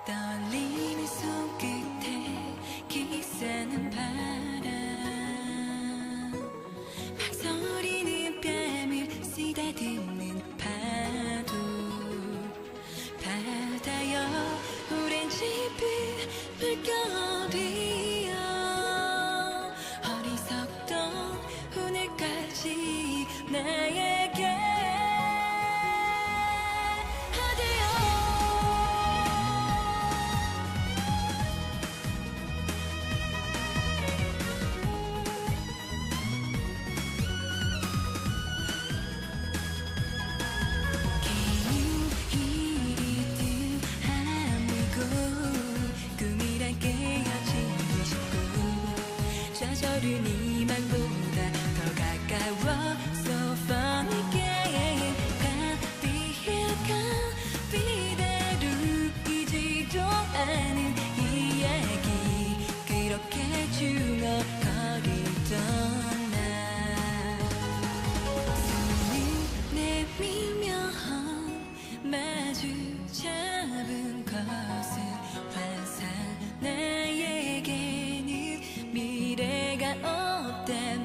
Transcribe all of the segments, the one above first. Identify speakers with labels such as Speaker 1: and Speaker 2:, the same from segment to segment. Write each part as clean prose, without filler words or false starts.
Speaker 1: 떨리는 손끝에 기싸는 바람 망설이는 뺨을 쓰다듬는 파도 바다여 오렌지빛 물결이여 어리석던 오늘까지 나에게 저른 이만보다 더 가까워 So funny game 가비대로 이지도 않은 이야기 그렇게 중얼거리던 나 손을 내밀며 마주 잡은 것은 환상 나에게는 미래가 없다면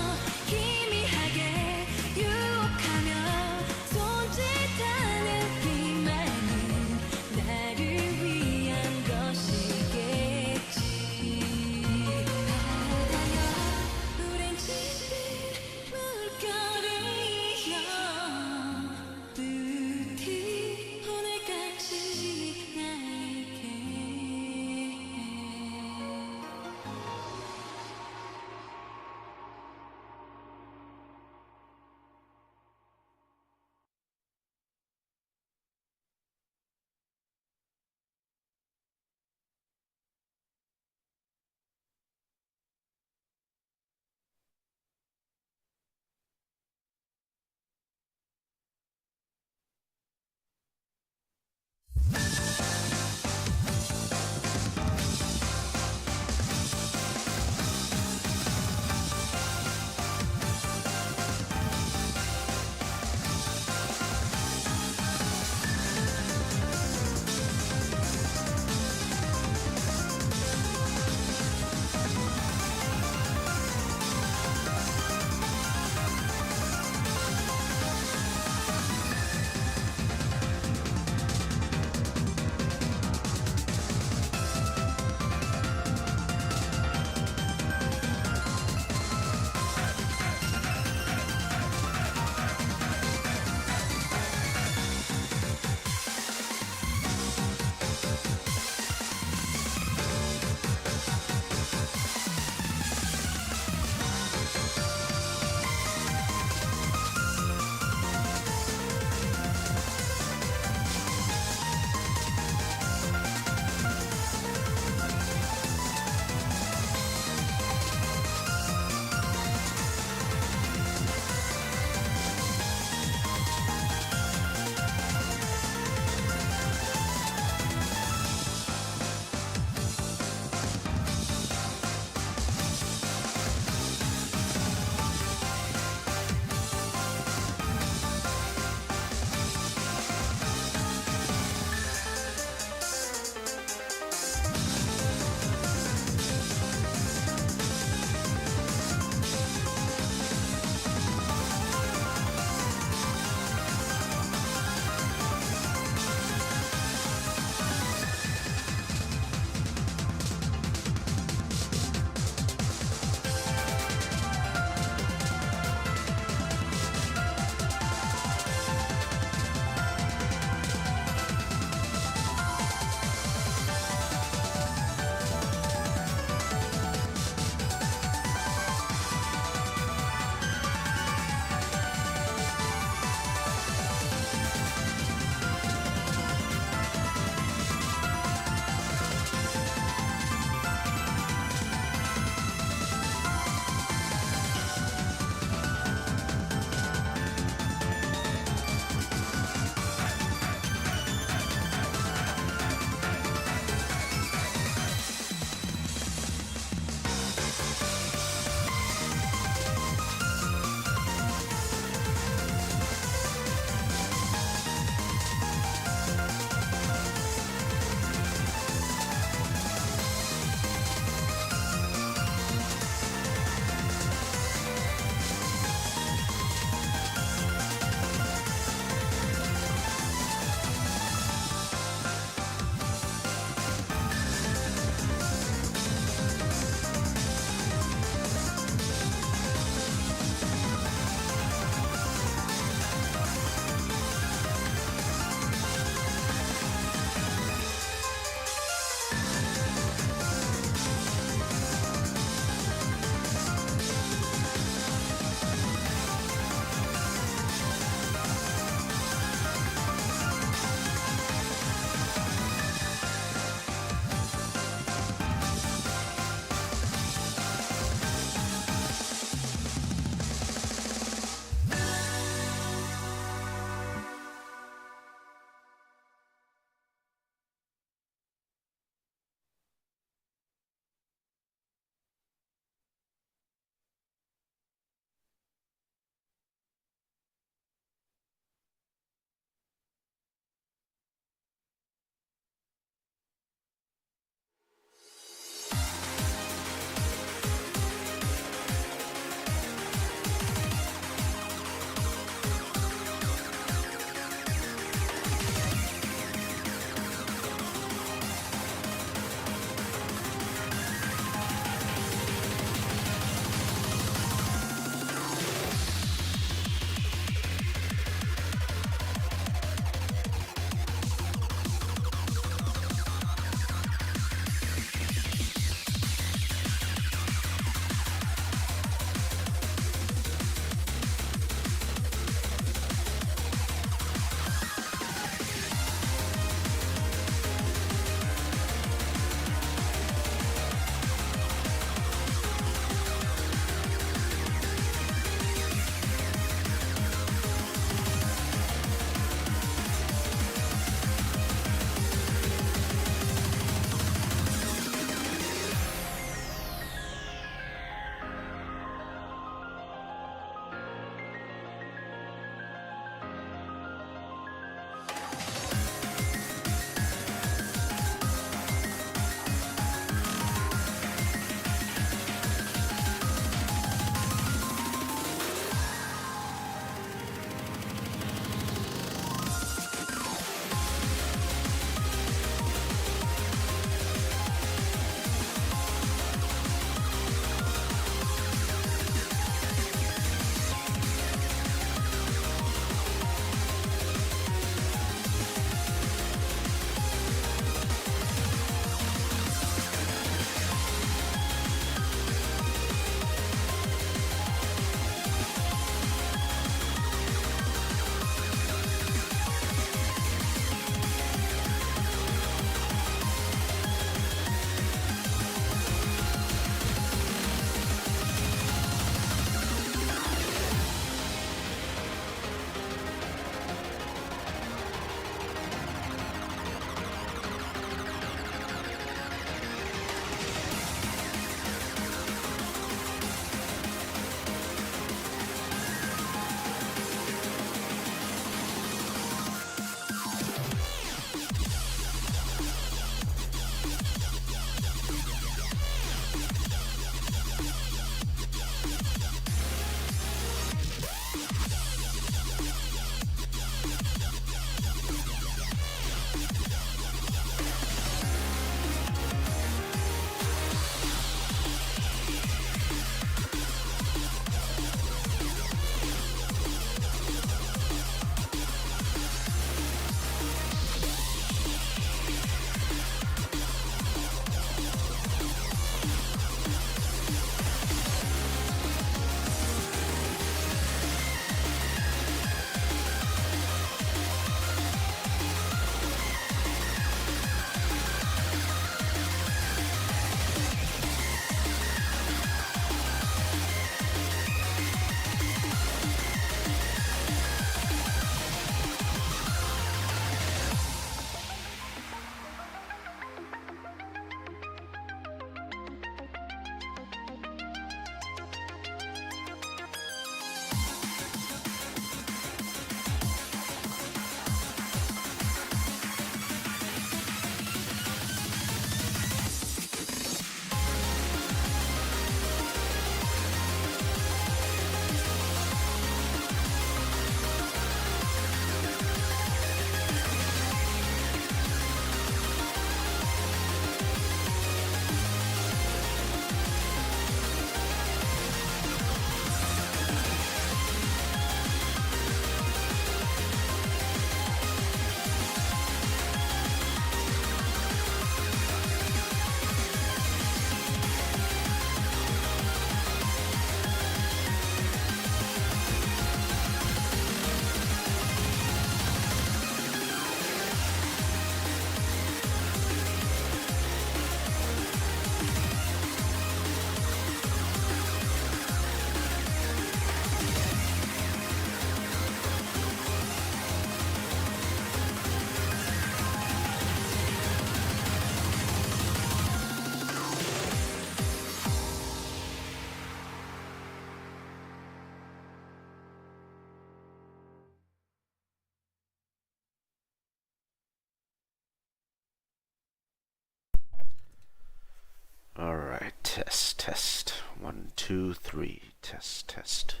Speaker 2: Test, test. 1, 2, 3. Test, test.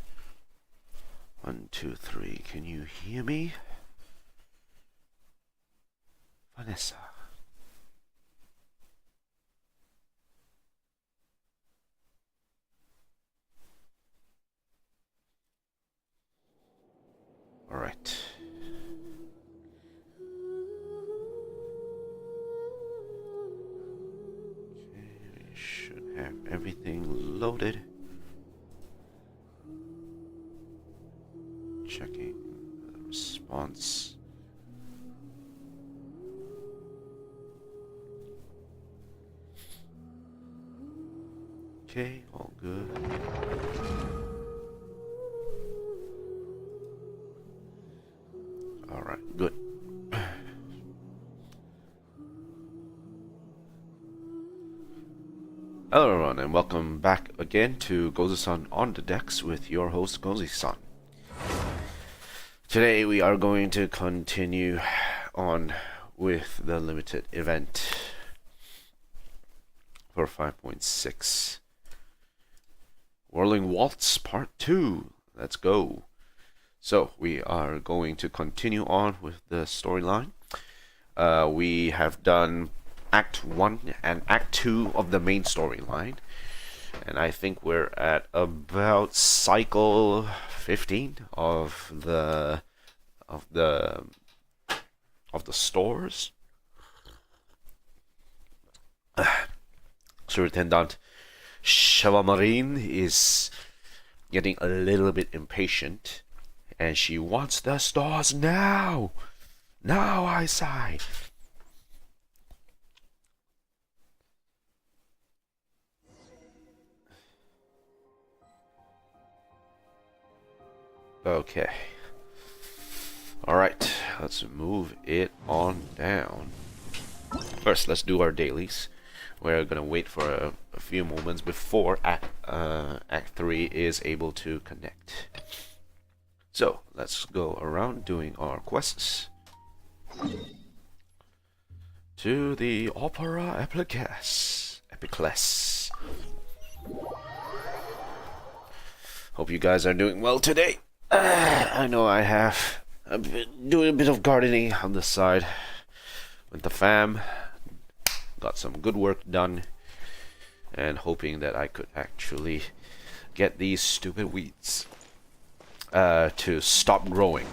Speaker 2: 1, 2, 3. Can you hear me? Vanessa. All right. Okay, we should have everything loaded. Checking the response. Okay, all good. All right, good. Hello everyone, and welcome back again to Gozu-san on the decks with your host Gozu-san. Today we are going to continue on with the limited event for 5.6. Whirling Waltz Part 2. Let's go. So we are going to continue on with the storyline. We have done Act 1 and Act 2 of the main storyline, and I think we're at about cycle 15 of the stores. Superintendent Shavamarine is getting a little bit impatient, and she wants the stores now. Now, I say. Okay. Alright, let's move it on down. First, let's do our dailies. We're gonna wait for a few moments before Act 3 is able to connect. So, let's go around doing our quests. To the Opera Epicless. Hope you guys are doing well today. I know I have. I've been doing a bit of gardening on the side with the fam. Got some good work done, and hoping that I could actually get these stupid weeds to stop growing.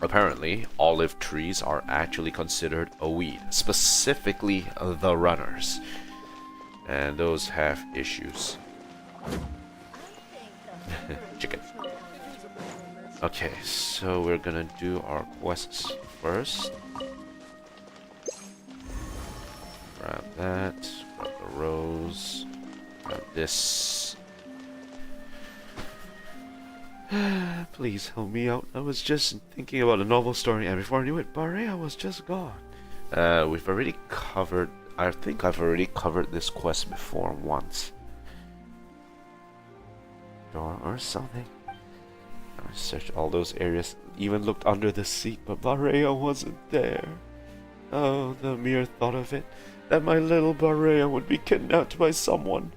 Speaker 2: Apparently, olive trees are actually considered a weed, specifically the runners, and those have issues. Chicken. Okay, so we're gonna do our quests first. Grab that, grab the rose, grab this. Please help me out. I was just thinking about a novel story, and before I knew it, Barea was just gone. We've already covered, I think I've already covered this quest before once. Door or something. I searched all those areas, even looked under the seat, but Barea wasn't there. Oh, the mere thought of it, that my little Barea would be kidnapped by someone,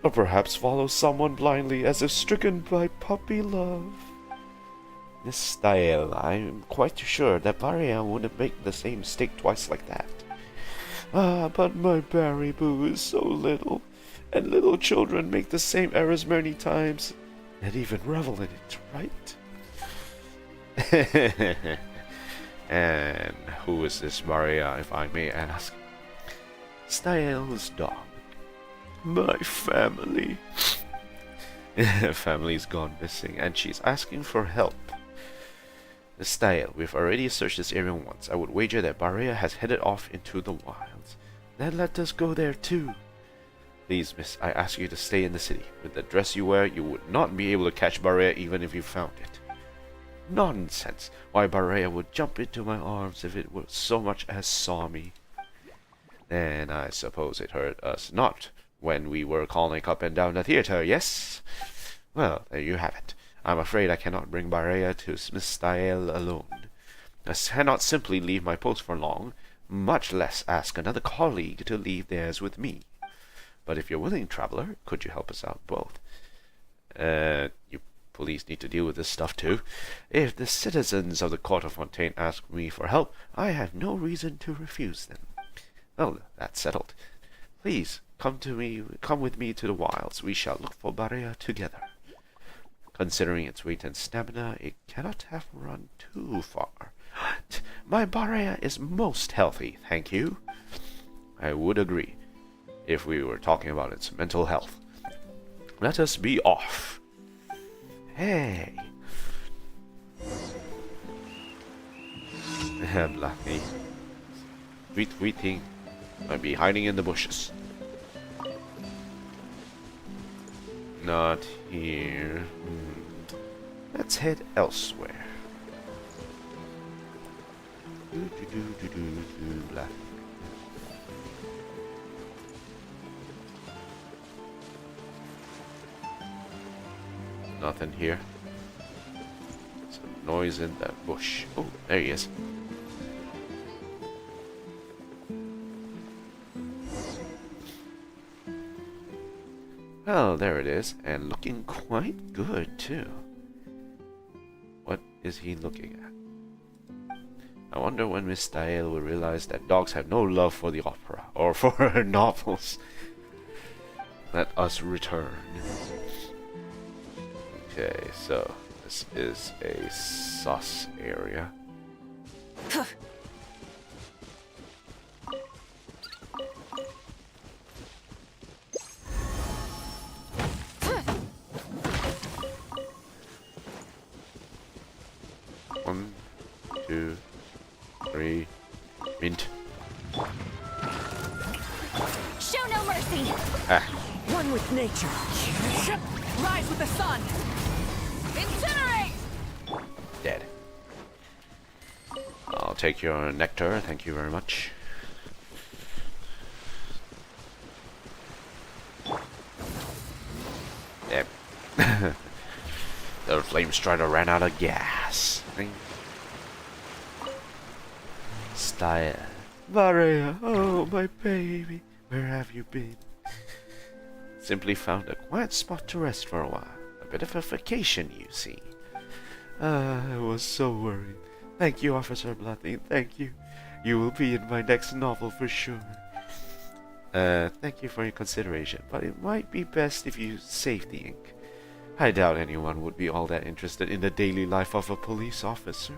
Speaker 2: or perhaps follow someone blindly as if stricken by puppy love. Miss Style, I'm quite sure that Barea wouldn't make the same mistake twice like that. Ah, but my Barry Boo is so little, and little children make the same errors many times, and even revel in it, right? And who is this Barea, if I may ask? Style's dog. My family. Family's gone missing, and she's asking for help. Style, we've already searched this area once. I would wager that Barea has headed off into the wilds. Then let us go there too. Please, miss, I ask you to stay in the city. With the dress you wear, you would not be able to catch Barea even if you found it. Nonsense! Why, Barea would jump into my arms if it would so much as saw me. Then I suppose it hurt us not when we were calling up and down the theater, yes? Well, there you have it. I'm afraid I cannot bring Barea to Miss Style alone. I cannot simply leave my post for long, much less ask another colleague to leave theirs with me. But if you're willing, traveler, could you help us out both? You police need to deal with this stuff too. If the citizens of the Court of Fontaine ask me for help, I have no reason to refuse them. Well, that's settled. Please, come with me to the wilds. We shall look for Barea together. Considering its weight and stamina, it cannot have run too far. My Barea is most healthy, thank you. I would agree, if we were talking about its mental health. Let us be off. Hey. Blathy. Sweet thing might be hiding in the bushes. Not here. Let's head elsewhere. Nothing here. Some noise in that bush. Oh, there he is. Well, there it is, and looking quite good too. What is he looking at? I wonder when Miss Dael will realize that dogs have no love for the opera, or for her novels. Let us return. Okay, so this is a sus area. One, two, three, mint.
Speaker 1: Show no mercy!
Speaker 2: Ah,
Speaker 3: One with nature. Rise with the sun.
Speaker 1: Incinerate!
Speaker 2: dead. I'll take your nectar, thank you very much. Yep. The flame strider ran out of gas. Style. Barea, oh my baby, where have you been? Simply found a quiet spot to rest for a while. A bit of a vacation, you see. I was so worried. Thank you, Officer Blathy, thank you. You will be in my next novel for sure. Thank you for your consideration, but it might be best if you save the ink. I doubt anyone would be all that interested in the daily life of a police officer.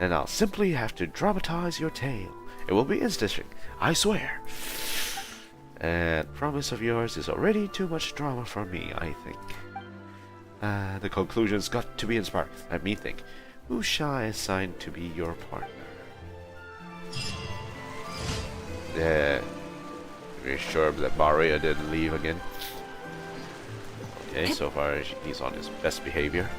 Speaker 2: And I'll simply have to dramatize your tale. It will be interesting, I swear. That promise of yours is already too much drama for me, I think. The conclusion's got to be inspired. Let me think. Who shall I assign to be your partner? Are you sure that Barea didn't leave again? Okay, so far he's on his best behavior.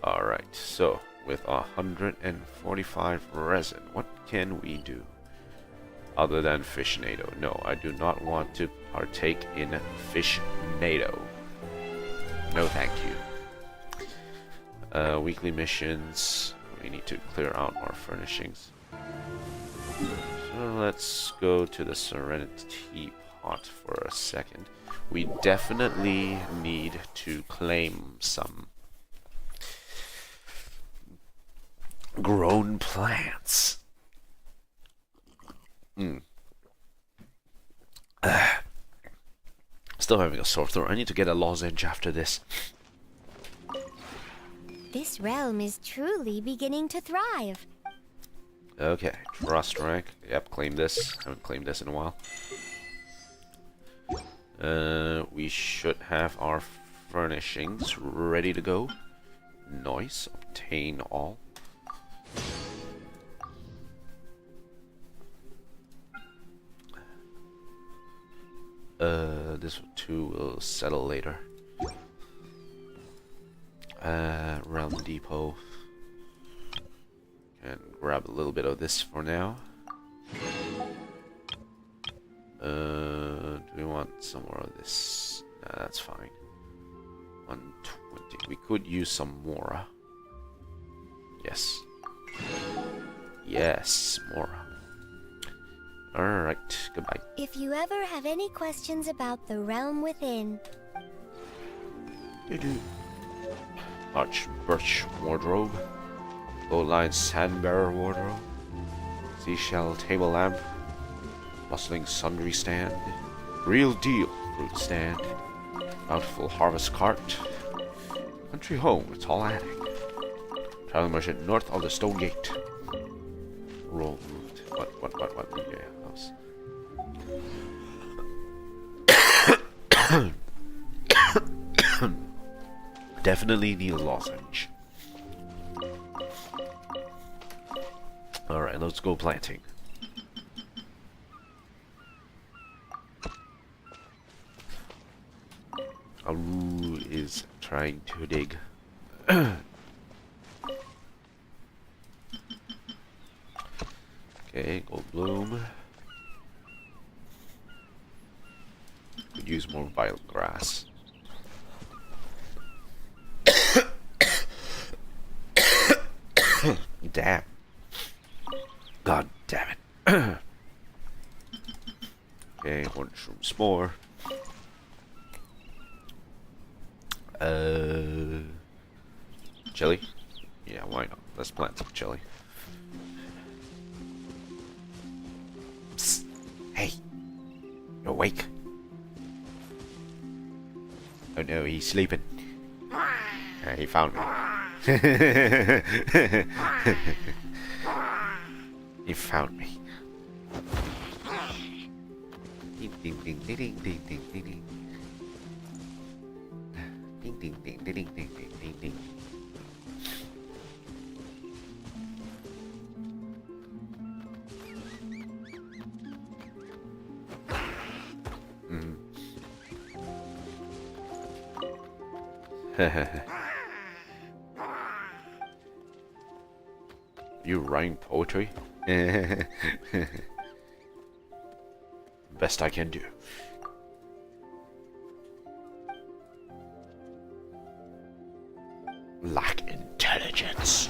Speaker 2: Alright, so with 145 resin, what can we do? Other than Fishnado. No, I do not want to partake in Fishnado. No thank you. Weekly missions. We need to clear out our furnishings. So let's go to the Serenity Pot for a second. We definitely need to claim some grown plants. Still having a sore throat. I need to get a lozenge after this.
Speaker 4: This realm is truly beginning to thrive.
Speaker 2: Okay, trust rank. Yep, claim this. Haven't claimed this in a while. We should have our furnishings ready to go. Nice. Obtain all. This too will settle later. Realm Depot. And grab a little bit of this for now. Do we want some more of this? Nah, that's fine. 120. We could use some more. Yes. Yes, more. Alright, goodbye.
Speaker 4: If you ever have any questions about the realm within,
Speaker 2: Large birch wardrobe. Low-line sandbearer wardrobe. Seashell table lamp. Bustling sundry stand. Real deal fruit stand. Bountiful harvest cart. Country home with tall attic. Traveling merchant north of the stone gate. Roll moved. What? Yeah, house. Definitely need a lozenge. Alright, let's go planting. Aru is trying to dig. Okay, gold bloom. Could use more violet grass. Damn. God damn it. Okay, mushroom spore. Chili? Yeah, why not? Let's plant some chili. Psst. Hey. You awake? Oh no, he's sleeping. He found me. He found me. Ding ding ding ding ding ding ding ding ding. Ding ding ding ding ding ding ding ding. You writing poetry? Best I can do. Lack intelligence.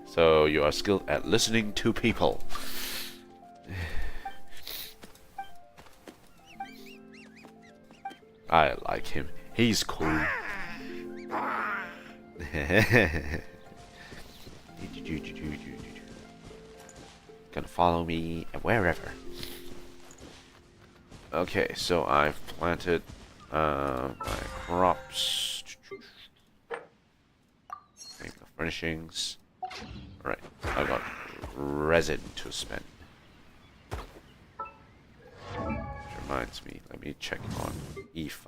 Speaker 2: So you are skilled at listening to people. I like him. He's cool. Gonna follow me wherever. Okay, so I've planted my crops. Make the furnishings. Alright, I got resin to spend. Which reminds me, let me check on Aoife.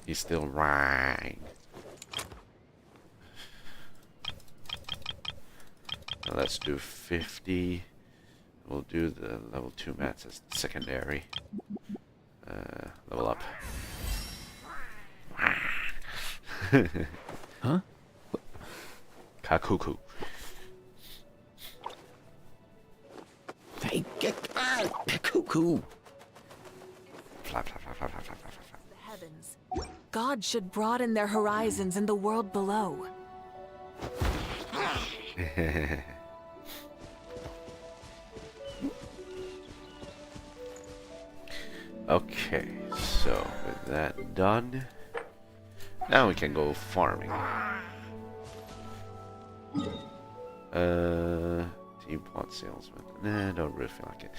Speaker 2: He's still right. Now let's do 50. We'll do the level 2 mats as secondary. Level up.
Speaker 3: Huh?
Speaker 2: Kakuku.
Speaker 3: Hey, get cuckoo.
Speaker 2: Flap, flap, flap, flap, flap, flap, flap, flap.
Speaker 5: The heavens. God should broaden their horizons in the world below.
Speaker 2: Okay, so with that done, now we can go farming. Team plot salesman. Nah, don't really feel like it.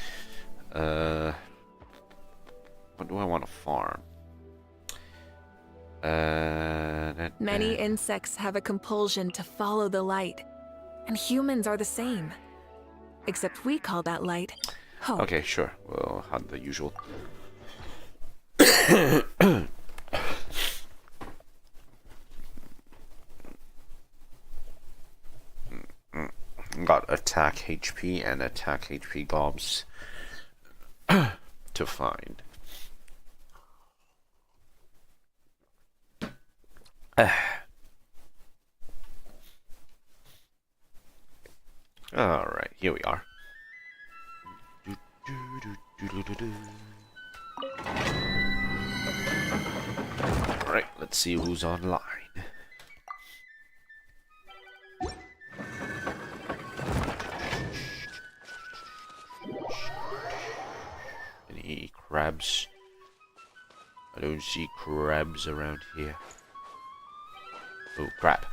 Speaker 2: What do I want to farm?
Speaker 5: Many insects have a compulsion to follow the light, and humans are the same. Except we call that light hope.
Speaker 2: Okay, sure. We'll have the usual. Got attack HP and attack HP gobs to find. Alright, here we are. Alright, let's see who's online. Any crabs? I don't see crabs around here. Oh, crap.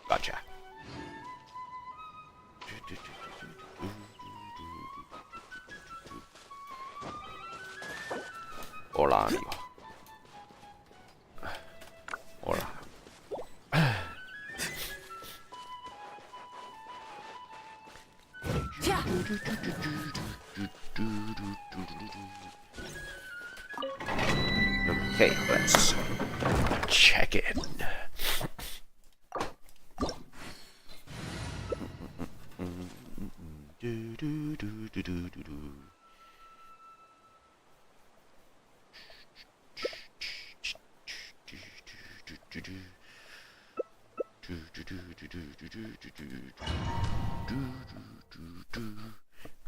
Speaker 2: Gotcha. Hola, amigo. Hola. Okay, let's check it.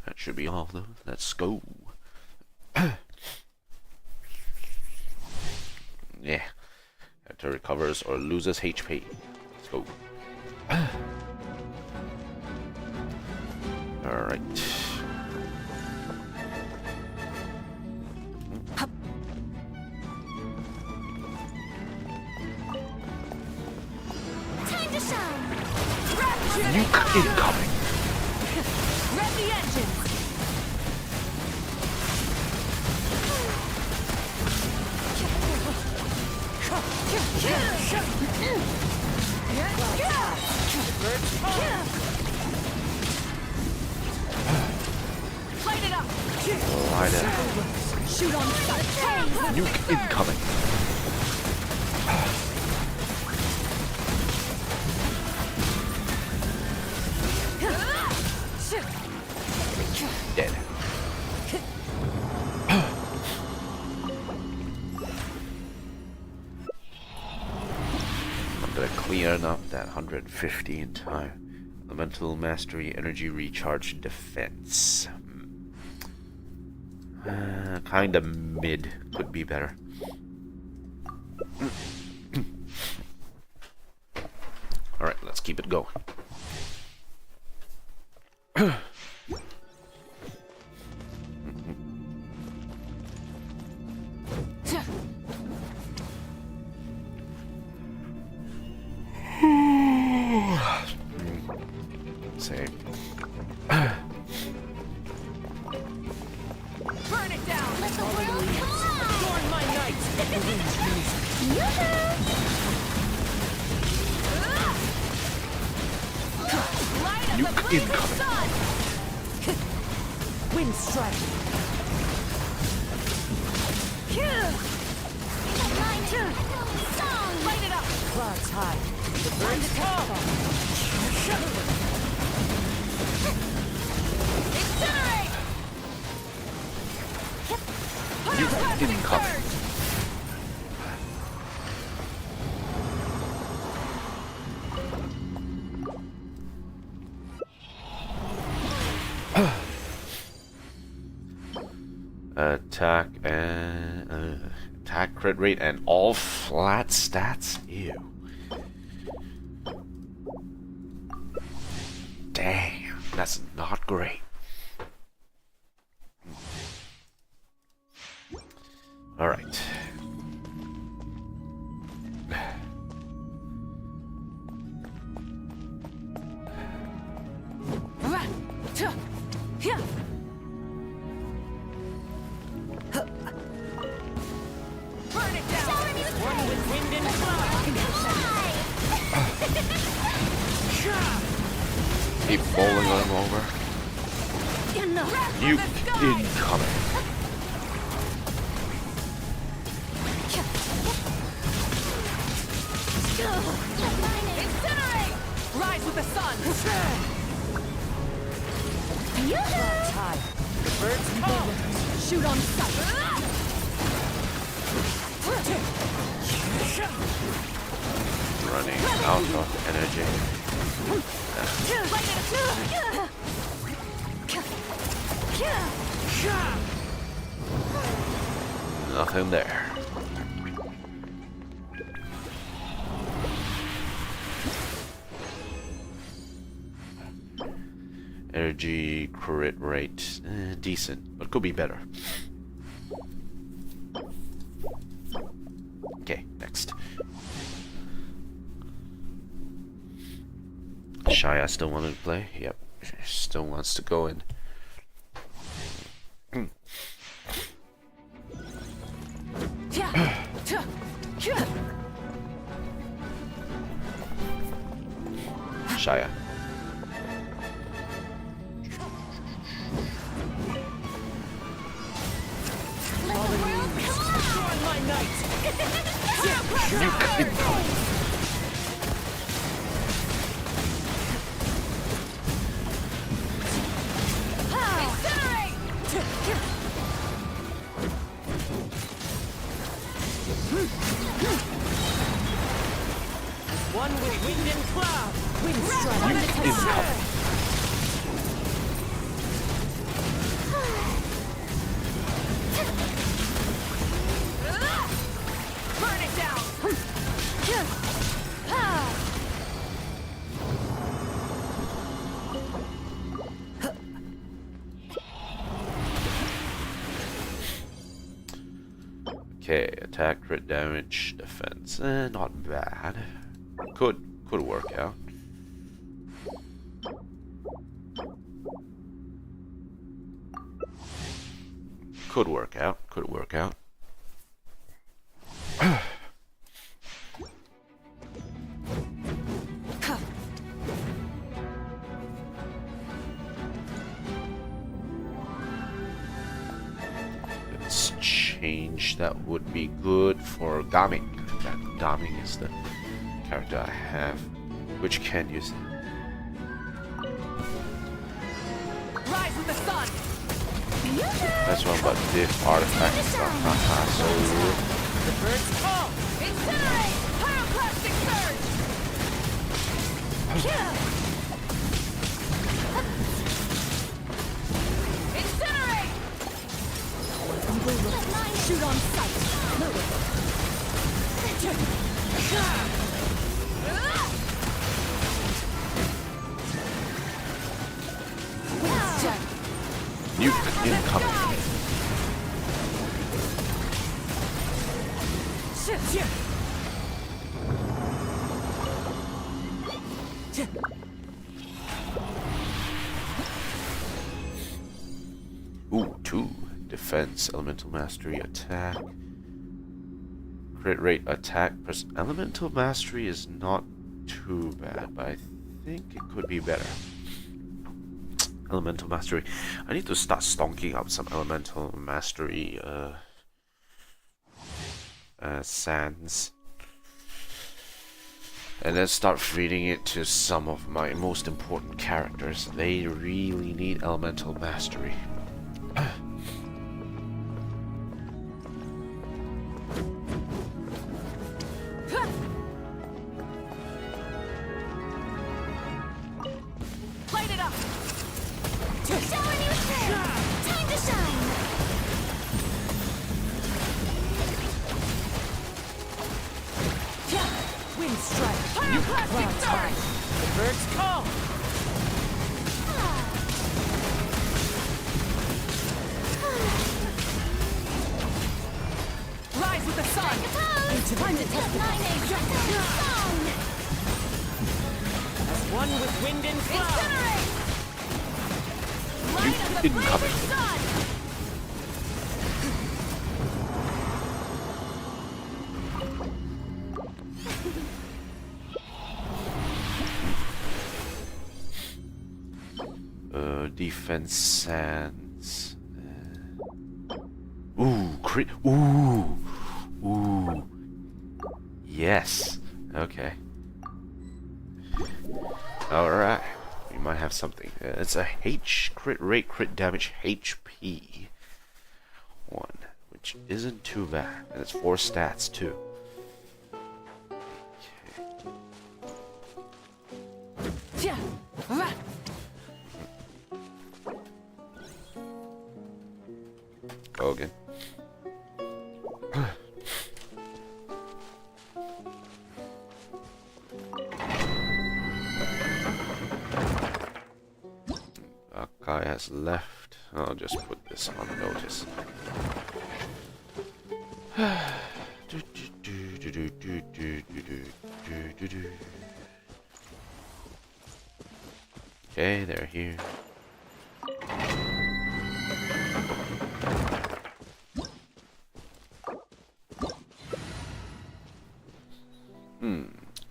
Speaker 2: That should be all of them. Let's go. Yeah. Character recovers or loses HP. Let's go. Alright.
Speaker 4: Time to shine!
Speaker 2: Nuke incoming!
Speaker 1: Rev the engines! Light it up!
Speaker 2: Light it up.
Speaker 1: Shoot on sight!
Speaker 2: Nuke incoming! Dead. I'm gonna clean up that 150 in time. Elemental Mastery, Energy Recharge, Defense. Kinda mid. Could be better. Alright, let's keep it going. Same.
Speaker 1: Burn it down!
Speaker 4: Let the world collide!
Speaker 3: Adorn my night!
Speaker 1: Light up the
Speaker 2: Nuke
Speaker 1: blazing
Speaker 2: incoming.
Speaker 1: sun!
Speaker 3: Wind strike!
Speaker 4: Mine too! Song!
Speaker 1: Light it up!
Speaker 3: Clouds high. The birds come!
Speaker 1: Incinerate!
Speaker 2: Nuke incoming. Attack and attack crit rate and all flat stats. Ew. Damn, that's not great. All right.
Speaker 1: Burn it down!
Speaker 4: Shower me with
Speaker 3: One
Speaker 4: praise!
Speaker 3: with wind and cloud!
Speaker 2: Keep bowling them over.
Speaker 1: Wrath of the
Speaker 2: Nuke
Speaker 1: sky!
Speaker 2: incoming.
Speaker 1: Incinerate! Rise with the sun!
Speaker 3: Clouds high. The birds come!
Speaker 1: Shoot on sight!
Speaker 2: Running out of energy.
Speaker 1: Light it up!
Speaker 2: Nothing there. Energy crit rate, decent, but could be better. Okay, next. Shia still wanted to play? Yep, still wants to go in. Shia.
Speaker 3: One with wind and cloud. Wind strike.
Speaker 2: Incoming.
Speaker 1: Burn it down.
Speaker 2: Okay, attack, crit damage, defense. Not bad. Could work out. Could work out. Could work out. Let's change. That would be good for Gaming. That Gaming is the character I have, which can use it.
Speaker 1: Rise with the sun.
Speaker 2: That's what I'm about to do. Artifact stuff. Haha, so
Speaker 3: The birds call.
Speaker 1: Incinerate. Pyroclastic surge. Incinerate.
Speaker 4: Shoot on sight.
Speaker 2: nuke incoming. Ooh, 2. Defense, elemental mastery, attack. Crit rate, attack. Elemental mastery is not too bad, but I think it could be better. Elemental mastery. I need to start stonking up some elemental mastery sands. And then start feeding it to some of my most important characters. They really need elemental mastery.
Speaker 1: Light it up.
Speaker 4: Shower me with prayer. Time to shine.
Speaker 3: Wind strike.
Speaker 1: Pyroclastic surge.
Speaker 3: The birds call.
Speaker 1: Rise with the sun.
Speaker 4: Time to test song.
Speaker 3: One with wind and cloud.
Speaker 1: Incinerate. Light of the
Speaker 2: Incoming.
Speaker 1: blazing sun.
Speaker 2: Defense sands. Ooh, crit. Ooh. Ooh. Yes. Okay. Alright. We might have something. It's a H crit rate, crit damage, HP. 1. Which isn't too bad. And it's 4 stats too. areas left. I'll just put this on notice. Okay, they're here.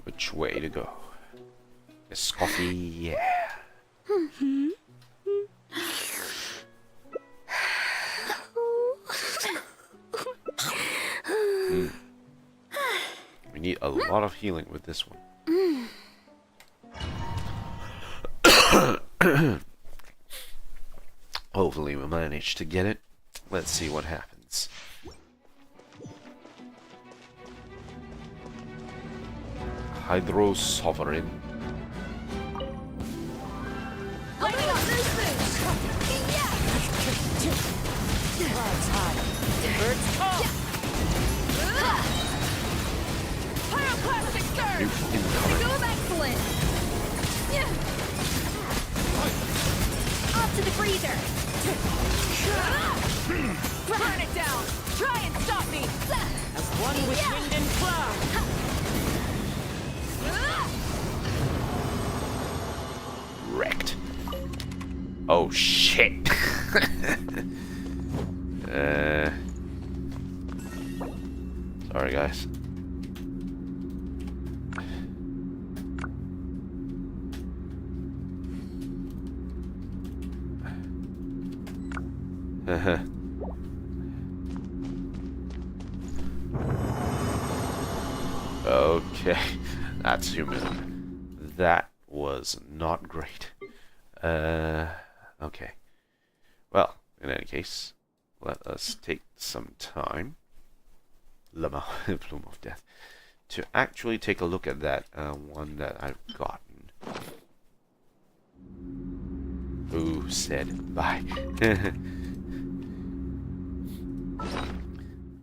Speaker 2: Which way to go? This coffee, yeah. We need a lot of healing with this one. Hopefully we'll manage to get it. Let's see what happens. Hydro Sovereign.
Speaker 1: Lighting up this thing!
Speaker 3: Clouds high. Birds call.
Speaker 1: Pyroclastic surge!
Speaker 2: Incoming.
Speaker 1: Move excellent! Off to the freezer! Burn it down! Try and stop me!
Speaker 3: As one with wind and cloud.
Speaker 2: Wrecked. Oh shit. Sorry guys. Okay, that's human. That was not great. Okay. Well, in any case, let us take some time, Plume of Death, to actually take a look at that one that I've gotten. Who said bye?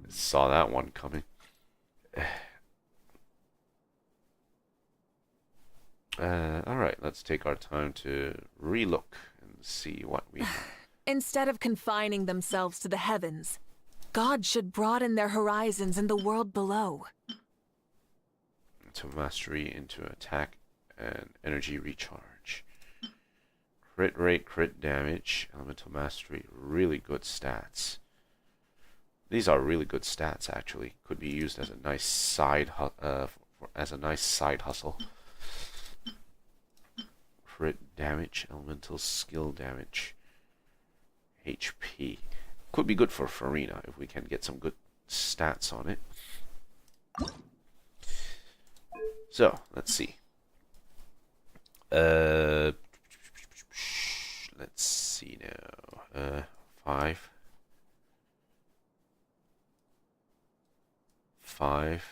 Speaker 2: Saw that one coming. Alright, let's take our time to relook and see what we have.
Speaker 5: Instead of confining themselves to the heavens, God should broaden their horizons in the world below.
Speaker 2: Into mastery, into attack, and energy recharge. Crit rate, crit damage, elemental mastery, really good stats. These are really good stats, actually. Could be used as a nice side hustle. Crit damage, elemental skill damage, HP. Could be good for Farina if we can get some good stats on it. So, let's see. Let's see now. 5. 5.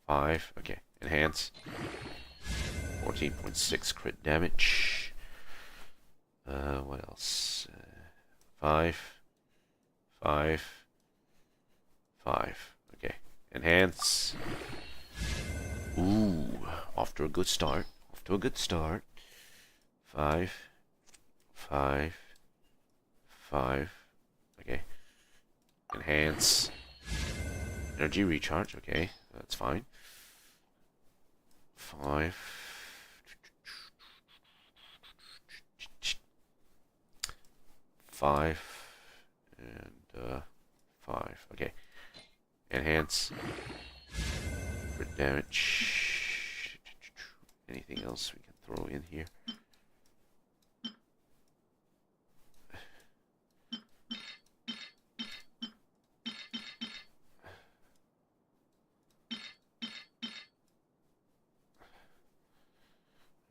Speaker 2: 5. Okay. Enhance. 14.6 crit damage. What else? 5. 5. 5. Okay. Enhance. Ooh. Off to a good start. 5. 5. 5. Okay. Enhance. Energy recharge. Okay. That's fine. 5. 5 and 5. Okay. Enhance. Crit damage. Anything else we can throw in here?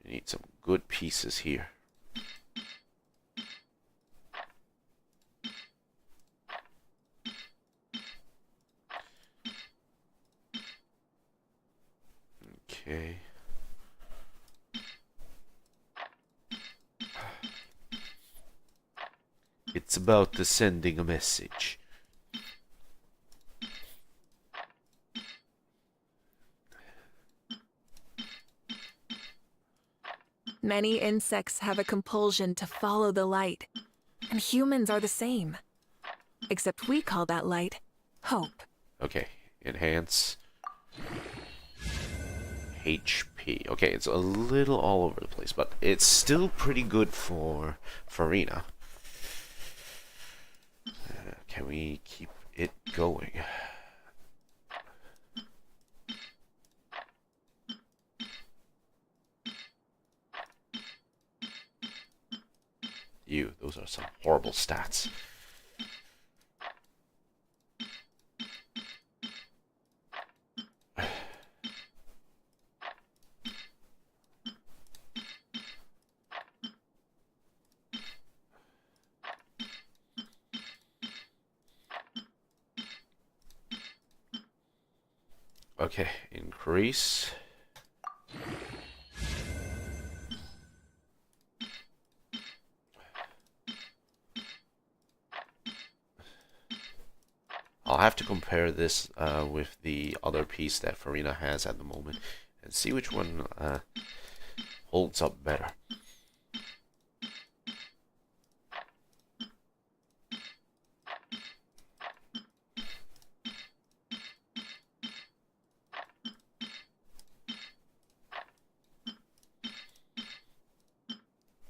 Speaker 2: We need some good pieces here. Okay. It's about the sending a message.
Speaker 5: Many insects have a compulsion to follow the light, and humans are the same. Except we call that light hope.
Speaker 2: Okay, enhance HP. Okay, it's a little all over the place, but it's still pretty good for Farina. Can we keep it going? Those are some horrible stats. Okay, increase. I'll have to compare this with the other piece that Farina has at the moment and see which one holds up better.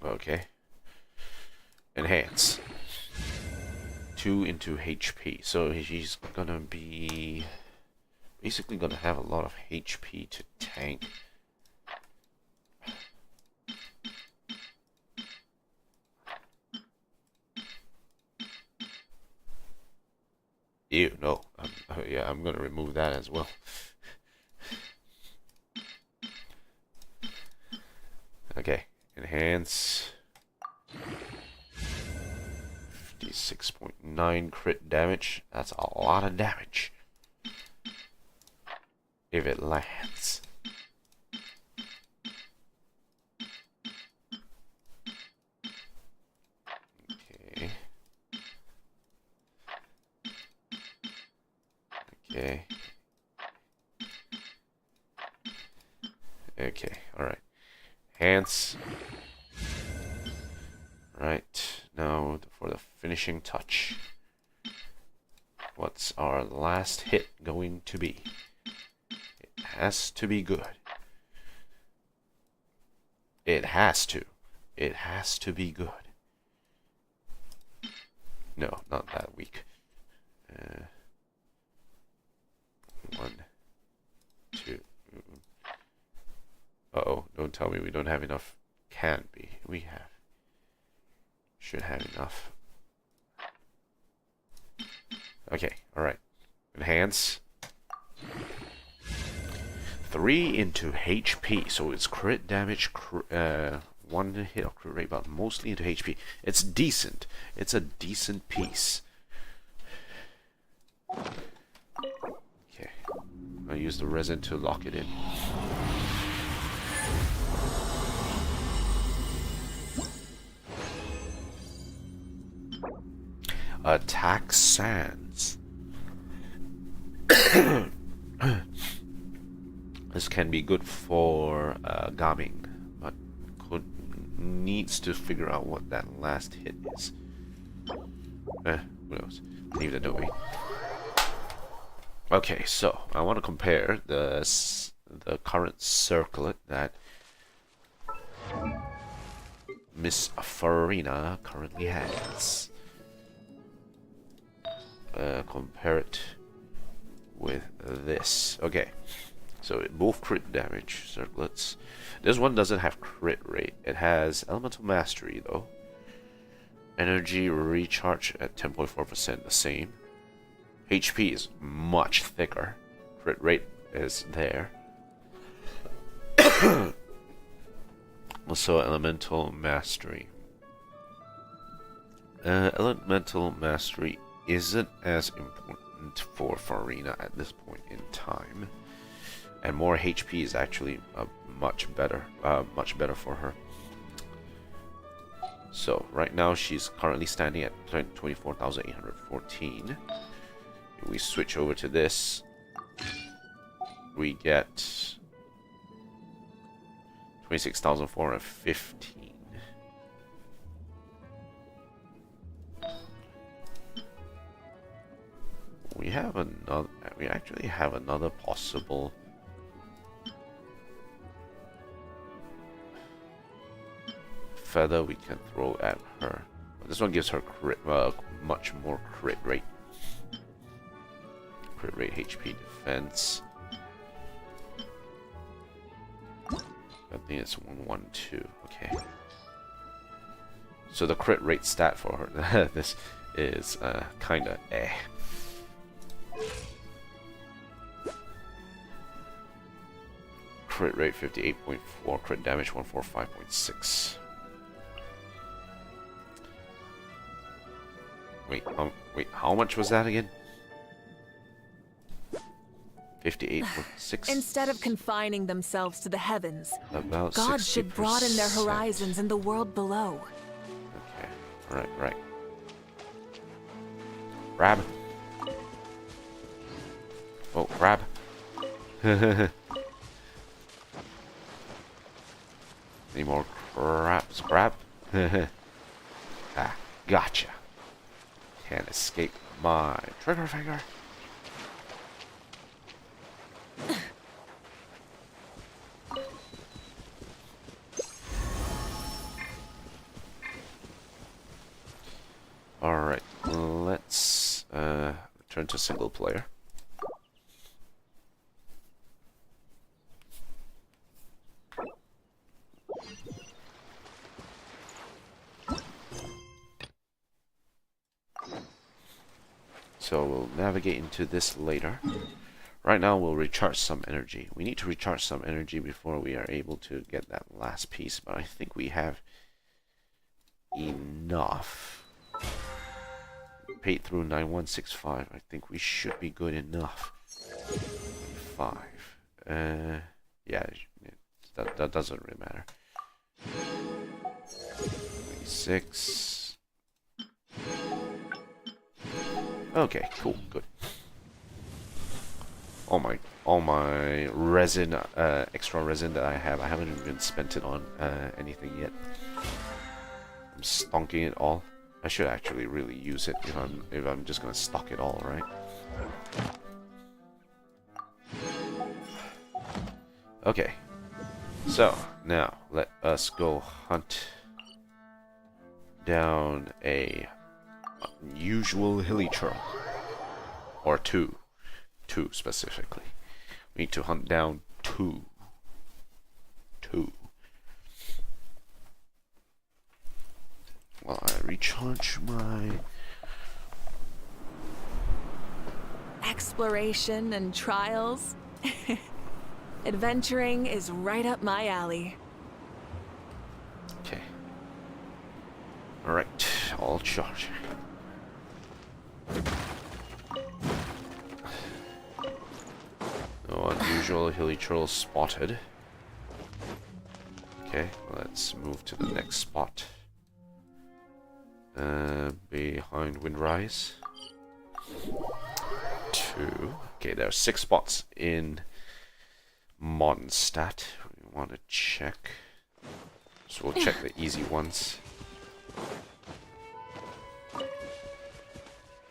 Speaker 2: Okay. Enhance. 2 into HP. So she's gonna be basically gonna have a lot of HP to tank. Ew, no. Yeah, I'm gonna remove that as well. Okay. Enhance. 56.9 crit damage. That's a lot of damage. If it lands. Okay. Okay. Okay, alright. Enhance. Right, now for the finishing touch. What's our last hit going to be? It has to be good. It has to. It has to be good. No, not that weak. 1, 2. Uh-oh, don't tell me we don't have enough. Can be. We have. Should have enough. Okay, alright. Enhance. 3 into HP, so it's crit damage, 1 hit of crit rate, but mostly into HP. It's decent. It's a decent piece. Okay. I'll use the resin to lock it in. Attack sands. This can be good for gaming, but needs to figure out what that last hit is. Who knows? Leave that away. Okay, so I want to compare the current circlet that Miss Farina currently has. Compare it with this. Okay, so both crit damage circlets. This one doesn't have crit rate. It has elemental mastery though. Energy recharge at 10.4%, the same. HP is much thicker. Crit rate is there. Also elemental mastery. Elemental mastery isn't as important for Farina at this point in time, and more HP is actually much better for her. So right now she's currently standing at 24,814. If we switch over to this, we get 26,415. We have another. We actually have another possible. Feather we can throw at her. This one gives her crit, much more crit rate. Crit rate, HP, defense. I think it's 112. Okay. So the crit rate stat for her, this is kinda eh. Crit rate 58.4, crit damage 145.6. Wait, how much was that again? 58.6.
Speaker 5: Instead of confining themselves to the heavens,
Speaker 2: About
Speaker 5: God should broaden their
Speaker 2: 60%.
Speaker 5: horizons in the world below.
Speaker 2: Okay, right. Grab. Oh, grab. Any more craps? Grab. Ah, gotcha. Can't escape my trigger finger. Alright, let's return to single player. So we'll navigate into this later. Right now we'll recharge some energy. We need to recharge some energy before we are able to get that last piece, but I think we have enough. Paid through 9165. I think we should be good enough. 5. Yeah, that doesn't really matter. 26. Okay, cool, good. All my resin, extra resin that I have, I haven't even spent it on anything yet. I'm stonking it all. I should actually really use it if I'm just gonna stock it all, right? Okay. So now let us go hunt down a unusual hilly trail, or two specifically. We need to hunt down two. While I recharge my
Speaker 5: Exploration and trials. Adventuring is right up my alley.
Speaker 2: okay. All right, all charge. No unusual hilly trails spotted. Okay, let's move to the next spot. Behind Windrise. 2. Okay, there are 6 spots in Mondstadt. We want to check. So we'll check the easy ones.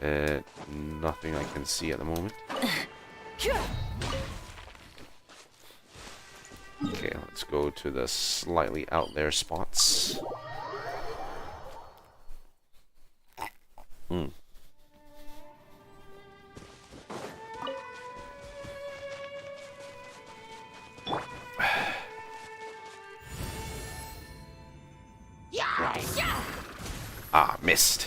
Speaker 2: Nothing I can see at the moment. Okay, let's go to the slightly out there spots. Ah, missed.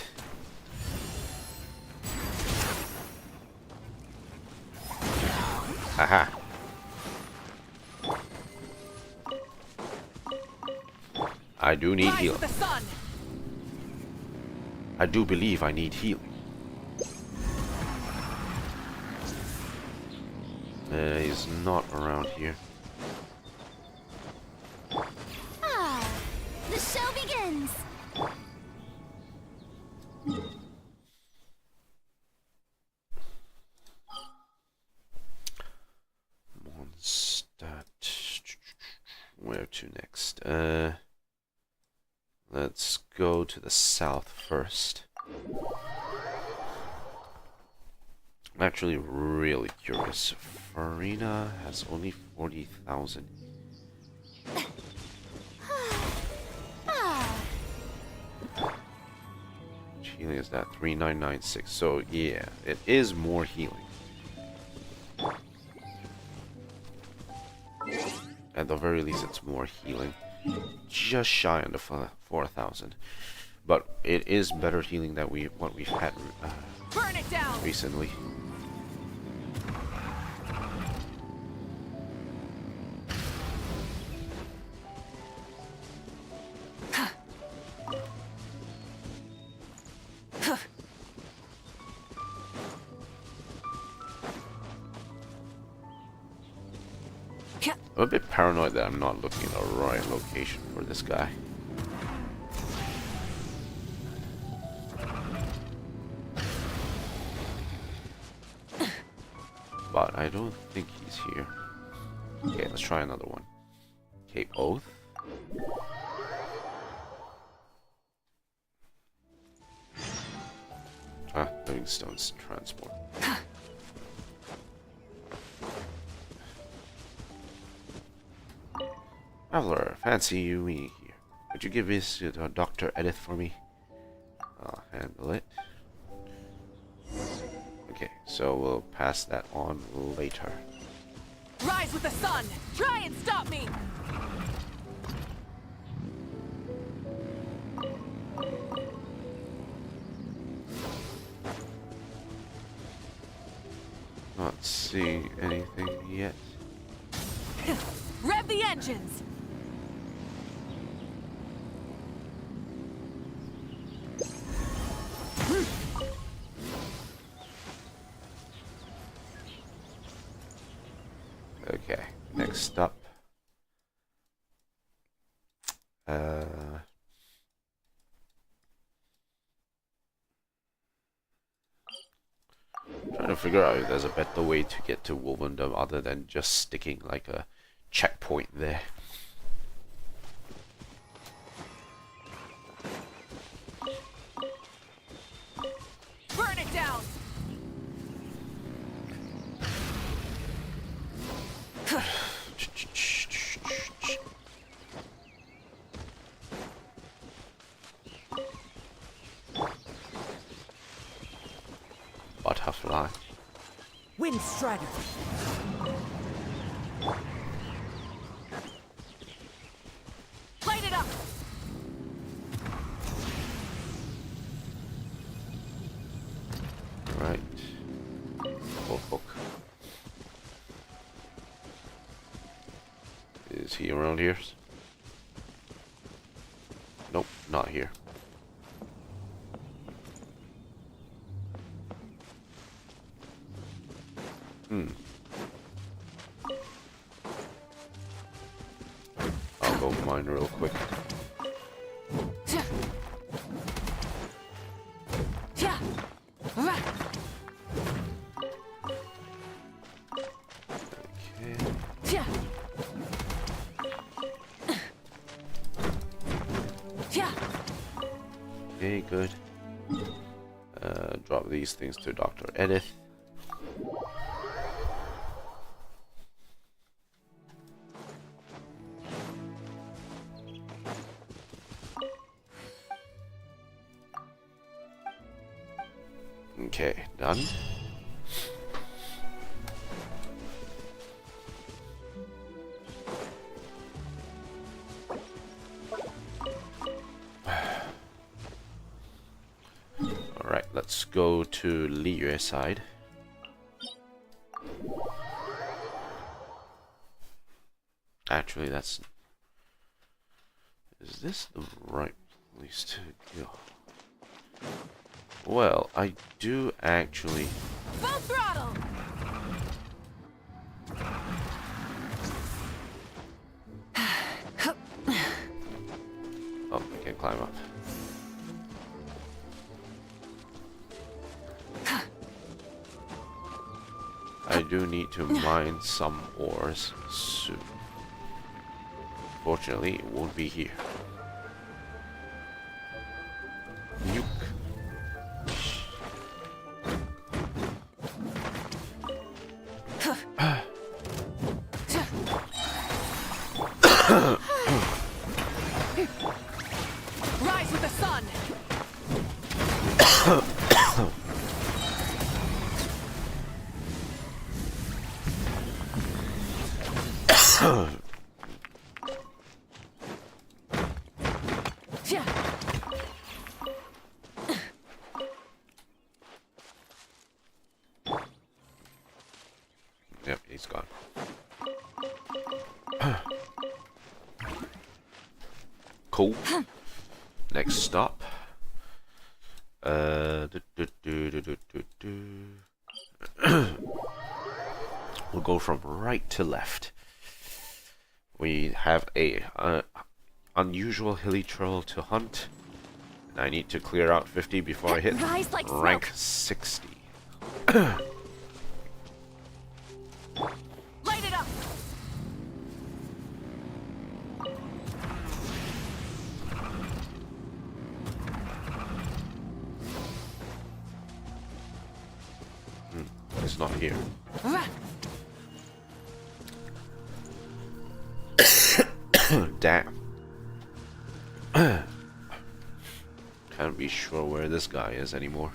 Speaker 2: Aha. I do need healing. I do believe I need healing. He's not around here.
Speaker 4: Ah, the show begins.
Speaker 2: Mondstadt. where to next? Let's go to the south first. I'm actually really curious. Farina has only 40,000. Which healing is that? 3996. So yeah, it is more healing. At the very least, it's more healing. Just shy under 4,000. But it is better healing than what we've had
Speaker 1: Burn it down.
Speaker 2: recently. I'm a bit paranoid that I'm not looking at the right location for this guy. But I don't think he's here. Okay, let's try another one. Cape Oath. Ah, Livingstone's transport. Traveler, fancy you meeting here. Could you give this to Dr. Edith for me? I'll handle it. Okay, so we'll pass that on later.
Speaker 1: Rise with the sun. Try and stop me.
Speaker 2: Not seeing anything yet.
Speaker 1: Rev the engines.
Speaker 2: Okay, next up. Trying to figure out if there's a better way to get to Wolvendom other than just sticking like a checkpoint there.
Speaker 1: Burn it down.
Speaker 2: Butterfly.
Speaker 3: Wind Strider.
Speaker 1: Light it up.
Speaker 2: Right. Oh, hook. Is he around here? Nope, not here. I'll go mine real quick. Okay, good. Drop these things to Dr. Edith. Okay, done. Alright, let's go to Li Yue's side. Actually, that's... Is this the right place to go? Well, I do actually...
Speaker 1: Full throttle.
Speaker 2: Oh, I can climb up. I do need to mine some ores soon Unfortunately, it won't be here. Nuke.
Speaker 1: Rise with the sun.
Speaker 2: Yep, he's gone. Cool. Next stop. We'll go from right to left. We have a unusual hilly troll to hunt. And I need to clear out 50 before I hit
Speaker 4: Rise like
Speaker 2: rank
Speaker 4: smoke.
Speaker 2: 60.
Speaker 1: Light it up.
Speaker 2: It's not here. Damn. Can't be sure where this guy is anymore.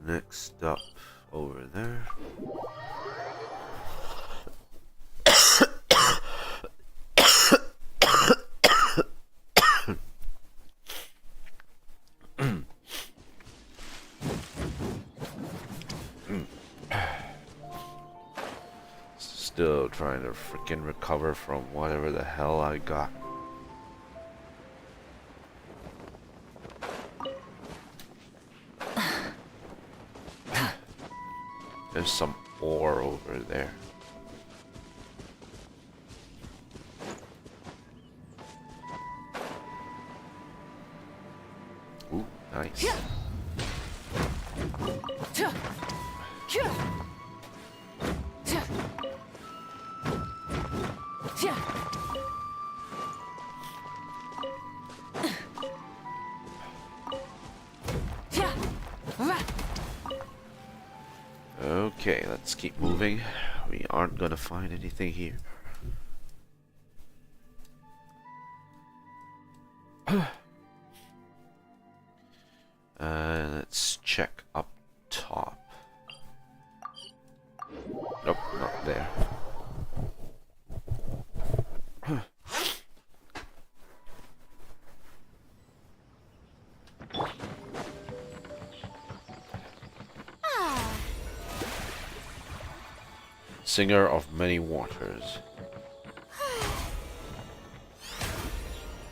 Speaker 2: Next up over there. Still trying to freaking recover from whatever the hell I got. There's some ore over there. Ooh, nice. Okay, let's keep moving. We aren't gonna find anything here. Let's check up top. Nope, not there. Singer of many waters.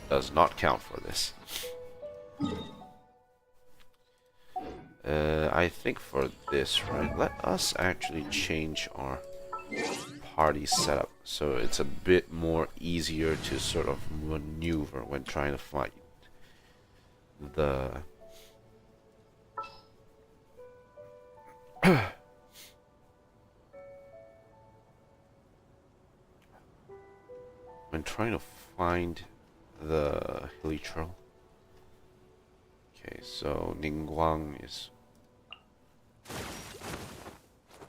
Speaker 2: Does not count for this. I think for this, right, let us actually change our party setup so it's a bit more easier to sort of maneuver when trying to fight the when trying to find the hilly troll. Okay, so Ningguang is...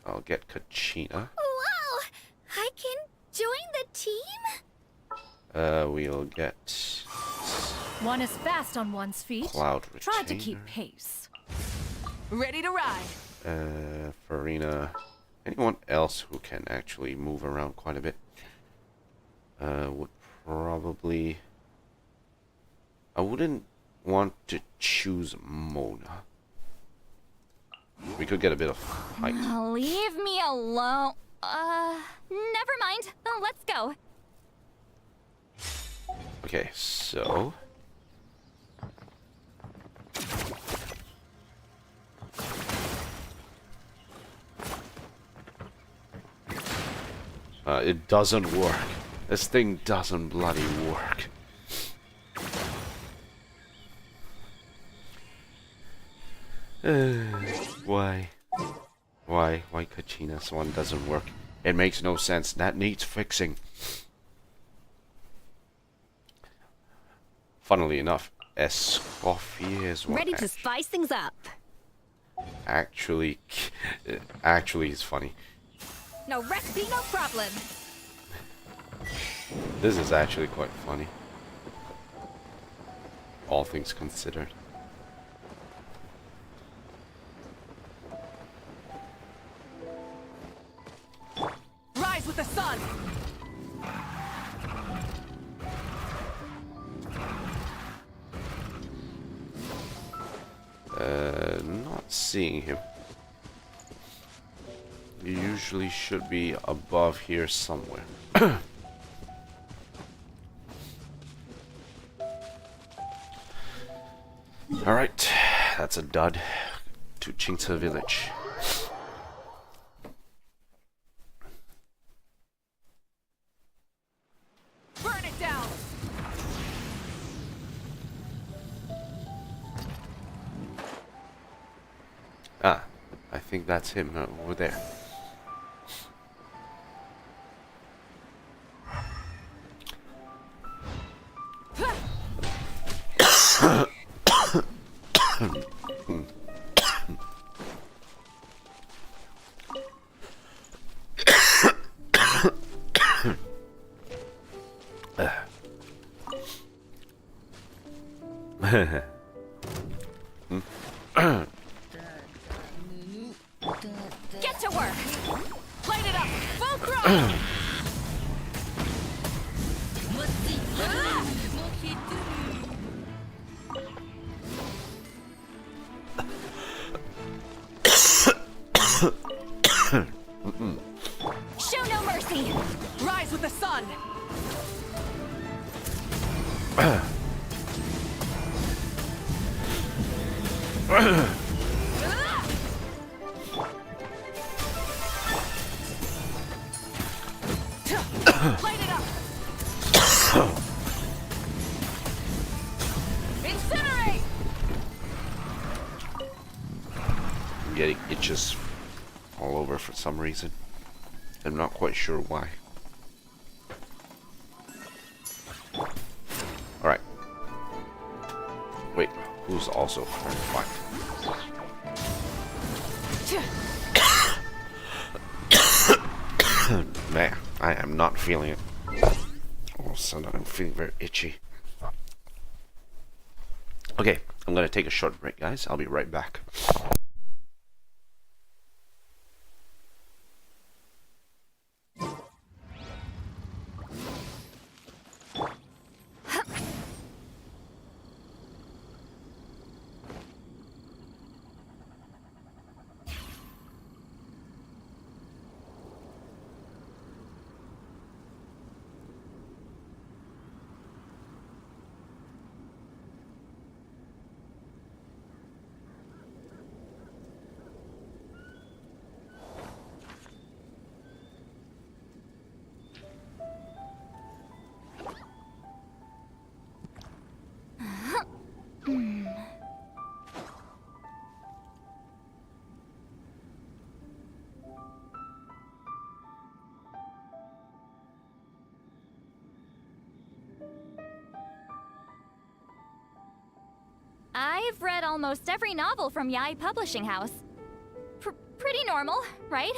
Speaker 2: I'll get Kachina.
Speaker 4: Wow! I can join the team?
Speaker 2: We'll get...
Speaker 6: One is fast on one's feet.
Speaker 2: Cloud Retainer.
Speaker 6: Try to keep pace.
Speaker 1: Ready to ride.
Speaker 2: Farina. Anyone else who can actually move around quite a bit? Would probably... I wouldn't want to choose Mona. We could get a bit of height.
Speaker 4: Leave me alone. Never mind. Let's go.
Speaker 2: Okay, so... it doesn't work. This thing doesn't bloody work. Why? Why Kachina's one doesn't work? It makes no sense. That needs fixing. Funnily enough, Escoffier's one
Speaker 4: Ready to spice things up.
Speaker 2: actually is funny.
Speaker 4: No recipe, no problem.
Speaker 2: This is actually quite funny. All things considered.
Speaker 1: Rise with the sun!
Speaker 2: Not seeing him. He usually should be above here somewhere. Alright, that's a dud. To Chingsa village.
Speaker 1: Burn it down!
Speaker 2: Ah, I think that's him over there.
Speaker 1: Get to work! Light it up! Full throttle!
Speaker 4: Show no mercy.
Speaker 1: Rise with the sun! Light it up! Incinerate!
Speaker 2: I'm getting itches all over for some reason. I'm not quite sure why. Alright. Wait, who's also trying to fight? Man, I am not feeling it. All of a sudden, I'm feeling very itchy. Okay, I'm gonna take a short break, guys. I'll be right back.
Speaker 4: I've read almost every novel from Yai Publishing House. Pretty normal, right?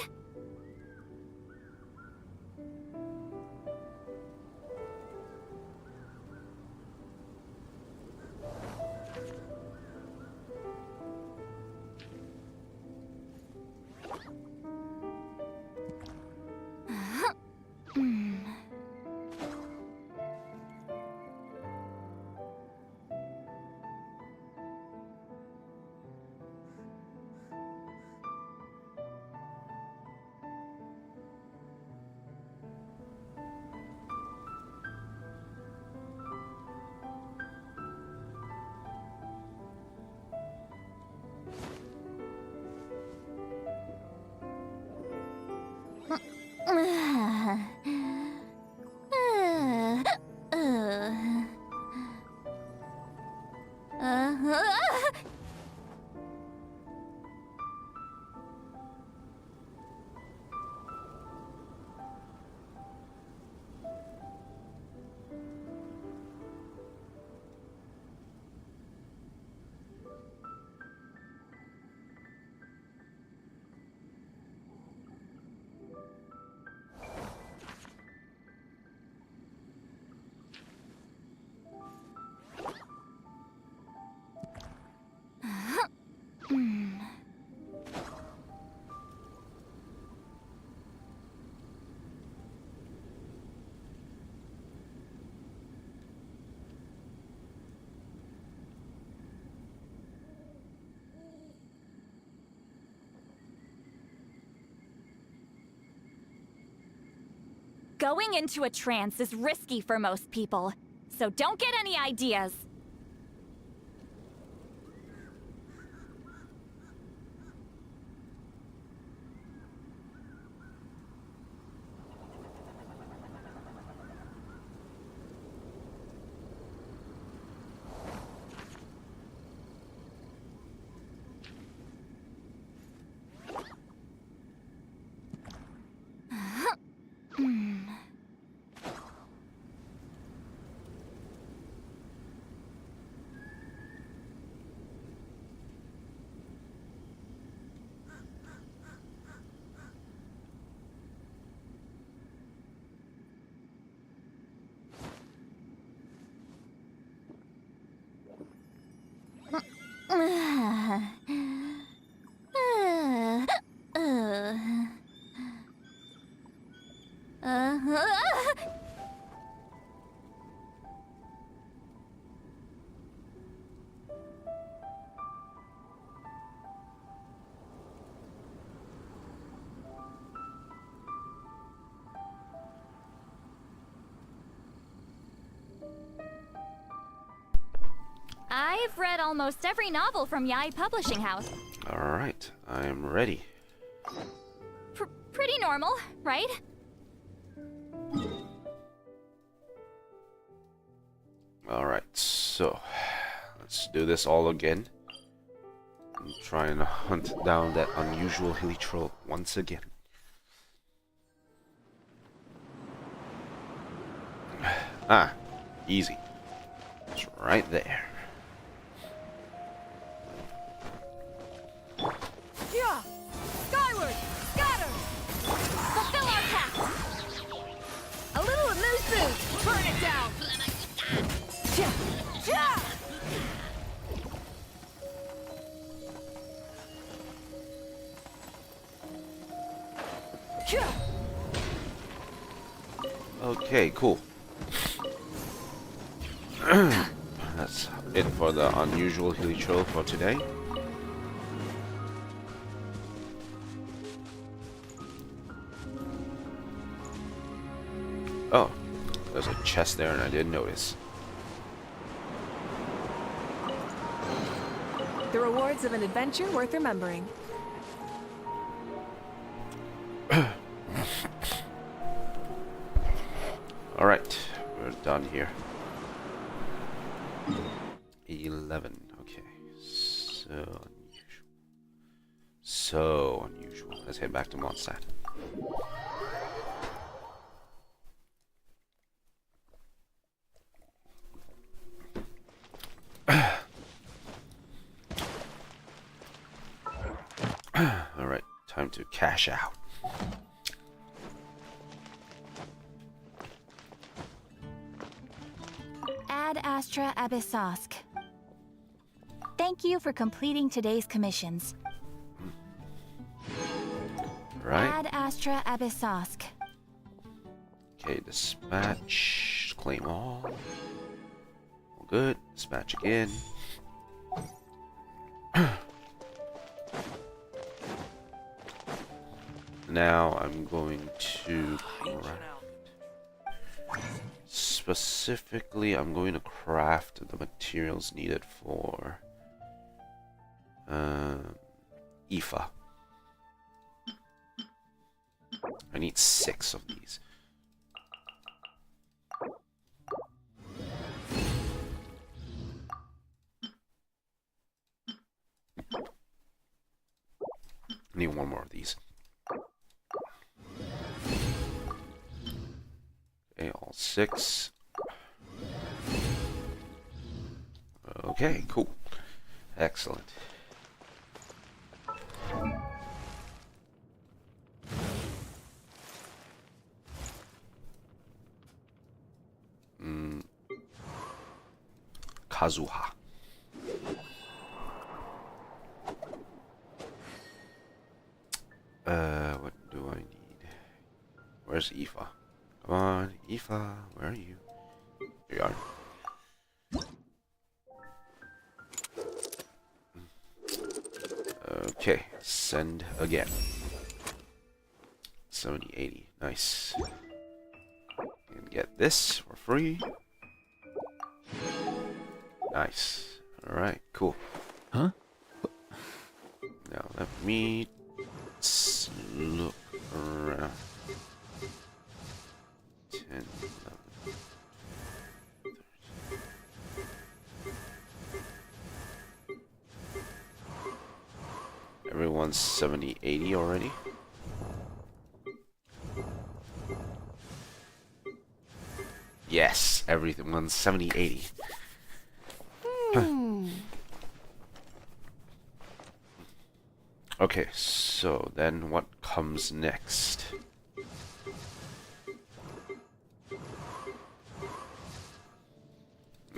Speaker 4: Going into a trance is risky for most people, so don't get any ideas. I've read almost every novel from Yai Publishing House.
Speaker 2: Alright, I'm ready.
Speaker 4: Pretty normal, right?
Speaker 2: Alright, so let's do this all again. I'm trying to hunt down that unusual hilly troll once again. Ah, easy. It's right there.
Speaker 1: Yeah! Skyward! Scatter!
Speaker 4: Fulfill our pact!
Speaker 1: A little amuse boost! Burn it down! Yeah! Yeah! Yeah!
Speaker 2: Okay, cool. That's it for the unusual hilly troll for today. Oh, there's a chest there and I didn't notice.
Speaker 5: The rewards of an adventure worth remembering.
Speaker 2: Alright, we're done here. 11, okay. So unusual. So unusual. Let's head back to Mondstadt. Alright, time to cash out.
Speaker 4: Ad Astra Abyssosk. Thank you for completing today's commissions.
Speaker 2: Right?
Speaker 4: Ad Astra Abyssosk.
Speaker 2: Okay, dispatch. Claim all. All good. Dispatch again. Now I'm going to specifically I'm going to craft the materials needed for IFA. I need 6 of these. I need 1 more of these. Okay, all 6. Okay, cool. Excellent. Kazuha. What do I need? Where's Aoife? Come on, Aoife, where are you? Here you are. Okay, send again. 70, 80, nice. get this for free. Nice. Alright, cool.
Speaker 7: Huh?
Speaker 2: Now let me look around. 10, 11, 13. Everyone's 70, 80 already. Yes, everyone's 70, 80. Okay, so then what comes next?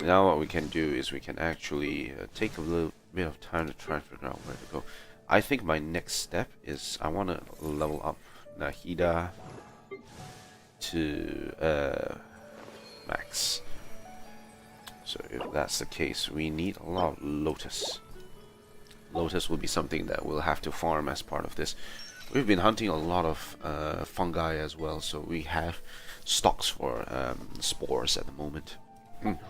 Speaker 2: Now what we can do is we can actually take a little bit of time to try and figure out where to go. I think my next step is I want to level up Nahida to max. So if that's the case, we need a lot of Lotus. Lotus will be something that we'll have to farm as part of this. We've been hunting a lot of fungi as well, so we have stocks for spores at the moment.
Speaker 1: Welcome.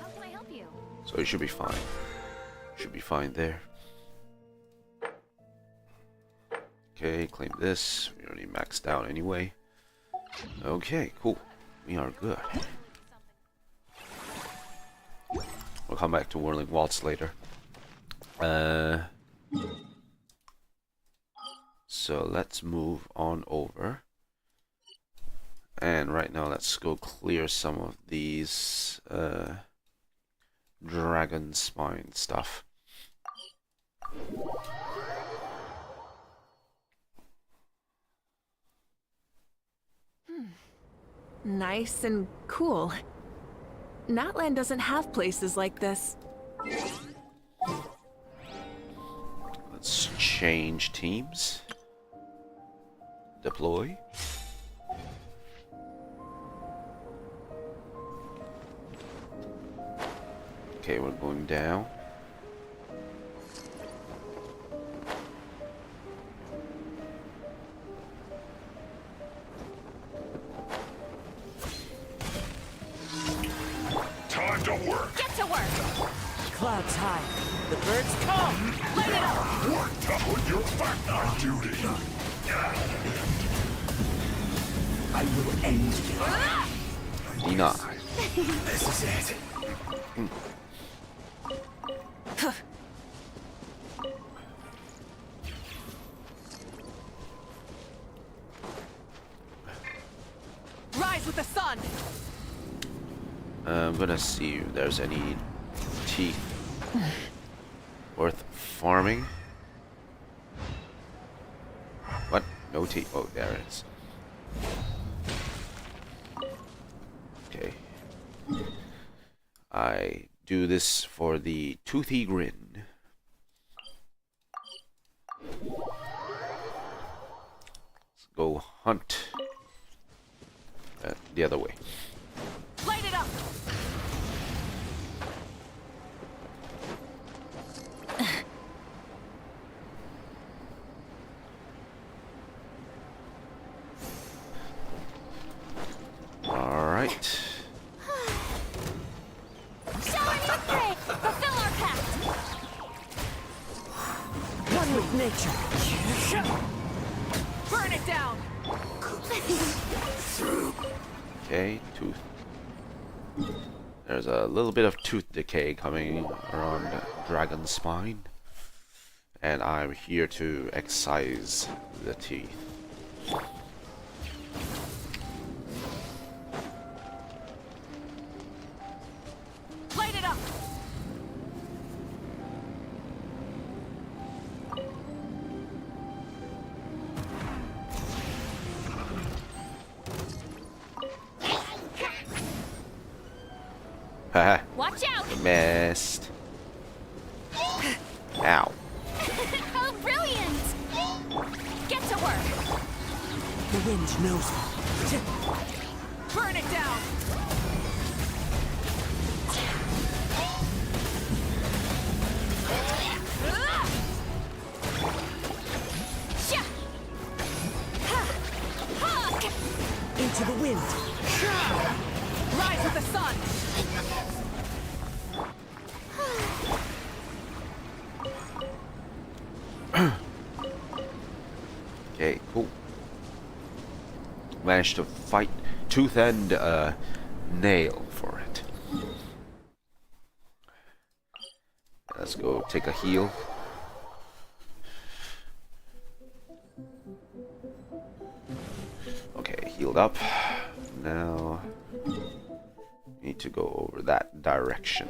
Speaker 1: How can I help you?
Speaker 2: So it should be fine. Should be fine there. Okay, claim this. We already maxed out anyway. Okay, cool. We are good. We'll come back to Whirling Waltz later. So let's move on over. And right now let's go clear some of these dragon spine stuff.
Speaker 5: Nice and cool. Natland doesn't have places like this.
Speaker 2: Let's change teams. Deploy. Okay, we're going down.
Speaker 8: Time to work.
Speaker 1: Get to work.
Speaker 3: Clouds high. The birds come.
Speaker 1: Light it up.
Speaker 8: Work to put your back on duty. I will end you.
Speaker 2: Denied.
Speaker 8: This is it.
Speaker 5: Rise with the sun!
Speaker 2: I'm gonna see if there's any teeth worth farming. What? No teeth. Oh, there it is. Okay. I do this for the toothy grin. Let's go hunt. The other way.
Speaker 5: Light it up!
Speaker 2: Alright.
Speaker 1: Shower your prey. Fulfill our pact.
Speaker 3: One with nature.
Speaker 5: Burn it down!
Speaker 2: Okay, tooth. There's a little bit of tooth decay coming around dragon spine. And I'm here to excise the teeth.
Speaker 5: Light it up!
Speaker 2: Haha,
Speaker 1: Watch out.
Speaker 2: missed. Ow.
Speaker 1: Oh, brilliant. Get to work.
Speaker 3: The wind knows.
Speaker 5: Burn it down!
Speaker 1: Sha. Ha. Hawk.
Speaker 3: Into the wind.
Speaker 2: Okay, cool. Managed to fight tooth and nail for it. Let's go take a heal. Okay, healed up. Now need to go over that direction.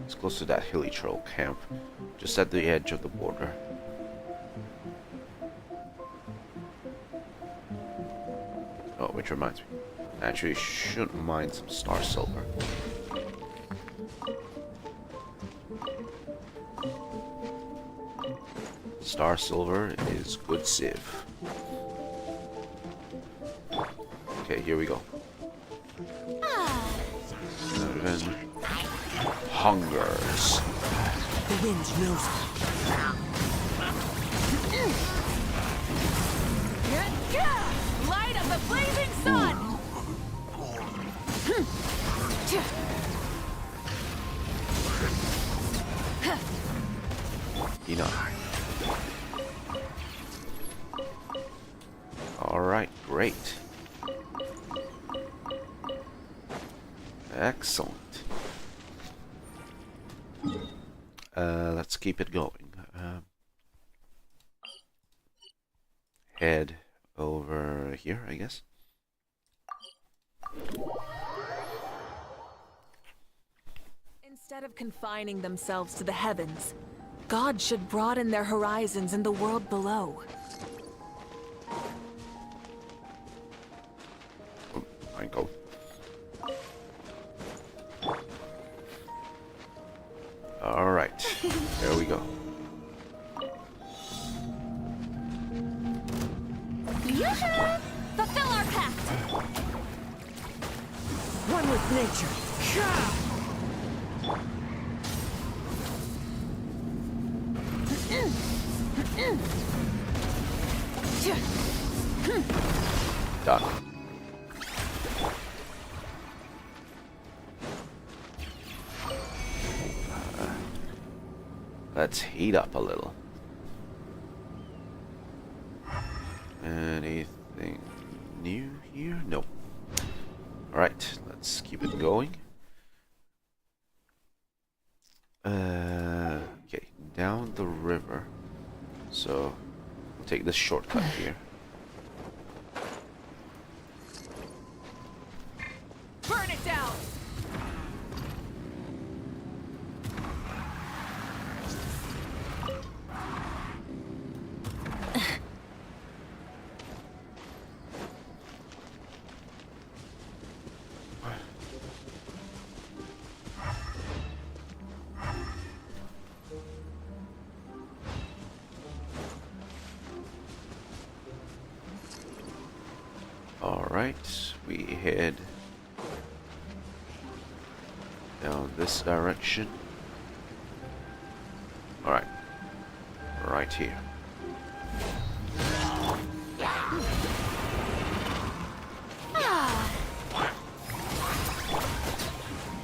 Speaker 2: It's close to that hilly troll camp, just at the edge of the border. Oh, which reminds me, actually shouldn't mind some star silver. Star silver is good civ. Okay, here we go. 7 hungers.
Speaker 3: The wind knows it.
Speaker 1: Light of the blazing sun!
Speaker 2: Enough. Alright, great. Excellent. Let's keep it going. Head over here, I guess.
Speaker 5: Instead of confining themselves to the heavens, God should broaden their horizons in the world below.
Speaker 2: Oh, I go. All right, there we go.
Speaker 1: Yoo-hoo! Fulfill our pact!
Speaker 3: One with nature.
Speaker 2: Done. Let's heat up a little. Anything new here? Nope. Alright, let's keep it going. Okay, down the river. So, we'll take this shortcut here.
Speaker 1: Burn it down!
Speaker 2: Alright, we head down this direction. Alright, right here.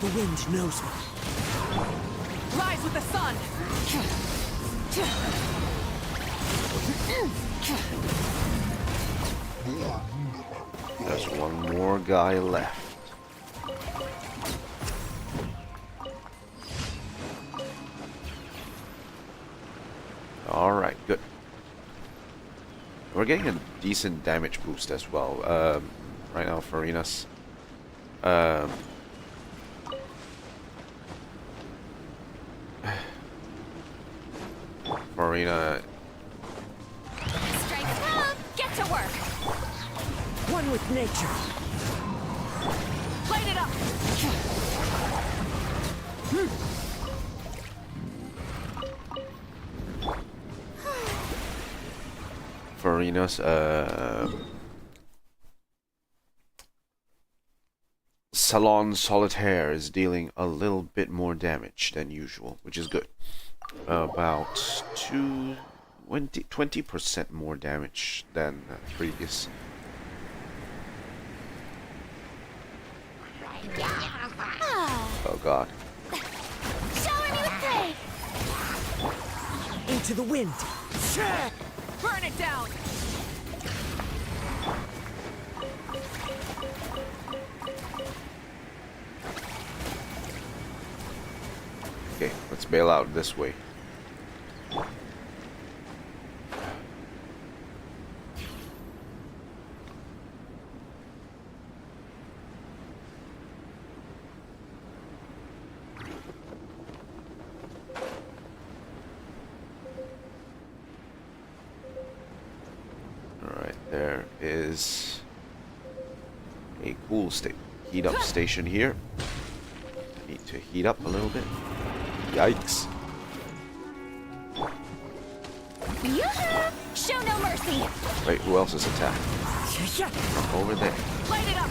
Speaker 3: The wind knows it.
Speaker 1: Rise with the sun!
Speaker 2: There's one more guy left. Alright, good. We're getting a decent damage boost as well. Right now, Farina's Farina.
Speaker 1: Strength come! Get to work!
Speaker 3: One with nature.
Speaker 1: Light it up!
Speaker 2: Farina's Salon Solitaire is dealing a little bit more damage than usual, which is good. About 20% more damage than previous. Oh god.
Speaker 1: Shower me with praise!
Speaker 3: Into the wind.
Speaker 1: Burn it down!
Speaker 2: Okay, let's bail out this way. Alright, there is a cool heat up station here. Need to heat up a little bit. Yikes.
Speaker 1: Yoo-hoo! Show no mercy!
Speaker 2: Wait, who else is attacking? Over there.
Speaker 1: Light it up!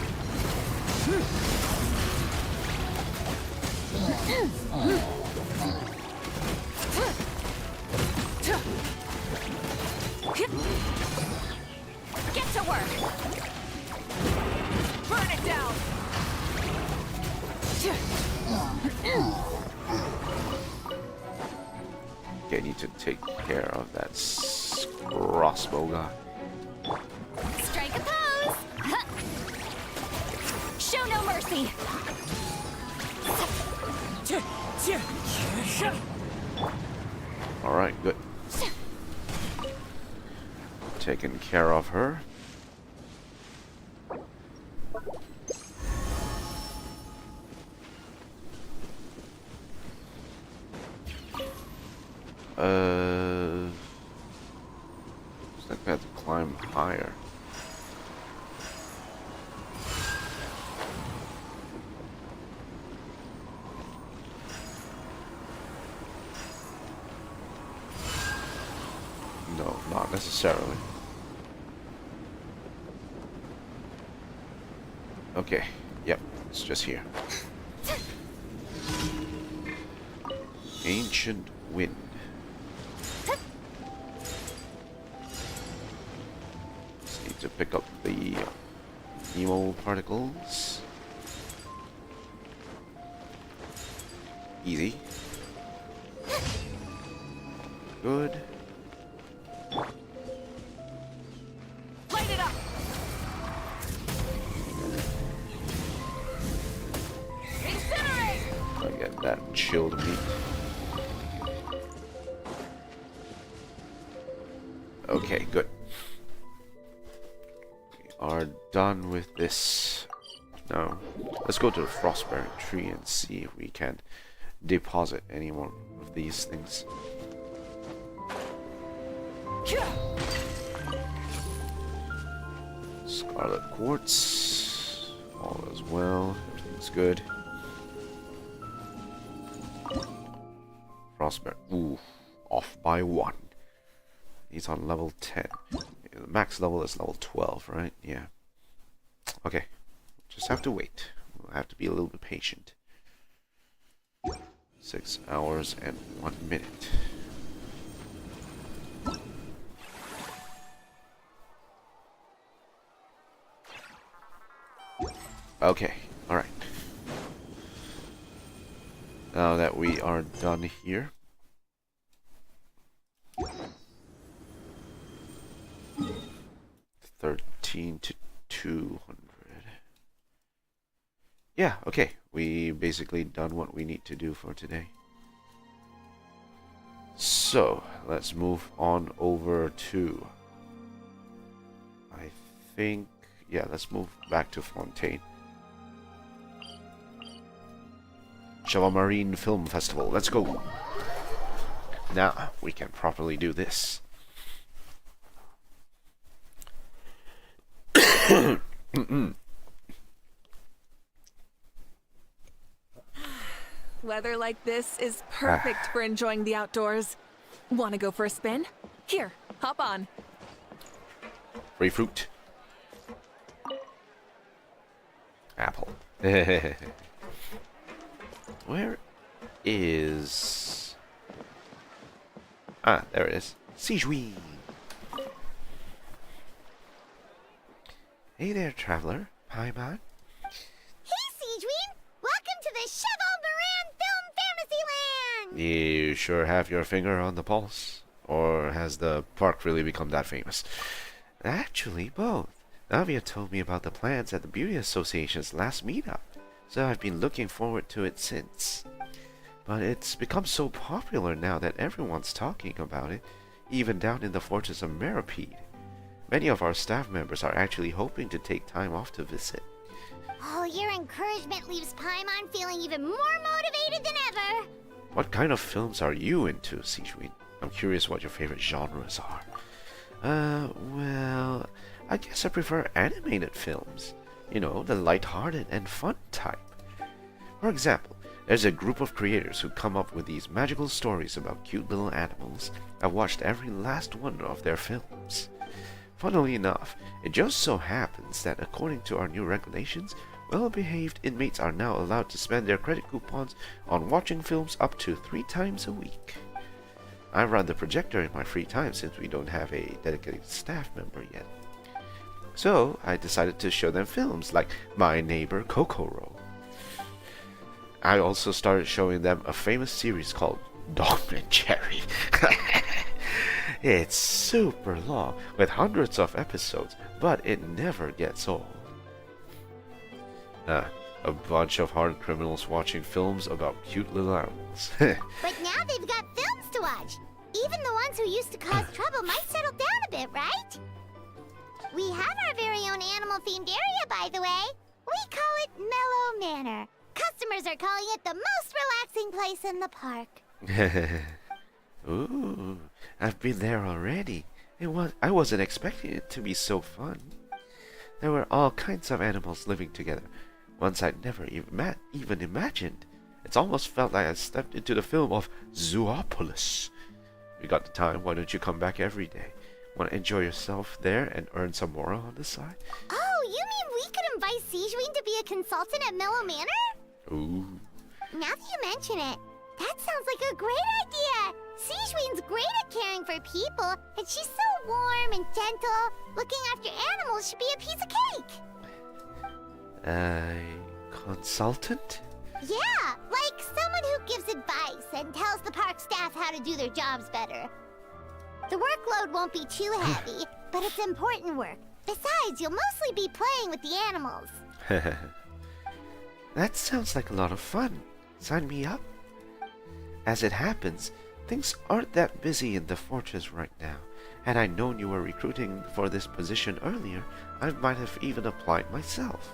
Speaker 1: Get to work! Burn it down!
Speaker 2: Okay, I need to take care of that crossbow guy.
Speaker 1: Strike a pose! Show no mercy!
Speaker 2: Alright, good. Taking care of her. Looks like we have to climb higher. No, not necessarily. Okay, yep, it's just here. Ancient wind. Just need to pick up the emo particles. Easy. Good.
Speaker 1: Light it up! Incinerate!
Speaker 2: I get that chilled meat. Okay, good. We are done with this. Now, let's go to the frostbearing tree and see if we can deposit any more of these things. Scarlet quartz, all as well. Everything's good. Frostbearing, ooh, off by 1. He's on level 10. The max level is level 12, right? Yeah. Okay. Just have to wait. We'll have to be a little bit patient. 6 hours and 1 minute. Okay. Alright. Now that we are done here. To 200. Yeah, okay. We basically done what we need to do for today. So, let's move on over to... I think... Yeah, let's move back to Fontaine. Java Marine Film Festival. Let's go. Now, we can properly do this.
Speaker 5: Weather like this is perfect for enjoying the outdoors. Want to go for a spin? Here, hop on.
Speaker 2: Free fruit. Apple. Where is... Ah, there it is. Sijui. Hey there, traveler. Hi, man.
Speaker 1: Hey, Siegeween! Welcome to the Cheval Moran Film Fantasyland!
Speaker 2: You sure have your finger on the pulse? Or has the park really become that famous? Actually, both. Navia told me about the plans at the Beauty Association's last meetup, so I've been looking forward to it since. But it's become so popular now that everyone's talking about it, even down in the Fortress of Meripede. Many of our staff members are actually hoping to take time off to visit.
Speaker 1: Oh, your encouragement leaves Paimon feeling even more motivated than ever!
Speaker 2: What kind of films are you into, Sijui? I'm curious what your favorite genres are. Well, I guess I prefer animated films. You know, the light-hearted and fun type. For example, there's a group of creators who come up with these magical stories about cute little animals. I've watched every last one of their films. Funnily enough, it just so happens that according to our new regulations, well-behaved inmates are now allowed to spend their credit coupons on watching films up to 3 times a week. I run the projector in my free time since we don't have a dedicated staff member yet. So, I decided to show them films like My Neighbor Kokoro. I also started showing them a famous series called Tom and Jerry. It's super long, with hundreds of episodes, but it never gets old. A bunch of hard criminals watching films about cute little animals.
Speaker 1: But now they've got films to watch! Even the ones who used to cause trouble might settle down a bit, right? We have our very own animal-themed area, by the way. We call it Mellow Manor. Customers are calling it the most relaxing place in the park.
Speaker 2: Ooh, I've been there already. I wasn't expecting it to be so fun. There were all kinds of animals living together, ones I'd never even imagined. It's almost felt like I stepped into the film of Zoopolis. You got the time, why don't you come back every day? Want to enjoy yourself there and earn some more on the side?
Speaker 1: Oh, you mean we could invite Siegeween to be a consultant at Mellow Manor?
Speaker 2: Ooh.
Speaker 1: Now that you mention it, that sounds like a great idea! Siegeween's great at caring for people, and she's so warm and gentle. Looking after animals should be a piece of cake!
Speaker 2: A consultant?
Speaker 1: Yeah, like someone who gives advice and tells the park staff how to do their jobs better. The workload won't be too heavy, but it's important work. Besides, you'll mostly be playing with the animals.
Speaker 2: That sounds like a lot of fun. Sign me up. As it happens, things aren't that busy in the fortress right now. Had I known you were recruiting for this position earlier, I might have even applied myself.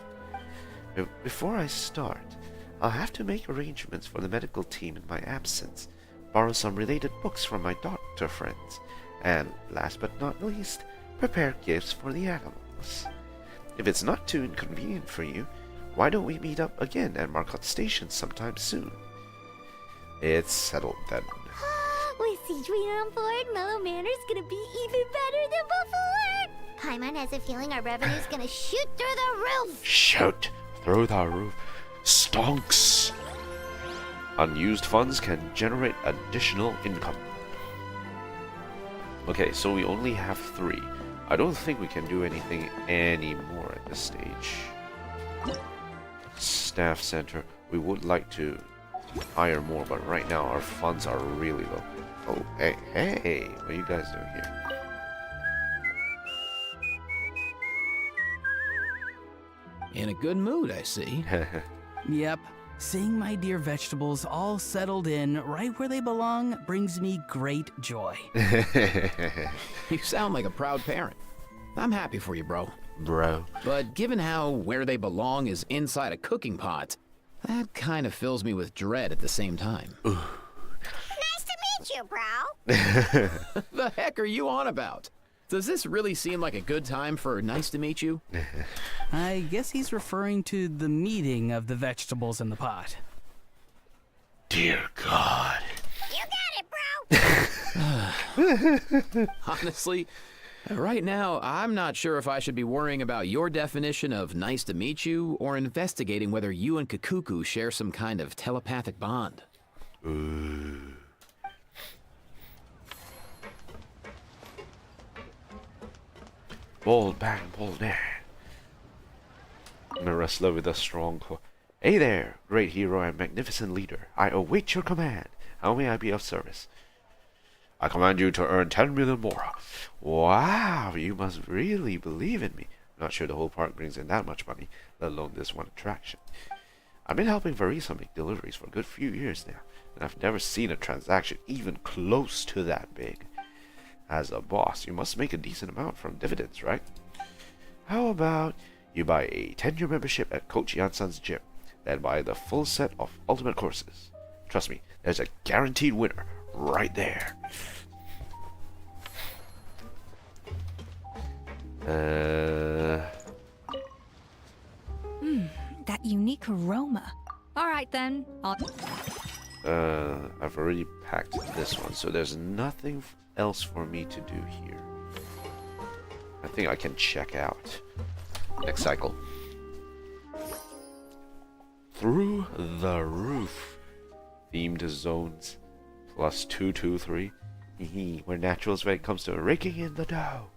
Speaker 2: Before I start, I'll have to make arrangements for the medical team in my absence, borrow some related books from my doctor friends, and last but not least, prepare gifts for the animals. If it's not too inconvenient for you, why don't we meet up again at Marcotte Station sometime soon? It's settled then.
Speaker 1: With Siegeween on board, Mellow Manor's gonna be even better than before! Paimon has a feeling our revenue's gonna shoot through the roof!
Speaker 2: Shoot through the roof. Stonks! Unused funds can generate additional income. Okay, so we only have 3. I don't think we can do anything anymore at this stage. Staff center. We would like to hire more, but right now our funds are really low. Oh, hey, what are you guys doing here?
Speaker 7: In a good mood, I see.
Speaker 9: Yep. Seeing my dear vegetables all settled in right where they belong brings me great joy.
Speaker 7: You sound like a proud parent. I'm happy for you, bro.
Speaker 2: Bro.
Speaker 7: But given how where they belong is inside a cooking pot, that kind of fills me with dread at the same time.
Speaker 1: Nice to meet you, bro!
Speaker 7: The heck are you on about? Does this really seem like a good time for nice to meet you?
Speaker 9: I guess he's referring to the meeting of the vegetables in the pot.
Speaker 2: Dear God.
Speaker 1: You got it, bro!
Speaker 7: Honestly, Right now, I'm not sure if I should be worrying about your definition of nice to meet you or investigating whether you and Kakuku share some kind of telepathic bond.
Speaker 2: Ooh. Bold bang, bold there. I'm a wrestler with a strong core. Hey there, great hero and magnificent leader. I await your command. How may I be of service? I command you to earn 10 million more. Wow, you must really believe in me. I'm not sure the whole park brings in that much money, let alone this one attraction. I've been helping Varisa make deliveries for a good few years now, and I've never seen a transaction even close to that big. As a boss, you must make a decent amount from dividends, right? How about you buy a 10-year membership at Coach Yansan's gym, then buy the full set of ultimate courses. Trust me, there's a guaranteed winner right there.
Speaker 4: That unique aroma.
Speaker 6: All right then.
Speaker 2: I've already packed this one, so there's nothing else for me to do here. I think I can check out. Next cycle. Through the roof. Themed zones. Plus 223. Hehe, we're naturals when it comes to raking in the dough.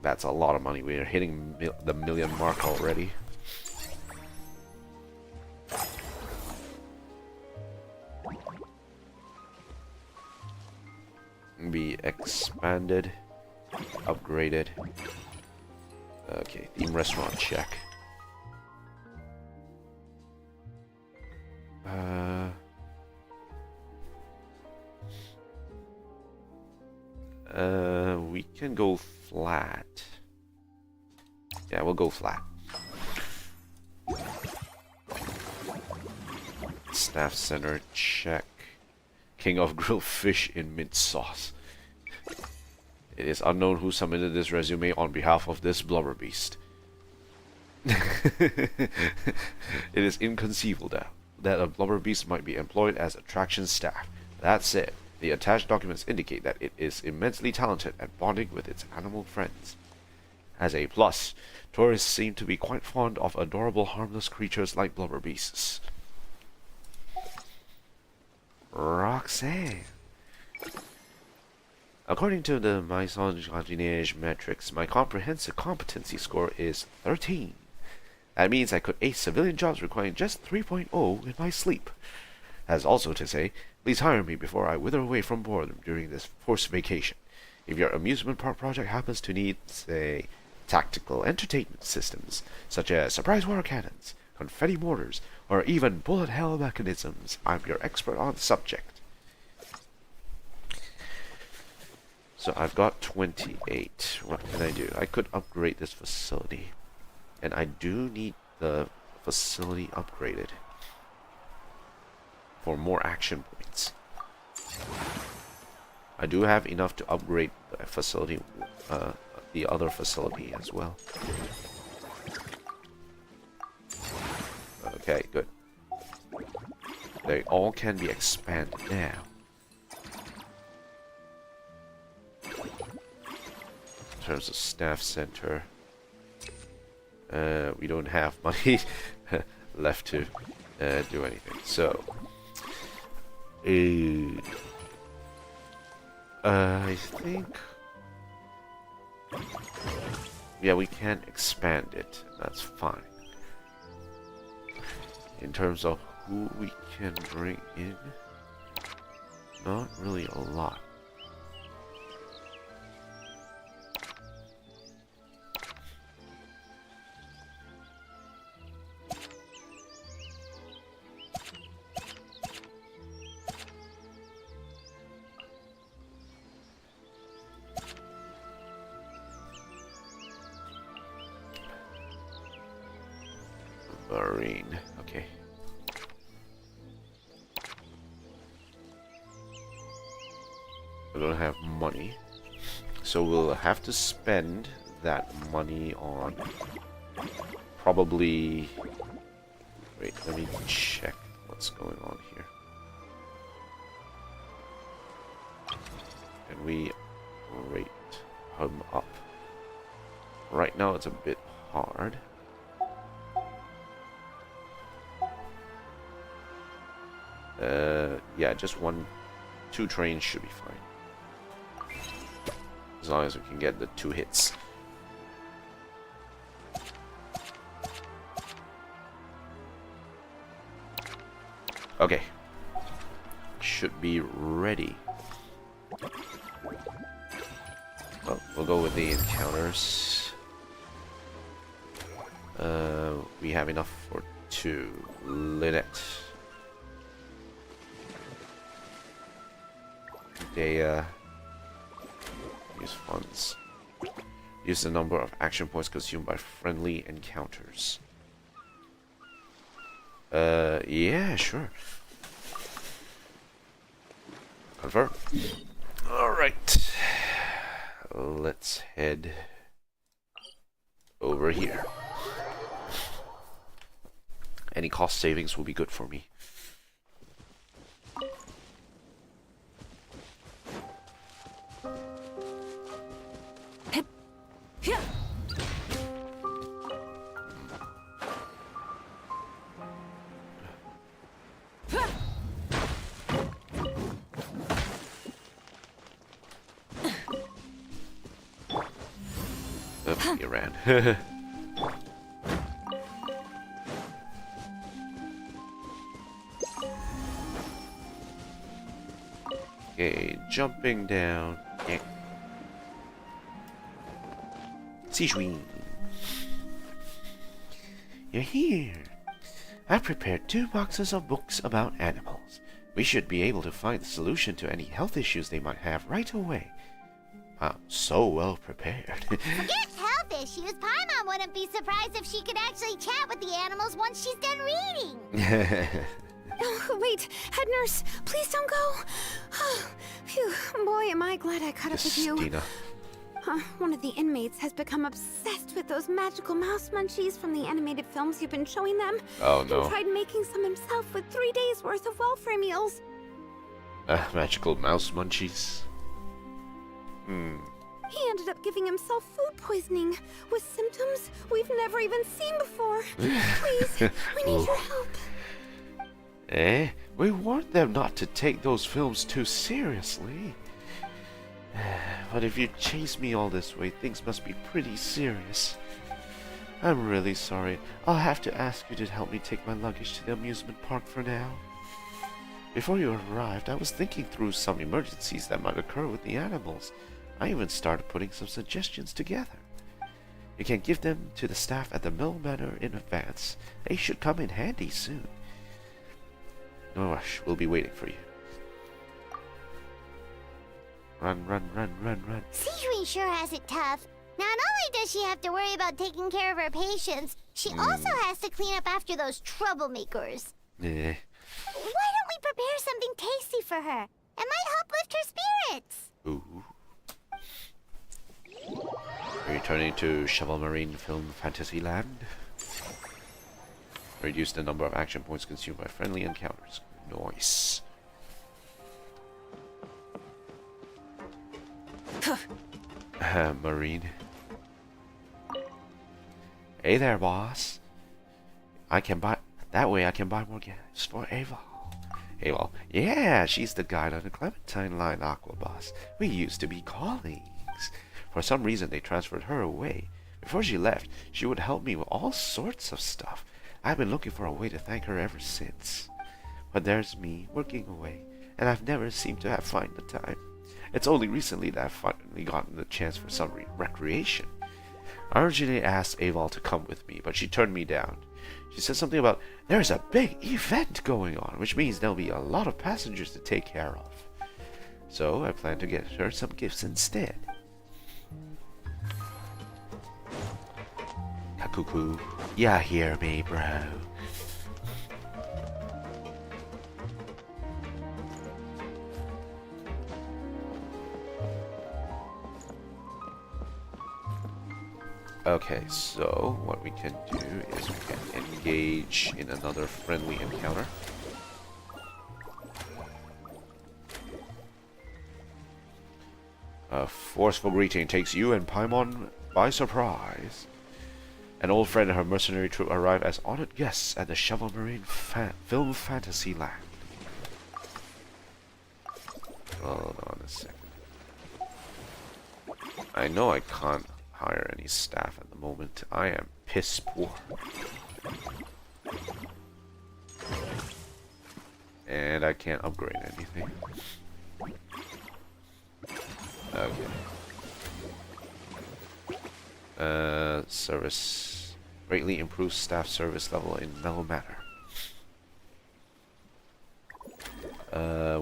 Speaker 2: That's a lot of money. We're hitting the million mark already. Be expanded, upgraded. Okay, theme restaurant check. We can go flat. Yeah, we'll go flat. Staff center check. King of grilled fish in mint sauce. It is unknown who submitted this resume on behalf of this blubber beast. It is inconceivable that a blubber beast might be employed as attraction staff. That said, the attached documents indicate that it is immensely talented at bonding with its animal friends. As a plus, tourists seem to be quite fond of adorable, harmless creatures like blubber beasts. Roxanne. According to the Maison Jardinage metrics, my comprehensive competency score is 13. That means I could ace civilian jobs requiring just 3.0 in my sleep. As also to say, please hire me before I wither away from boredom during this forced vacation. If your amusement park project happens to need, say, tactical entertainment systems, such as surprise water cannons, confetti mortars, or even bullet hell mechanisms, I'm your expert on the subject. So I've got 28. What can I do? I could upgrade this facility. And I do need the facility upgraded for more action points. I do have enough to upgrade the facility, the other facility as well. Okay, good. They all can be expanded now. In terms of staff center, we don't have money left to do anything. So, I think, yeah, we can expand it. That's fine. In terms of who we can bring in, not really a lot. Marine, okay. I don't have money, so we'll have to spend that money on probably. Wait, let me check what's going on here. Can we rate him up? Right now it's a bit hard. Yeah, just 2 trains should be fine. As long as we can get the 2 hits. Okay. Should be ready. Well, we'll go with the encounters. We have enough for 2. Lynette. They use funds. Use the number of action points consumed by friendly encounters. Yeah, sure. Confirm. Alright. Let's head over here. Any cost savings will be good for me. You ran. Okay, jumping down. Yeah. Sijui. You're here. I've prepared 2 boxes of books about animals. We should be able to find the solution to any health issues they might have right away. I'm so well prepared.
Speaker 1: Forget health issues. Paimon wouldn't be surprised if she could actually chat with the animals once she's done reading.
Speaker 10: Oh, wait, head nurse, please don't go. Phew, boy, am I glad I caught up with you.
Speaker 2: Justina.
Speaker 10: One of the inmates has become obsessed with those magical mouse munchies from the animated films you've been showing them.
Speaker 2: Oh no.
Speaker 10: He tried making some himself with 3 days worth of welfare meals.
Speaker 2: Magical mouse munchies.
Speaker 10: He ended up giving himself food poisoning with symptoms we've never even seen before. Please, we need your help.
Speaker 2: We warned them not to take those films too seriously. But if you chase me all this way, things must be pretty serious. I'm really sorry. I'll have to ask you to help me take my luggage to the amusement park for now. Before you arrived, I was thinking through some emergencies that might occur with the animals. I even started putting some suggestions together. You can give them to the staff at the Mill Manor in advance. They should come in handy soon. No rush, we'll be waiting for you. Run, run, run, run, run.
Speaker 1: Sijui sure has it tough. Not only does she have to worry about taking care of her patients, she also has to clean up after those troublemakers.
Speaker 2: Yeah.
Speaker 1: Why don't we prepare something tasty for her? It might help lift her spirits.
Speaker 2: Ooh. Returning to Shovel Marine Film Fantasyland. Reduce the number of action points consumed by friendly encounters. Nice. Marine. Hey there, boss. I can buy... That way I can buy more gas for Ava. Ava. Yeah, she's the guide on the Clementine Line Aqua Boss. We used to be colleagues. For some reason, they transferred her away. Before she left, she would help me with all sorts of stuff. I've been looking for a way to thank her ever since. But there's me, working away, and I've never seemed to have found the time. It's only recently that I've finally gotten the chance for some recreation. I originally asked Aval to come with me, but she turned me down. She said something about, there's a big event going on, which means there'll be a lot of passengers to take care of. So I plan to get her some gifts instead. Kakuku, ya hear me, bro? Okay, so what we can do is we can engage in another friendly encounter. A forceful greeting takes you and Paimon by surprise. An old friend and her mercenary troop arrive as honored guests at the Shovel Marine Film Fantasy Land. Hold on a second. I know I can't hire any staff at the moment. I am piss poor. And I can't upgrade anything. Okay. Service greatly improves staff service level in Mellow Manor.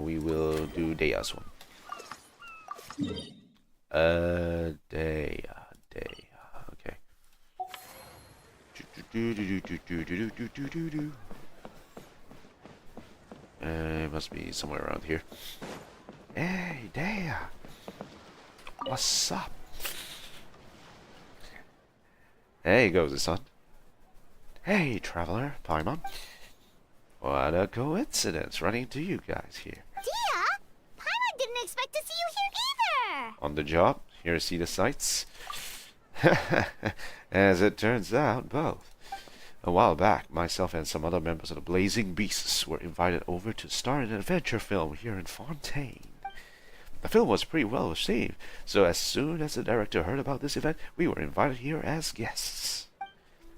Speaker 2: We will do Dea's one. Dea. Okay. It must be somewhere around here. Hey, Dea. What's up? Hey, Gozu-san. Hey, traveler, Paimon. What a coincidence running into you guys here.
Speaker 1: Dia? Paimon didn't expect to see you here either!
Speaker 2: On the job, here to see the sights. As it turns out, both. A while back, myself and some other members of the Blazing Beasts were invited over to star in an adventure film here in Fontaine. The film was pretty well received, so as soon as the director heard about this event, we were invited here as guests.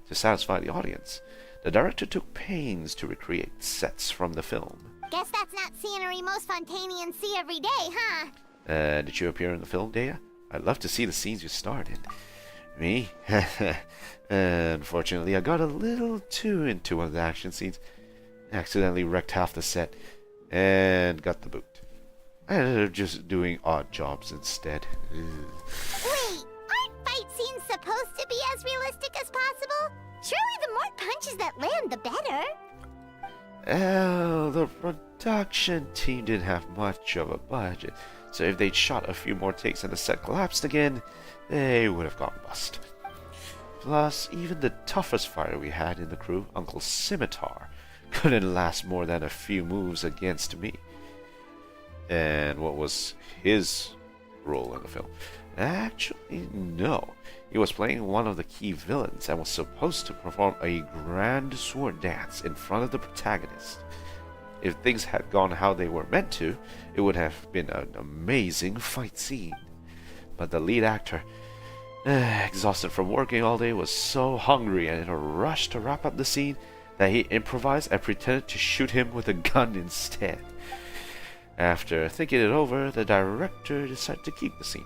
Speaker 2: To satisfy the audience, the director took pains to recreate sets from the film.
Speaker 1: Guess that's not scenery most Fontainians see every day, huh?
Speaker 2: Did you appear in the film, Dea? I'd love to see the scenes you starred in. Me? Unfortunately, I got a little too into one of the action scenes. Accidentally wrecked half the set, and got the boot. I ended up just doing odd jobs instead.
Speaker 1: Wait, aren't fight scenes supposed to be as realistic as possible? Surely the more punches that land, the better.
Speaker 2: Well, the production team didn't have much of a budget, so if they'd shot a few more takes and the set collapsed again, they would have gone bust. Plus, even the toughest fighter we had in the crew, Uncle Scimitar, couldn't last more than a few moves against me. And what was his role in the film? Actually, no. He was playing one of the key villains and was supposed to perform a grand sword dance in front of the protagonist. If things had gone how they were meant to, it would have been an amazing fight scene. But the lead actor, exhausted from working all day, was so hungry and in a rush to wrap up the scene that he improvised and pretended to shoot him with a gun instead. After thinking it over, the director decided to keep the scene.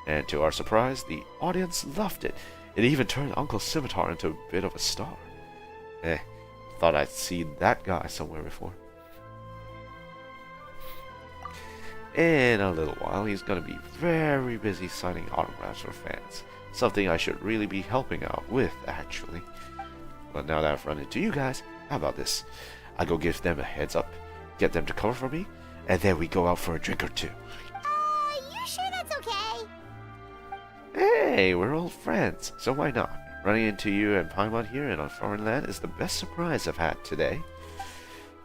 Speaker 2: And to our surprise, the audience loved it. It even turned Uncle Scimitar into a bit of a star. Thought I'd seen that guy somewhere before. In a little while, he's gonna be very busy signing autographs for fans. Something I should really be helping out with, actually. But now that I've run into you guys, how about this? I go give them a heads up, get them to cover for me, and then we go out for a drink or two.
Speaker 1: You sure that's okay?
Speaker 2: Hey, we're old friends, so why not? Running into you and Paimon here in a foreign land is the best surprise I've had today.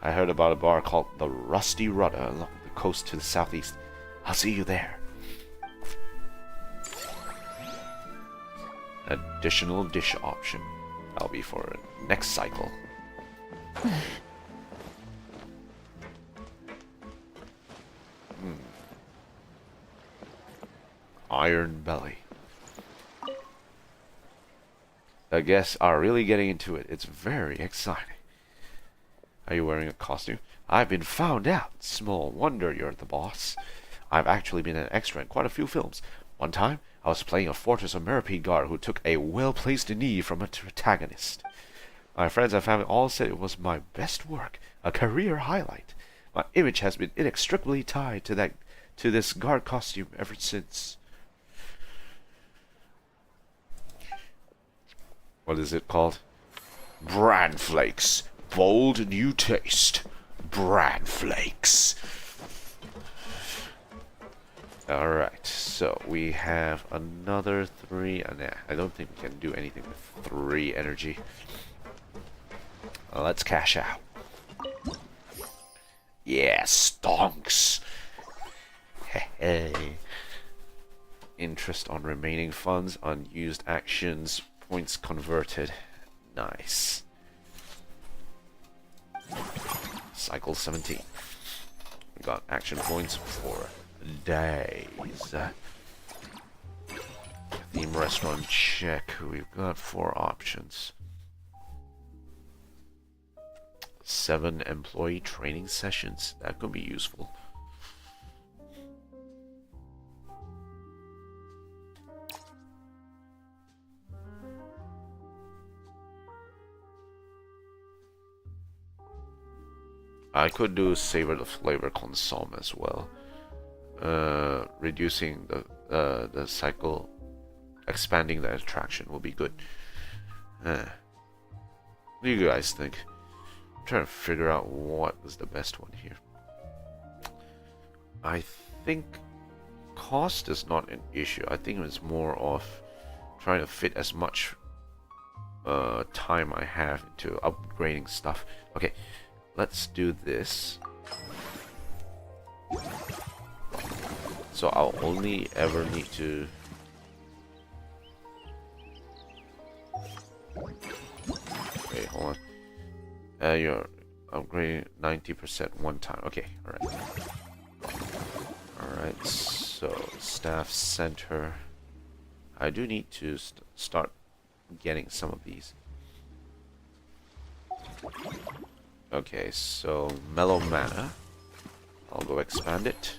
Speaker 2: I heard about a bar called the Rusty Rudder along the coast to the southeast. I'll see you there. Additional dish option. That'll be for next cycle. Iron Belly. The guests are really getting into it. It's very exciting. Are you wearing a costume? I've been found out. Small wonder you're the boss. I've actually been an extra in quite a few films. One time, I was playing a Fortress of Merpy guard who took a well-placed knee from a protagonist. My friends and family all said it was my best work, a career highlight. My image has been inextricably tied to this guard costume ever since. What is it called? Bran Flakes. Bold new taste. Bran Flakes. Alright, so we have another 3. I don't think we can do anything with 3 energy. Let's cash out. Yeah, stonks. Hey. Interest on remaining funds, unused actions, points converted. Nice. Cycle 17. We got action points for days. Theme restaurant check. We've got 4 options. 7 employee training sessions. That could be useful. I could do savor the flavor consomme as well. Reducing the cycle, expanding the attraction will be good. What do you guys think? I'm trying to figure out what is the best one here. I think cost is not an issue. I think it's more of trying to fit as much time I have into upgrading stuff. Okay. Let's do this. So I'll only ever need to... Okay, hold on. You're upgrading 90% one time. Okay, alright. Alright, so staff center. I do need to start getting some of these. Okay, so mellow mana. I'll go expand it.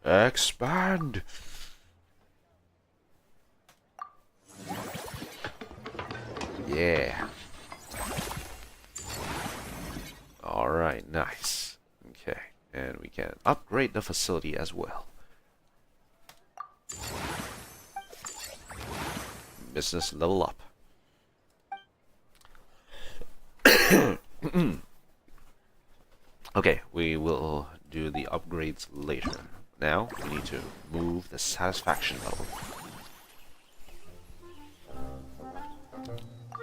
Speaker 2: Expand! Yeah. Alright, nice. Okay, and we can upgrade the facility as well. Business level up. Okay, we will do the upgrades later. Now we need to move the satisfaction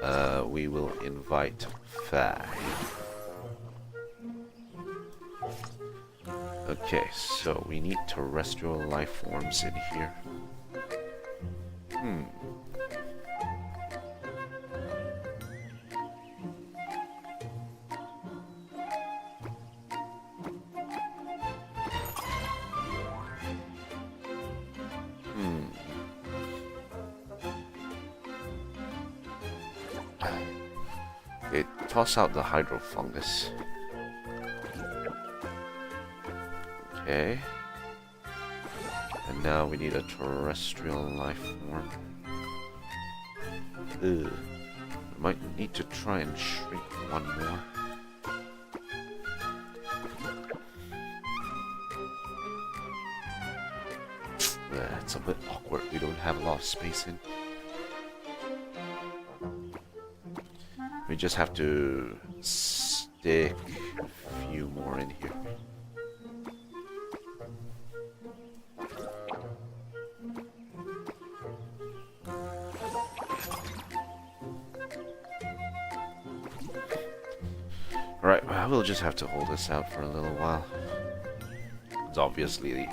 Speaker 2: level. We will invite 5. Okay, so we need terrestrial life forms in here. Okay, toss out the hydrofungus. Okay. And now we need a terrestrial life form. Ugh. We might need to try and shrink one more. Yeah, it's a bit awkward. We don't have a lot of space in. We just have to stick a few more in here. Alright, well, we'll just have to hold this out for a little while. It's obviously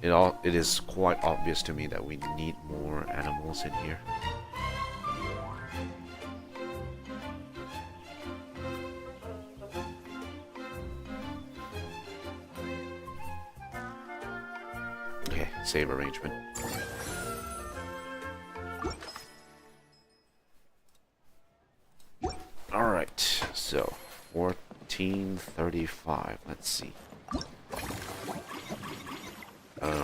Speaker 2: it is quite obvious to me that we need more animals in here. Okay, save arrangement. Alright, so 1435, let's see.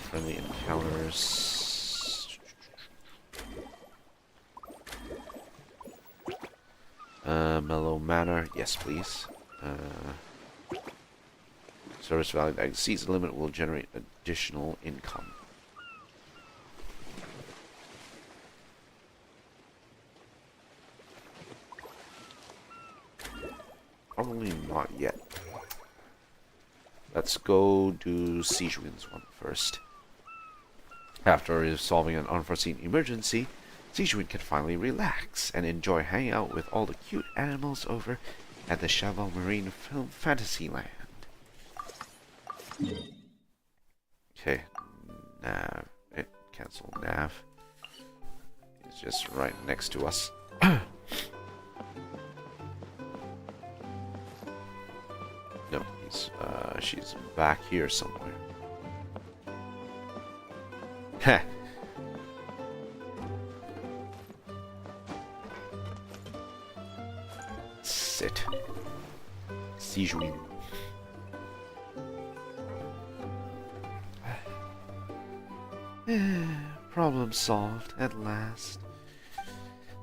Speaker 2: Friendly encounters. Mellow manner, yes please. Service value that exceeds the limit will generate additional income. Probably not yet. Let's go do Siege Winds one first. After resolving an unforeseen emergency, Siege Wind can finally relax and enjoy hanging out with all the cute animals over at the Cheval Marine Film Fantasyland. Okay, nav. Cancel nav. He's just right next to us. No, she's back here somewhere. Heh. Sit. Sijuin. Problem solved at last.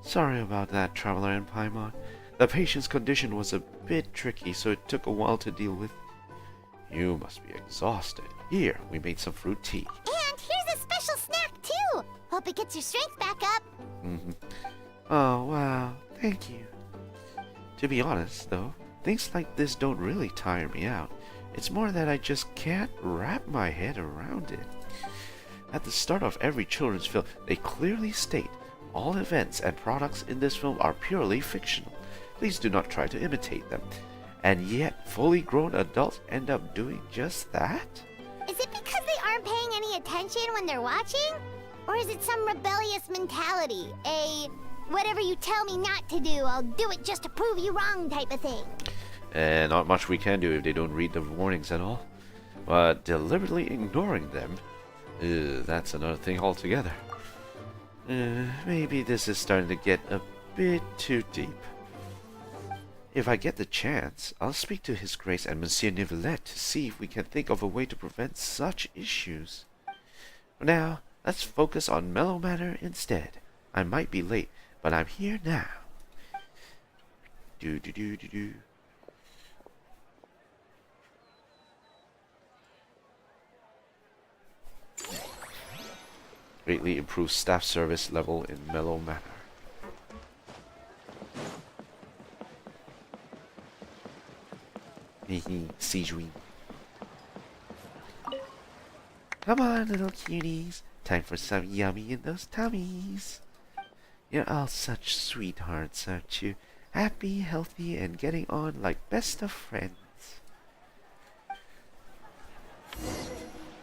Speaker 2: Sorry about that, Traveler and Paimon. The patient's condition was a bit tricky, so it took a while to deal with. You must be exhausted. Here, we made some fruit tea.
Speaker 1: And here's a special snack, too! Hope it gets your strength back up.
Speaker 2: Oh, wow. Thank you. To be honest, though, things like this don't really tire me out. It's more that I just can't wrap my head around it. At the start of every children's film, they clearly state all events and products in this film are purely fictional. Please do not try to imitate them. And yet, fully grown adults end up doing just that?
Speaker 1: Is it because they aren't paying any attention when they're watching? Or is it some rebellious mentality? Whatever you tell me not to do, I'll do it just to prove you wrong type of thing?
Speaker 2: Not much we can do if they don't read the warnings at all. But deliberately ignoring them, that's another thing altogether. Maybe this is starting to get a bit too deep. If I get the chance, I'll speak to His Grace and Monsieur Nivelet to see if we can think of a way to prevent such issues. For now, let's focus on Mellow Manor instead. I might be late, but I'm here now. Do. Greatly improved staff service level in Mellow Manor. Sijuin. Come on, little cuties. Time for some yummy in those tummies. You're all such sweethearts, aren't you? Happy, healthy, and getting on like best of friends.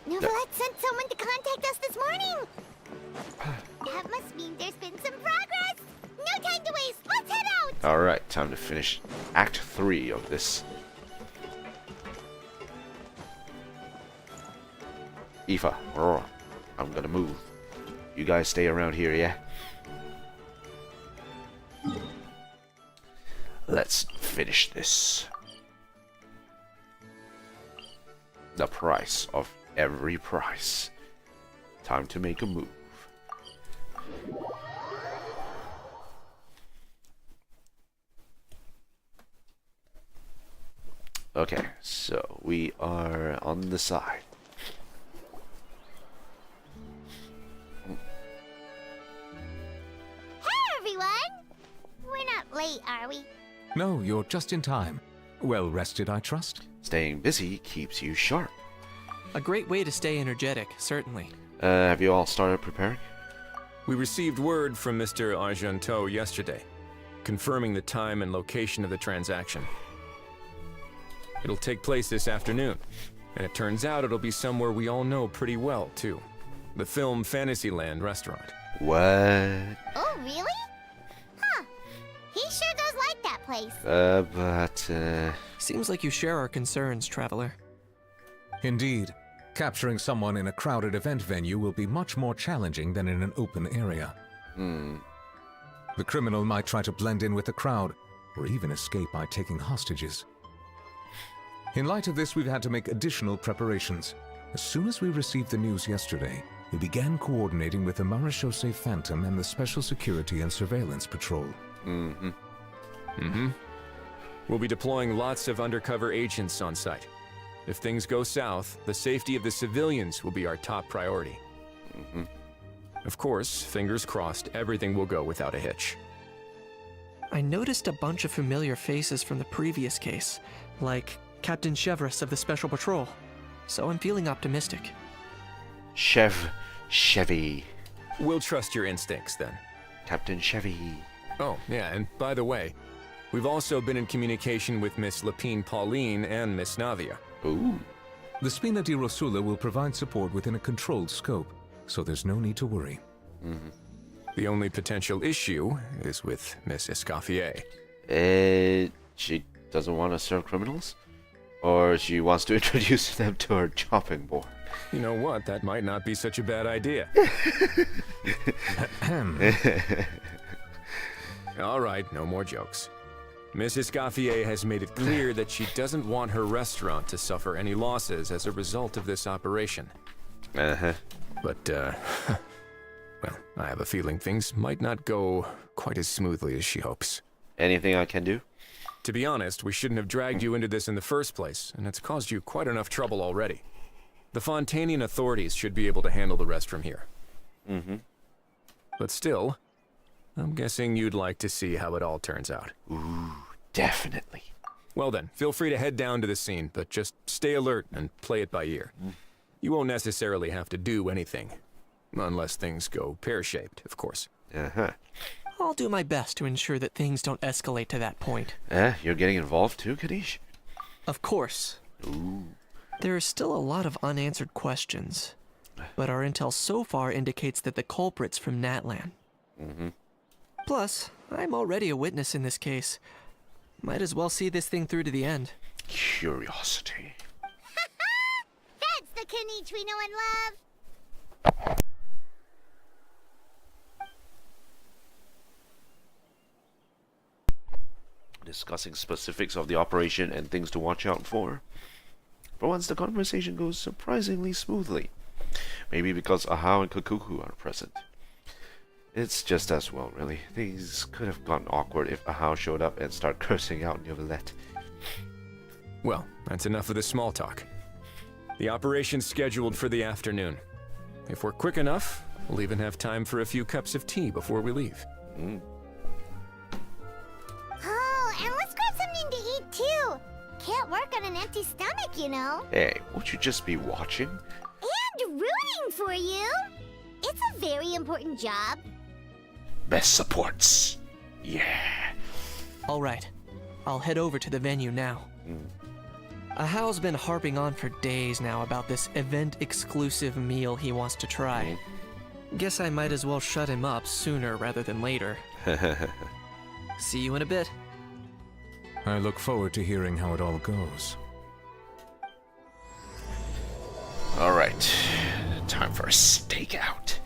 Speaker 1: Novelet sent someone to contact us this morning. That must mean there's been some progress. No time to waste. Let's head out.
Speaker 2: Alright, time to finish Act 3 of this. Aoife, I'm gonna move. You guys stay around here, yeah? Let's finish this. The price of every price. Time to make a move. Okay, so we are on the side.
Speaker 1: Hey, everyone! We're not late, are we?
Speaker 11: No, you're just in time. Well rested, I trust?
Speaker 2: Staying busy keeps you sharp.
Speaker 12: A great way to stay energetic, certainly.
Speaker 2: Have you all started preparing?
Speaker 13: We received word from Mr. Argenteau yesterday, confirming the time and location of the transaction. It'll take place this afternoon, and it turns out it'll be somewhere we all know pretty well, too. The Film Fantasyland restaurant.
Speaker 2: What?
Speaker 1: Oh, really? Huh. He sure does like that place.
Speaker 12: Seems like you share our concerns, Traveler.
Speaker 11: Indeed. Capturing someone in a crowded event venue will be much more challenging than in an open area. The criminal might try to blend in with the crowd, or even escape by taking hostages. In light of this, we've had to make additional preparations. As soon as we received the news yesterday, we began coordinating with the Marechaussee Phantom and the Special Security and Surveillance Patrol.
Speaker 13: We'll be deploying lots of undercover agents on site. If things go south, the safety of the civilians will be our top priority. Of course, fingers crossed, everything will go without a hitch.
Speaker 12: I noticed a bunch of familiar faces from the previous case, like Captain Chevreuse of the Special Patrol, so I'm feeling optimistic.
Speaker 2: Chevy.
Speaker 13: We'll trust your instincts then.
Speaker 2: Captain Chevy.
Speaker 13: Oh, yeah, and by the way, We've also been in communication with Miss Lapine Pauline and Miss Navia.
Speaker 2: Ooh.
Speaker 11: The Spina di Rosula will provide support within a controlled scope, so there's no need to worry.
Speaker 13: The only potential issue is with Miss Escoffier.
Speaker 2: She doesn't want to serve criminals? Or she wants to introduce them to her chopping board?
Speaker 13: You know what? That might not be such a bad idea. All right, no more jokes. Miss Escoffier has made it clear that she doesn't want her restaurant to suffer any losses as a result of this operation. But, well, I have a feeling things might not go quite as smoothly as she hopes.
Speaker 2: Anything I can do?
Speaker 13: To be honest, we shouldn't have dragged you into this in the first place, and it's caused you quite enough trouble already. The Fontanian authorities should be able to handle the rest from here. But still, I'm guessing you'd like to see how it all turns out.
Speaker 2: Ooh, definitely.
Speaker 13: Well then, feel free to head down to the scene, but just stay alert and play it by ear. You won't necessarily have to do anything. Unless things go pear-shaped, of course.
Speaker 12: I'll do my best to ensure that things don't escalate to that point.
Speaker 2: You're getting involved too, Kadish?
Speaker 12: Of course.
Speaker 2: Ooh.
Speaker 12: There is still a lot of unanswered questions, but our intel so far indicates that the culprit's from Natlan. Plus, I'm already a witness in this case. Might as well see this thing through to the end.
Speaker 2: Curiosity.
Speaker 1: That's the Kanichi we know and love.
Speaker 2: Discussing specifics of the operation and things to watch out for. For once, the conversation goes surprisingly smoothly. Maybe because Ahau and Kakuku are present. It's just as well, really. Things could have gotten awkward if Ahau showed up and started cursing out Neuvillette.
Speaker 13: Well, that's enough of the small talk. The operation's scheduled for the afternoon. If we're quick enough, we'll even have time for a few cups of tea before we leave.
Speaker 1: Oh, and let's grab something to eat too. Can't work on an empty stomach, you know.
Speaker 2: Hey, won't you just be watching?
Speaker 1: And rooting for you. It's a very important job.
Speaker 2: Best supports. Yeah.
Speaker 12: All right, I'll head over to the venue now. Ahau's been harping on for days now about this event-exclusive meal he wants to try. Guess I might as well shut him up sooner rather than later. See you in a bit.
Speaker 11: I look forward to hearing how it all goes.
Speaker 2: Alright, time for a stakeout.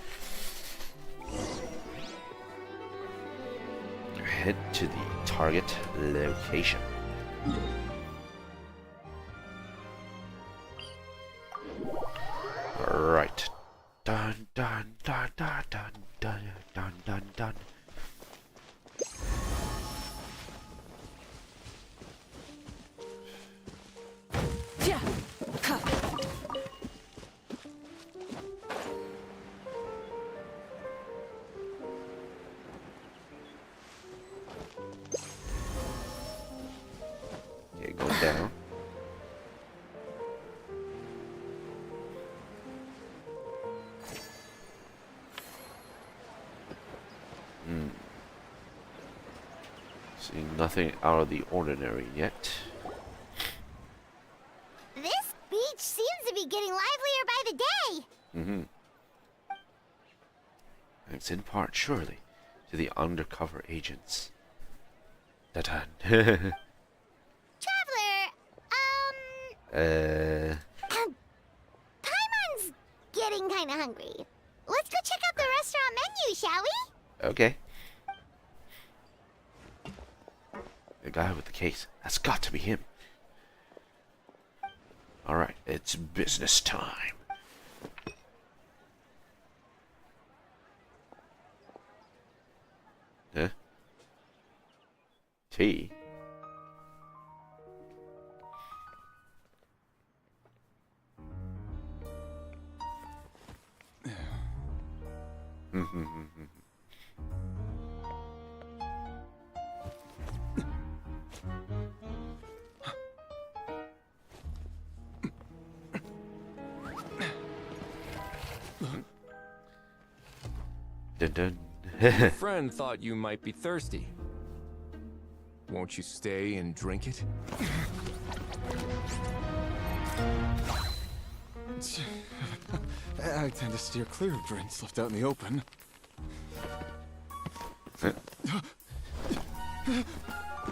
Speaker 2: Head to the target location. Alright. Dun dun dun dun dun dun dun dun dun.
Speaker 3: Yeah.
Speaker 2: Okay, go down. Seeing nothing out of the ordinary yet.
Speaker 1: This beach seems to be getting livelier by the day.
Speaker 2: Thanks in part, surely, to the undercover agents. Ta-tan.
Speaker 1: Traveler, Paimon's getting kinda hungry. Let's go check out the restaurant menu, shall we?
Speaker 2: Okay. The guy with the case. That's got to be him. Alright, it's business time. Huh? Tea? Dun dun.
Speaker 13: Your friend thought you might be thirsty.
Speaker 8: Won't you stay and drink it? I tend to steer clear of drinks left out in the open.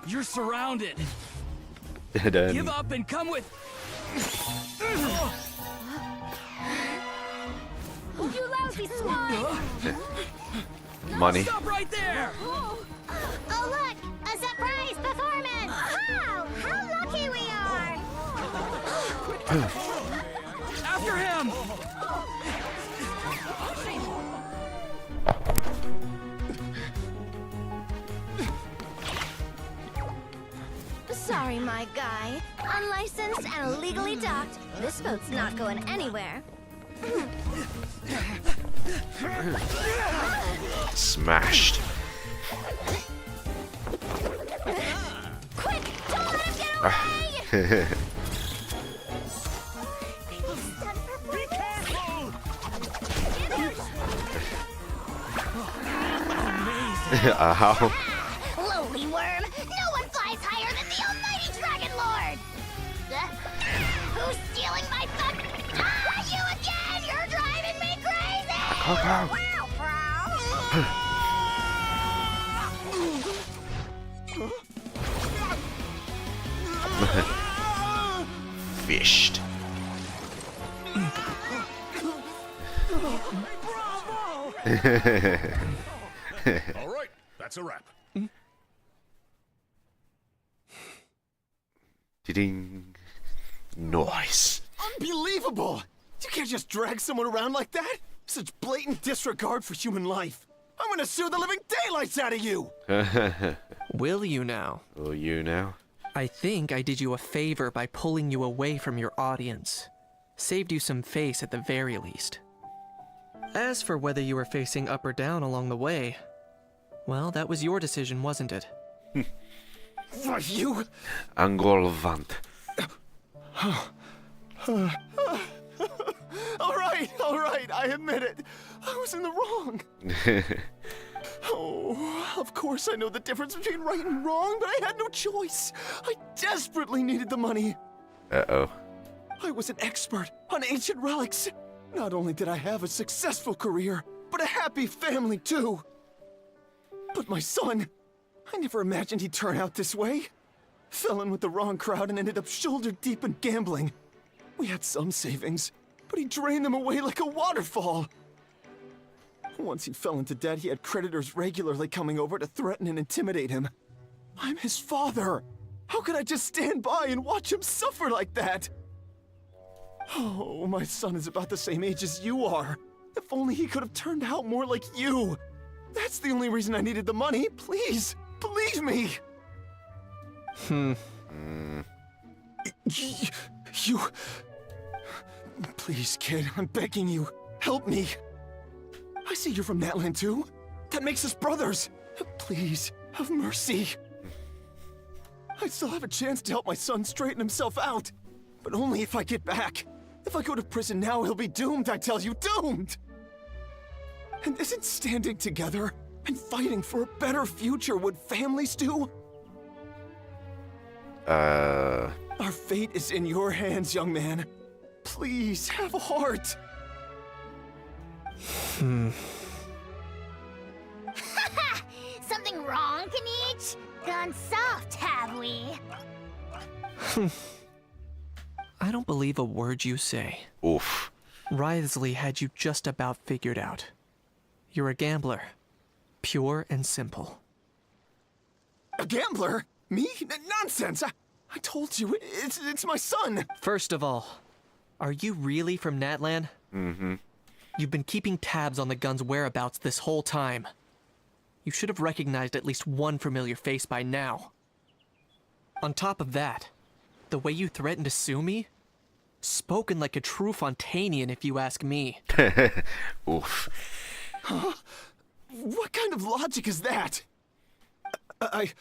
Speaker 9: You're surrounded.
Speaker 2: Then
Speaker 9: Give up and come with.
Speaker 10: You lousy swine!
Speaker 2: money.
Speaker 9: Stop right there!
Speaker 1: Oh, look! A surprise performance! Wow! How lucky we are!
Speaker 9: After him!
Speaker 10: Sorry, my guy. Unlicensed and illegally docked. This boat's not going anywhere.
Speaker 2: Smashed.
Speaker 10: Quick! Don't let him get away!
Speaker 2: Ow.
Speaker 1: Lowly worm! No one flies higher than the almighty Dragon Lord! Who's stealing my fun? Ah, you again! You're driving me crazy!
Speaker 2: Fished.
Speaker 8: All right, that's a wrap.
Speaker 2: Ding. Nice.
Speaker 8: Unbelievable! You can't just drag someone around like that. Such blatant disregard for human life. I'm gonna sue the living daylights out of you.
Speaker 12: Will you now?
Speaker 2: Will you now?
Speaker 12: I think I did you a favor by pulling you away from your audience. Saved you some face at the very least. As for whether you were facing up or down along the way, well, that was your decision, wasn't it?
Speaker 8: Why, you...
Speaker 2: Angolvant.
Speaker 8: All right, I admit it. I was in the wrong. Oh, of course I know the difference between right and wrong, but I had no choice. I desperately needed the money.
Speaker 2: Uh-oh.
Speaker 8: I was an expert on ancient relics. Not only did I have a successful career, but a happy family too. But my son, I never imagined he'd turn out this way. Fell in with the wrong crowd and ended up shoulder deep in gambling. We had some savings, but he drained them away like a waterfall. Once he fell into debt, he had creditors regularly coming over to threaten and intimidate him. I'm his father. How could I just stand by and watch him suffer like that? Oh, my son is about the same age as you are. If only he could have turned out more like you. That's the only reason I needed the money. Please, believe me. You... Please, kid, I'm begging you. Help me. I see you're from Natland too. That makes us brothers. Please, have mercy. I still have a chance to help my son straighten himself out. But only if I get back. If I go to prison now, he'll be doomed, I tell you, doomed! And isn't standing together and fighting for a better future what families do? Our fate is in your hands, young man. Please, have a heart.
Speaker 1: Something wrong, Kanich? Gone soft, have we?
Speaker 12: I don't believe a word you say.
Speaker 2: Oof.
Speaker 12: Wriothesley had you just about figured out. You're a gambler. Pure and simple.
Speaker 8: A gambler? Me? Nonsense! I told you, it's my son!
Speaker 12: First of all, are you really from Natland?
Speaker 2: Mm-hmm.
Speaker 12: You've been keeping tabs on the gun's whereabouts this whole time. You should have recognized at least one familiar face by now. On top of that, the way you threatened to sue me? Spoken like a true Fontanian, if you ask me.
Speaker 2: Oof.
Speaker 8: Huh? What kind of logic is that? I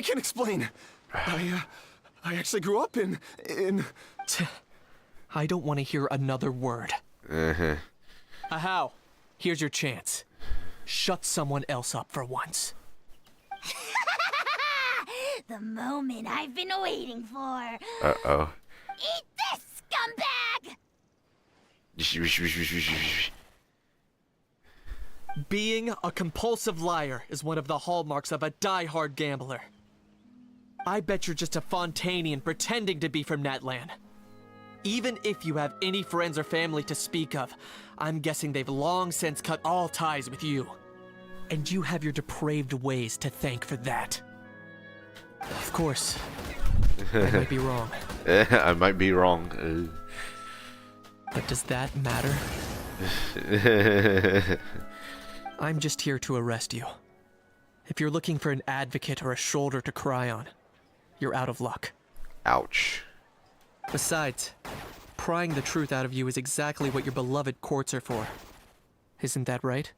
Speaker 8: can explain. I actually grew up in...
Speaker 12: I don't want to hear another word.
Speaker 2: Uh-huh.
Speaker 12: Ahau, here's your chance. Shut someone else up for once.
Speaker 1: The moment I've been waiting for.
Speaker 2: Uh-oh.
Speaker 1: Eat this, scumbag!
Speaker 12: Being a compulsive liar is one of the hallmarks of a die-hard gambler. I bet you're just a Fontanian pretending to be from Natlan. Even if you have any friends or family to speak of, I'm guessing they've long since cut all ties with you. And you have your depraved ways to thank for that. Of course, I might be wrong.
Speaker 2: I might be wrong.
Speaker 12: But does that matter? I'm just here to arrest you. If you're looking for an advocate or a shoulder to cry on, you're out of luck.
Speaker 2: Ouch.
Speaker 12: Besides, prying the truth out of you is exactly what your beloved courts are for. Isn't that right?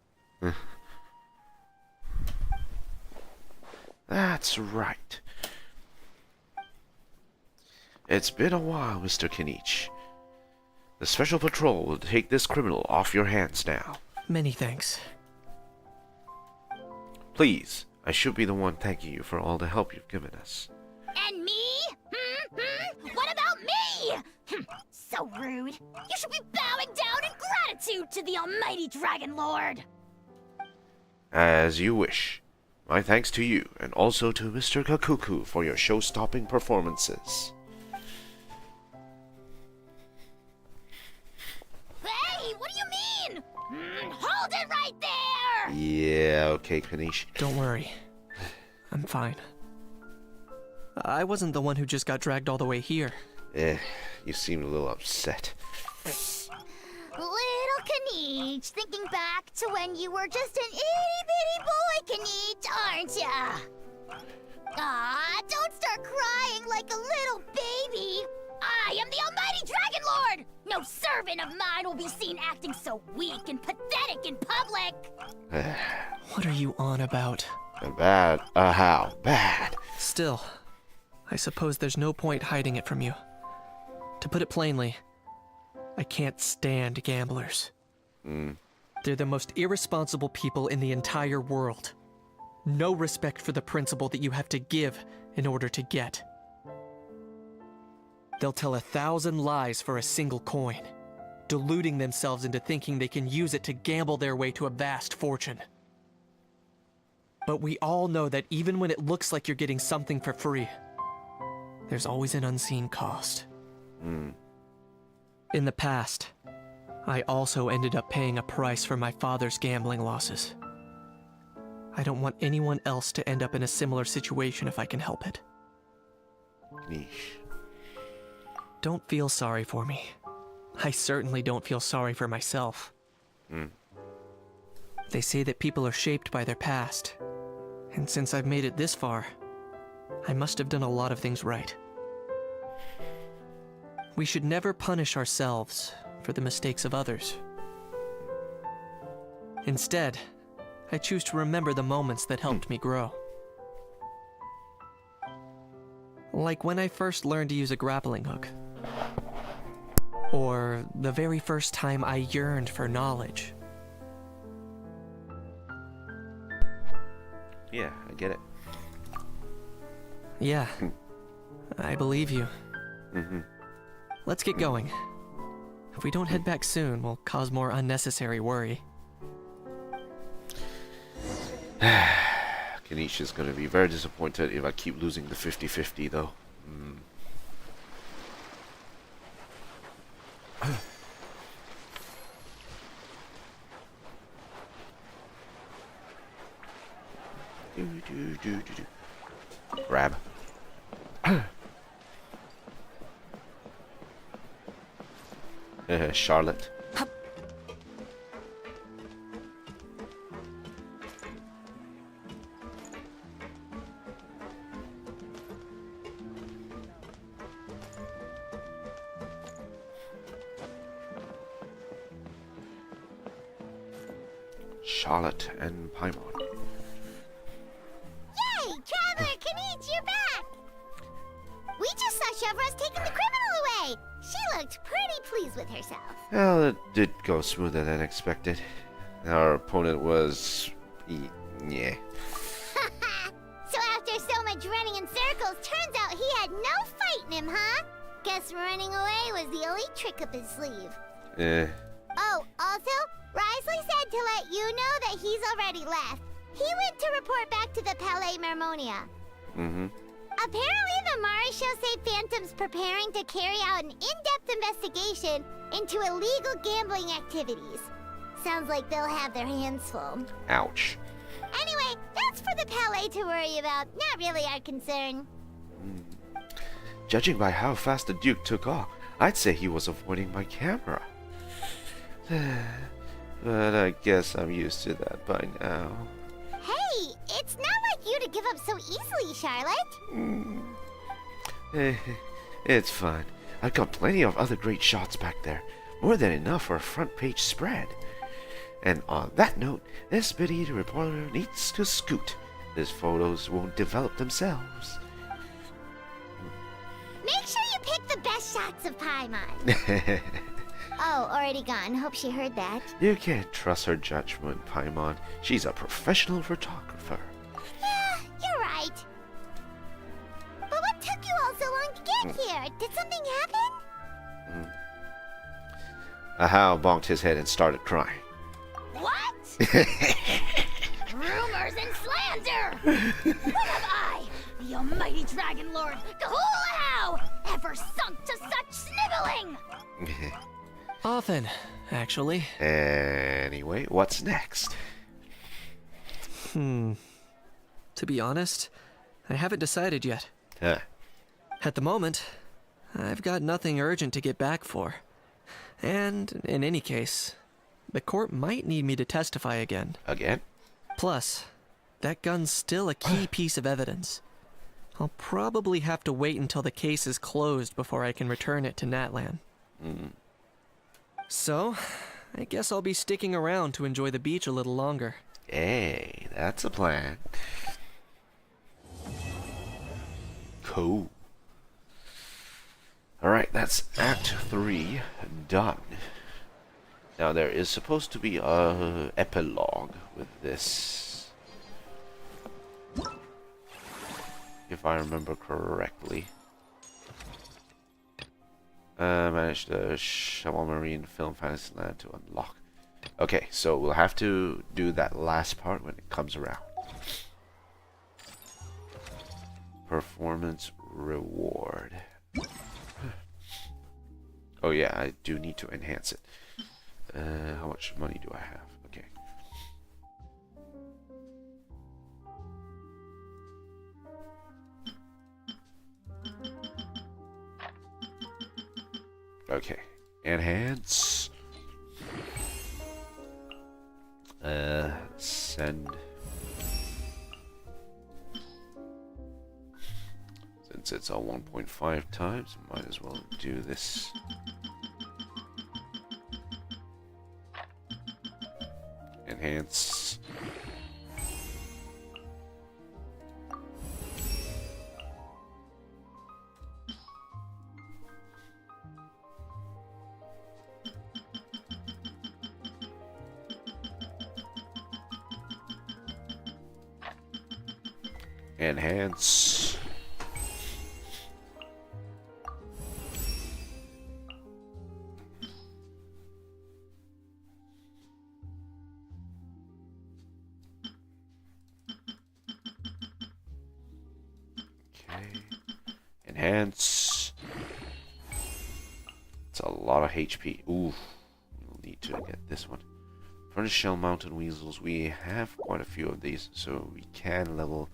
Speaker 2: That's right. It's been a while, Mr. Kinich. The Special Patrol will take this criminal off your hands now.
Speaker 12: Many thanks.
Speaker 2: Please, I should be the one thanking you for all the help you've given us.
Speaker 1: And me? What about me? So rude. You should be bowing down in gratitude to the almighty Dragon Lord.
Speaker 2: As you wish. My thanks to you, and also to Mr. Kakuku for your show-stopping performances.
Speaker 1: Hey, what do you mean? Hold it right there!
Speaker 2: Yeah, okay, Kanish.
Speaker 12: Don't worry. I'm fine. I wasn't the one who just got dragged all the way here.
Speaker 2: You seemed a little upset.
Speaker 1: Little Kanich, thinking back to when you were just an itty-bitty boy, Kanich, aren't ya? Aw, don't start crying like a little baby. I am the almighty Dragon Lord! No servant of mine will be seen acting so weak and pathetic in public!
Speaker 12: What are you on about?
Speaker 2: Bad? How? Bad?
Speaker 12: Still, I suppose there's no point hiding it from you. To put it plainly, I can't stand gamblers. They're the most irresponsible people in the entire world. No respect for the principle that you have to give in order to get. They'll tell 1,000 lies for a single coin, deluding themselves into thinking they can use it to gamble their way to a vast fortune. But we all know that even when it looks like you're getting something for free, there's always an unseen cost. In the past, I also ended up paying a price for my father's gambling losses. I don't want anyone else to end up in a similar situation if I can help it. Don't feel sorry for me. I certainly don't feel sorry for myself. They say that people are shaped by their past, and since I've made it this far, I must have done a lot of things right. We should never punish ourselves for the mistakes of others. Instead, I choose to remember the moments that helped me grow. Like when I first learned to use a grappling hook. Or the very first time I yearned for knowledge.
Speaker 2: Yeah, I get it.
Speaker 12: Yeah, I believe you. Let's get going. If we don't head back soon, we'll cause more unnecessary worry.
Speaker 2: Kanish is going to be very disappointed if I keep losing the 50-50 though. Grab. Charlotte. Charlotte and Paimon.
Speaker 1: Yay! Traveler Kanich, you're back! We just saw Chevro's taking the criminal away! She looked pretty pleased with herself.
Speaker 2: Well, it did go smoother than expected. Our opponent was... yeah.
Speaker 1: So after so much running in circles, getting him, huh? Guess running away was the only trick up his sleeve. Oh, also, Risley said to let you know that he's already left. He went to report back to the Palais Mermonia. Apparently, the Mari show say Phantom's preparing to carry out an in-depth investigation into illegal gambling activities. Sounds like they'll have their hands full.
Speaker 2: Ouch.
Speaker 1: Anyway, that's for the Palais to worry about, not really our concern.
Speaker 2: Judging by how fast the Duke took off, I'd say he was avoiding my camera. But I guess I'm used to that by now.
Speaker 1: Hey, it's not like you to give up so easily, Charlotte.
Speaker 2: It's fine. I've got plenty of other great shots back there. More than enough for a front page spread. And on that note, this bitty reporter needs to scoot. These photos won't develop themselves.
Speaker 1: Make sure you pick the best shots of Paimon. Oh, already gone. Hope she heard that.
Speaker 2: You can't trust her judgment, Paimon. She's a professional photographer.
Speaker 1: Yeah, you're right. But what took you all so long to get here? Did something happen?
Speaker 2: Ahau bonked his head and started crying.
Speaker 1: What? Rumors and slander! What have I, the almighty Dragon Lord, Kahul ever sunk to such sniveling?
Speaker 12: Often, actually.
Speaker 2: Anyway, what's next?
Speaker 12: To be honest, I haven't decided yet. At the moment, I've got nothing urgent to get back for. And, in any case, the court might need me to testify again.
Speaker 2: Again?
Speaker 12: Plus, that gun's still a key piece of evidence. I'll probably have to wait until the case is closed before I can return it to Natlan. So, I guess I'll be sticking around to enjoy the beach a little longer.
Speaker 2: Hey, that's a plan. Cool. Alright, that's Act 3 done. Now there is supposed to be a epilogue with this, if I remember correctly. Manage the Shovel Marine Film Fantasy Land to unlock. Okay, so we'll have to do that last part when it comes around. Performance reward. Oh yeah, I do need to enhance it. How much money do I have? Okay. Okay. Enhance. Send. Since it's all 1.5 times, might as well do this. Enhance. Enhance. Enhance. It's a lot of HP. Ooh, we'll need to get this one. Furnace Shell Mountain Weasels. We have quite a few of these, so we can level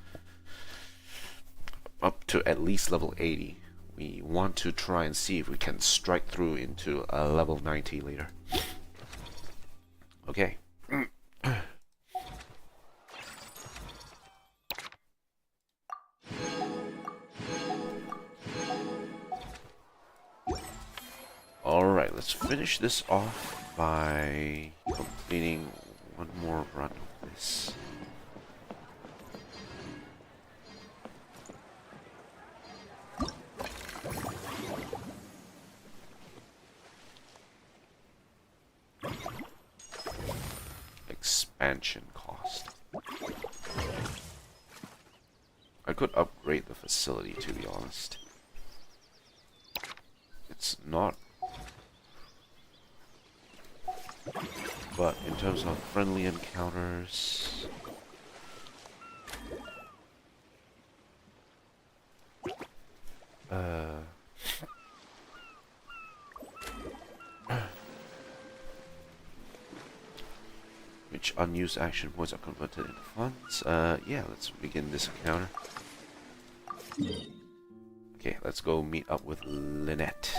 Speaker 2: up to at least level 80. We want to try and see if we can strike through into a level 90 later. Okay. Alright, let's finish this off by completing one more run of this. Expansion cost. I could upgrade the facility, to be honest. not. But in terms of friendly encounters, which unused action points are converted into funds? Yeah, let's begin this encounter. Okay, let's go meet up with Lynette.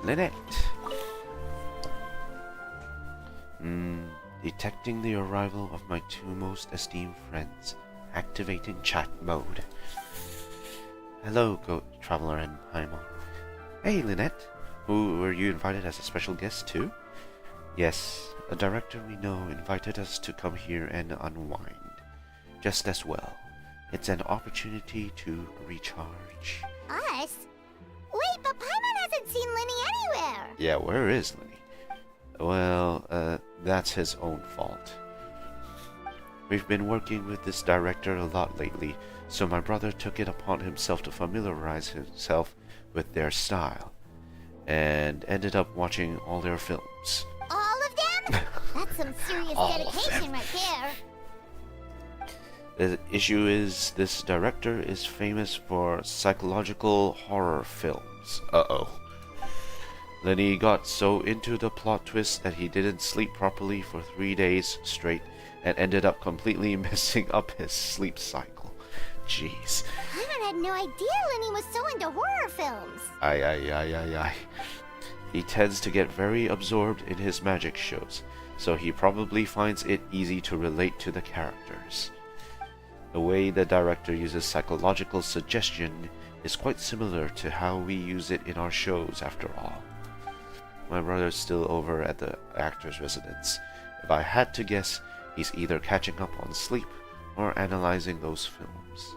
Speaker 2: Lynette. Detecting the arrival of my two most esteemed friends. Activating chat mode. Hello, Traveler and Paimon. Hey, Lynette. Were you invited as a special guest too? Yes, a director we know invited us to come here and unwind. Just as well. It's an opportunity to recharge.
Speaker 1: Us? Wait, but Paimon hasn't seen Linny anywhere.
Speaker 2: Yeah, where is Linny? Well, that's his own fault. We've been working with this director a lot lately, so my brother took it upon himself to familiarize himself with their style, and ended up watching all their films.
Speaker 1: All of them? That's some serious dedication right there.
Speaker 2: The issue is, this director is famous for psychological horror films. Uh-oh. Lenny got so into the plot twist that he didn't sleep properly for 3 days straight and ended up completely messing up his sleep cycle. Jeez.
Speaker 1: Paimon had no idea Linny was so into horror films.
Speaker 2: Aye. He tends to get very absorbed in his magic shows, so he probably finds it easy to relate to the characters. The way the director uses psychological suggestion is quite similar to how we use it in our shows, after all. My brother's still over at the actor's residence. If I had to guess, he's either catching up on sleep or analyzing those films.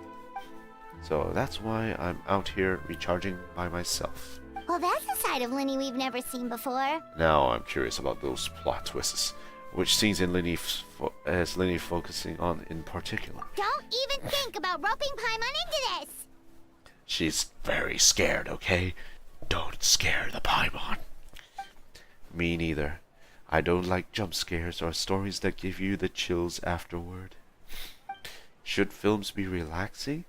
Speaker 2: So that's why I'm out here recharging by myself.
Speaker 1: Well, that's a side of Linny we've never seen before.
Speaker 2: Now I'm curious about those plot twists. Which scenes in Linny is Linny focusing on in particular?
Speaker 1: Don't even think about roping Paimon into this!
Speaker 2: She's very scared, okay? Don't scare the Paimon. Me neither. I don't like jump scares or stories that give you the chills afterward. Should films be relaxing?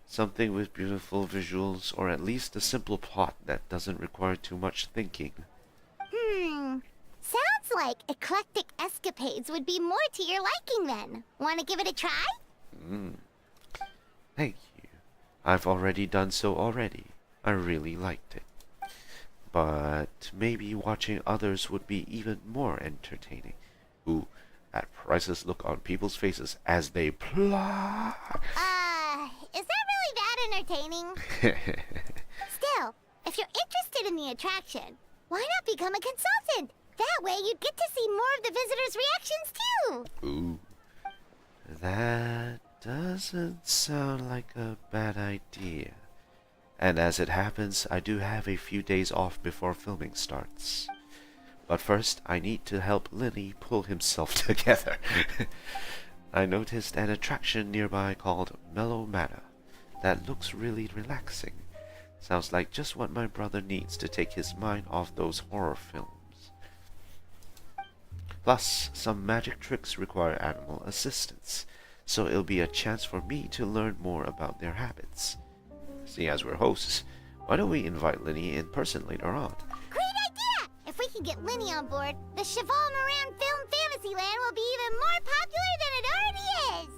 Speaker 2: Something with beautiful visuals, or at least a simple plot that doesn't require too much thinking.
Speaker 1: Sounds like eclectic escapades would be more to your liking then. Want to give it a try?
Speaker 2: Thank you. I've already done so already. I really liked it. But maybe watching others would be even more entertaining. Ooh, that priceless look on people's faces as they plot.
Speaker 1: Is that really that entertaining? Still, if you're interested in the attraction, why not become a consultant? That way you'd get to see more of the visitors' reactions too.
Speaker 2: Ooh, that doesn't sound like a bad idea. And as it happens, I do have a few days off before filming starts. But first, I need to help Linny pull himself together. I noticed an attraction nearby called Mellow Manor that looks really relaxing. Sounds like just what my brother needs to take his mind off those horror films. Plus, some magic tricks require animal assistance, so it'll be a chance for me to learn more about their habits. See, as we're hosts, why don't we invite Linny in person later on?
Speaker 1: Great idea! If we can get Linny on board, the Cheval Moran Film Fantasyland will be even more popular than it already is!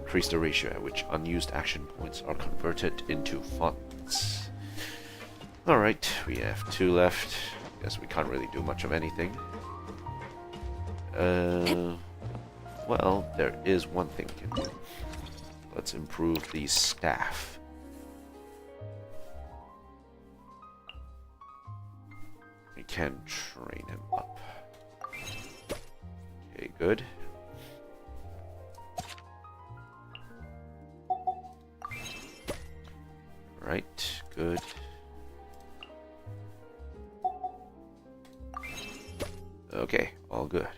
Speaker 2: Increase the ratio at which unused action points are converted into funds. Alright, we have 2 left. Guess we can't really do much of anything. Well, there is one thing we can do. Let's improve the staff. We can train him up. Okay, good. Right, good. Okay, all good.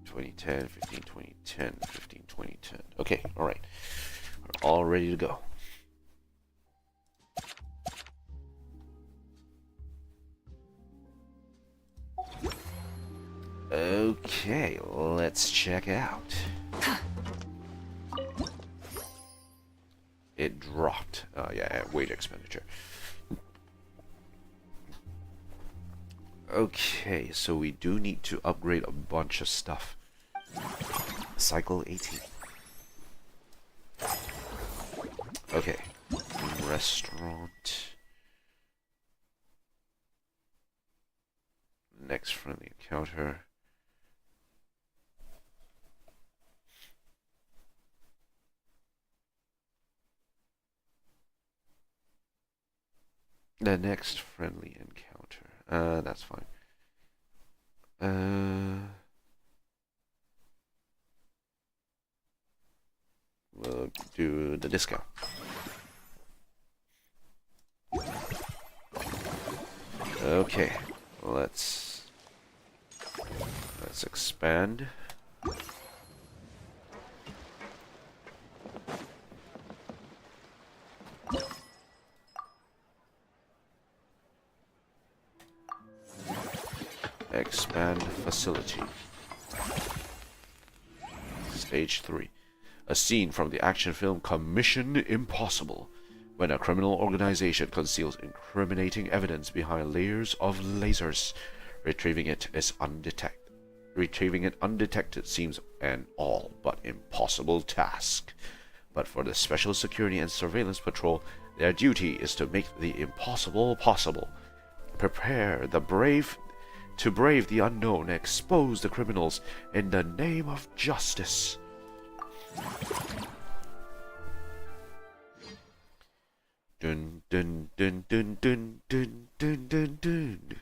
Speaker 2: 2010, 15, 2010, 15, 2010. Okay, alright. We're all ready to go. Okay, let's check out. It dropped. Yeah, wage expenditure. Okay, so we do need to upgrade a bunch of stuff. Cycle 18. Okay, restaurant. Next friendly encounter. The next friendly encounter. That's fine. We'll do the discount. Okay, let's expand. Expand facility. Stage 3. A scene from the action film Commission Impossible, when a criminal organization conceals incriminating evidence behind layers of lasers. Retrieving it undetected seems an all but impossible task. But for the Special Security and Surveillance Patrol, their duty is to make the impossible possible. Prepare the brave to brave the unknown and expose the criminals in the name of justice. Dun dun dun dun dun dun dun dun dun.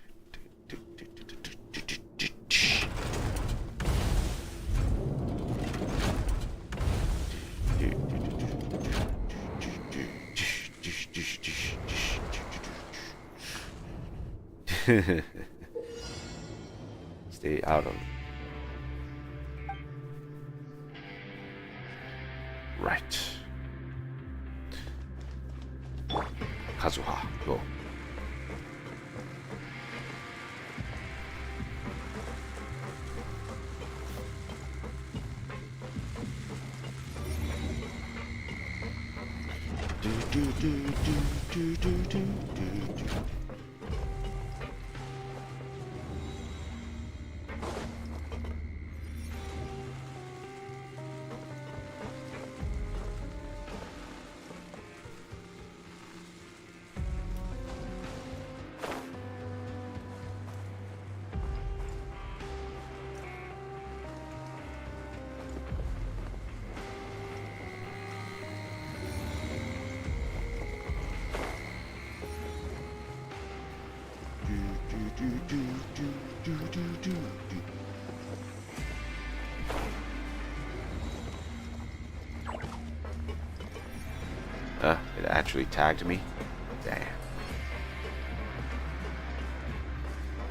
Speaker 2: Stay out of it. Right. Kazuha, go. Do do do do do do do do. It actually tagged me. Damn.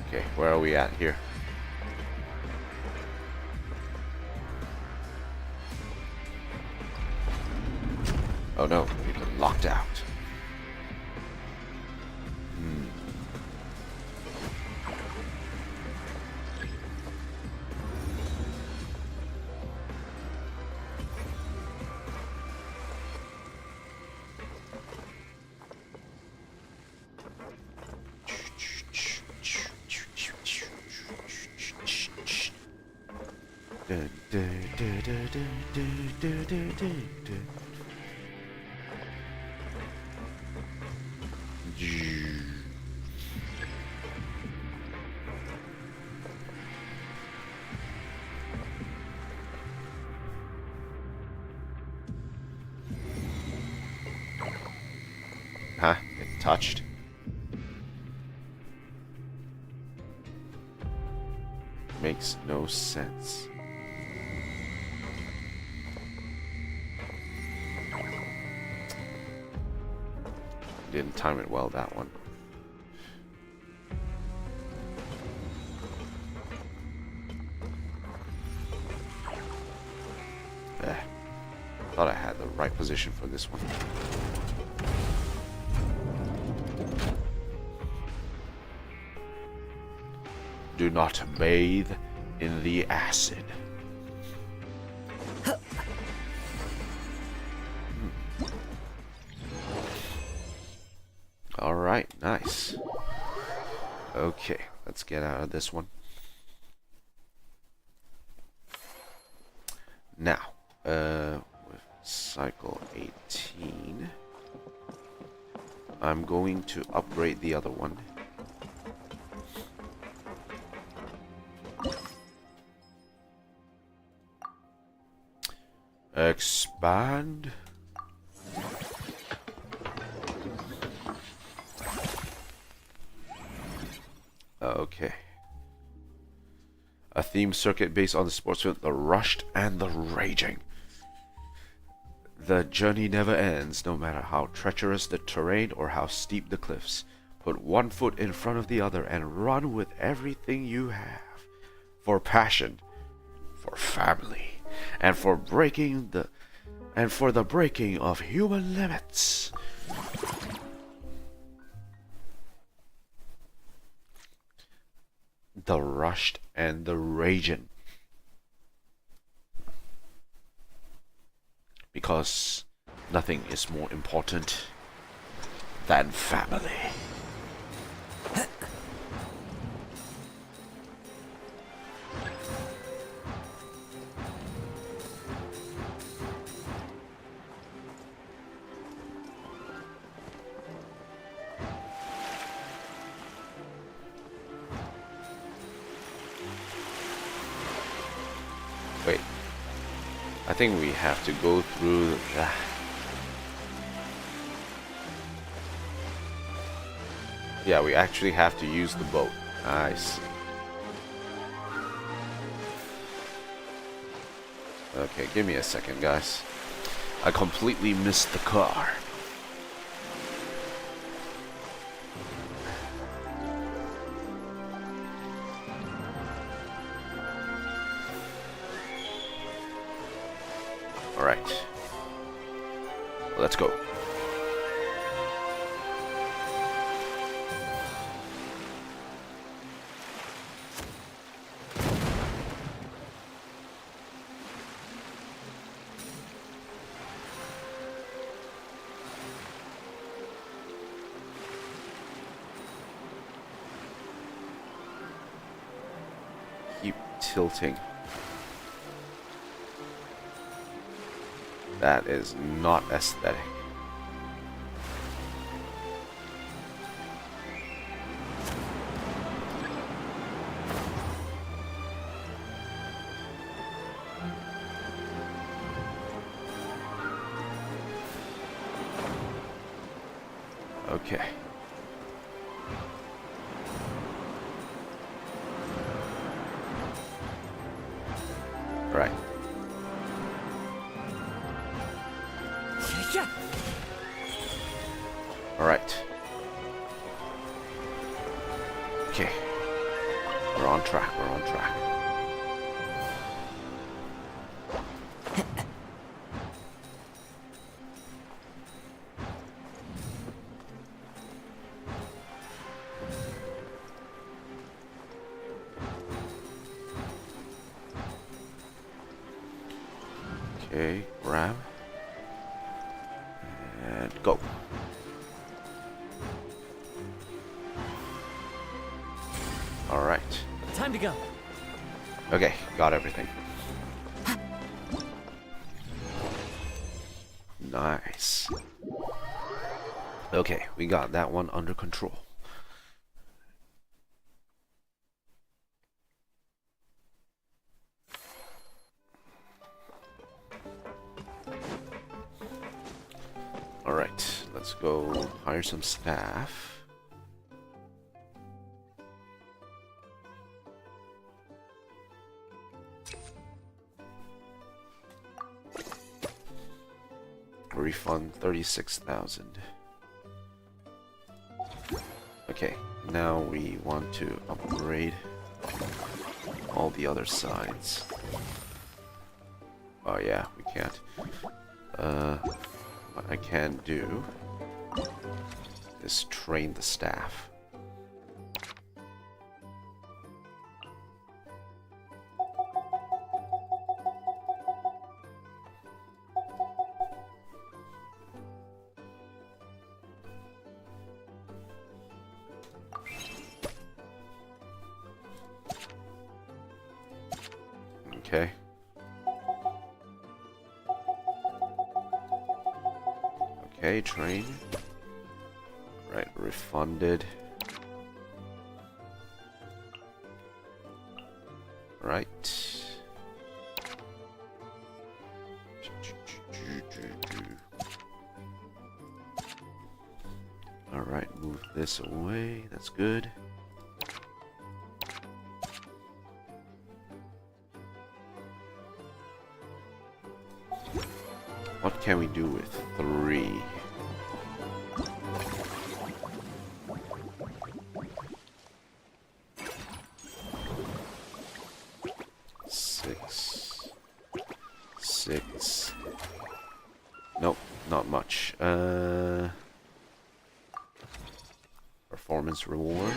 Speaker 2: Okay, where are we at here? Oh no, we've been locked out. Huh? It touched. Makes no sense. Didn't time it well, that one. Thought I had the right position for this one. Do not bathe in the acid. Alright, nice. Okay, let's get out of this one. Now, with cycle 18, I'm going to upgrade the other one. Expand. Okay. A theme circuit based on the sports film The Rushed and the Raging. The journey never ends, no matter how treacherous the terrain or how steep the cliffs. Put one foot in front of the other and run with everything you have. For passion, for family, and for the breaking of human limits. The Rushed and the Raging. Because nothing is more important than family. Wait, I think we have to go through that. Yeah, we actually have to use the boat. I see. Okay, give me a second, guys. I completely missed the car. Alright. Let's go. Keep tilting. That is not aesthetic. Okay. Right. Alright. Okay. We're on track, we're on track. Okay, grab. And go. Alright.
Speaker 3: Time to go.
Speaker 2: Okay, got everything. Nice. Okay, we got that one under control. Alright, let's go hire some staff. Refund 36,000. Okay, now we want to upgrade all the other sides. Oh yeah, we can't. What I can do is train the staff. Okay. Okay, train. Right, refunded. Right. Alright, move this away. That's good. What can we do with 3? Six. Nope, not much. Performance reward.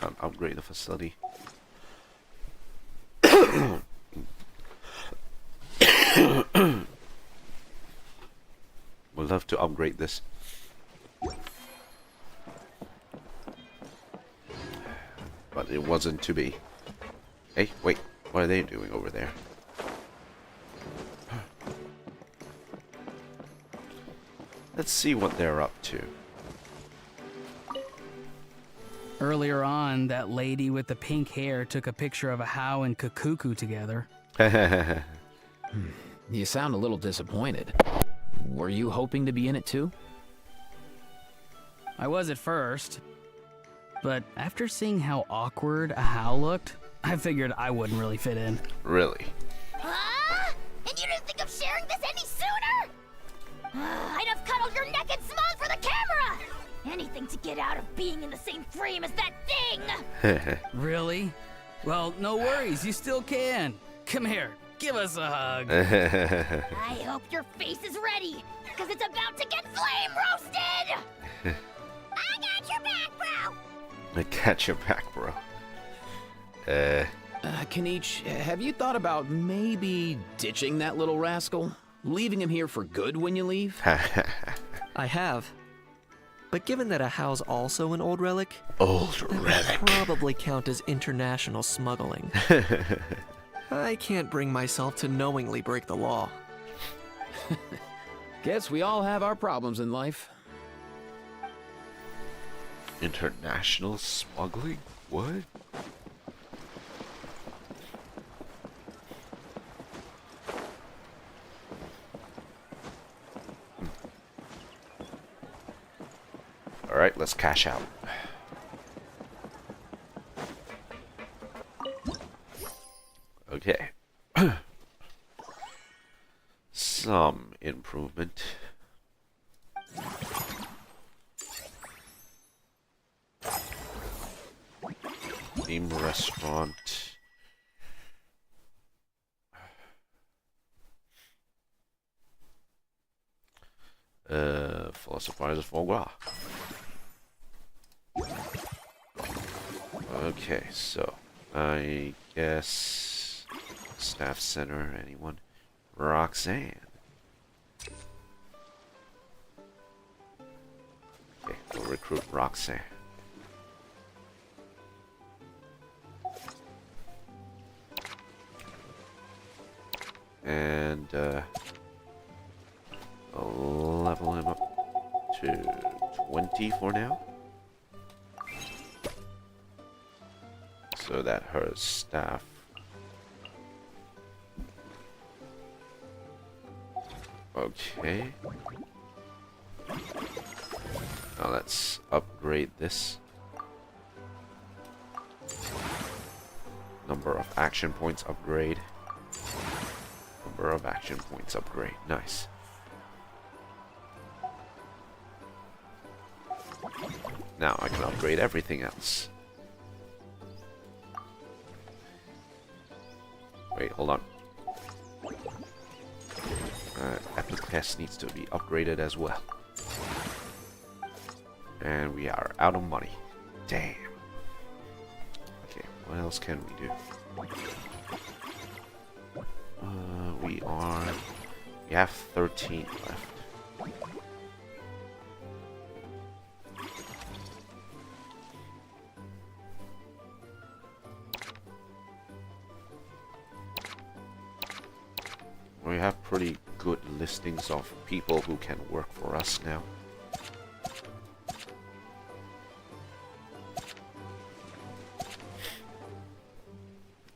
Speaker 2: Can't upgrade the facility. Would love to upgrade this. But it wasn't to be. Hey, wait. What are they doing over there? Let's see what they're up to.
Speaker 9: Earlier on, that lady with the pink hair took a picture of a How and Kakuku together.
Speaker 7: You sound a little disappointed. Were you hoping to be in it too?
Speaker 9: I was at first, but after seeing how awkward a How looked, I figured I wouldn't really fit in.
Speaker 2: Really?
Speaker 1: And you didn't think of sharing this any sooner? I'd have cuddled your neck and smiled for the camera! Anything to get out of being in the same frame as that thing!
Speaker 9: Really? Well, no worries, you still can. Come here, give us a hug.
Speaker 1: I hope your face is ready, because it's about to get flame roasted! I got your back, bro!
Speaker 2: I got your back, bro.
Speaker 7: Kenichi, have you thought about maybe ditching that little rascal? Leaving him here for good when you leave?
Speaker 12: I have. But given that a How's also an old relic,
Speaker 2: that
Speaker 12: would probably count as international smuggling. I can't bring myself to knowingly break the law.
Speaker 7: Guess we all have our problems in life.
Speaker 2: International smuggling? What? Alright, let's cash out. Okay. Some improvement. Theme restaurant. Philosopher's foie gras. Okay, so I guess staff center, anyone? Roxanne. Okay, we'll recruit Roxanne. And I'll level him up to 20 for now. So that her staff okay. Now let's upgrade this. Number of action points upgrade. Number of action points upgrade. Nice. Now I can upgrade everything else. Wait, hold on. Epic Test needs to be upgraded as well. And we are out of money. Damn. Okay, what else can we do? We have 13 left. We have pretty good listings of people who can work for us now.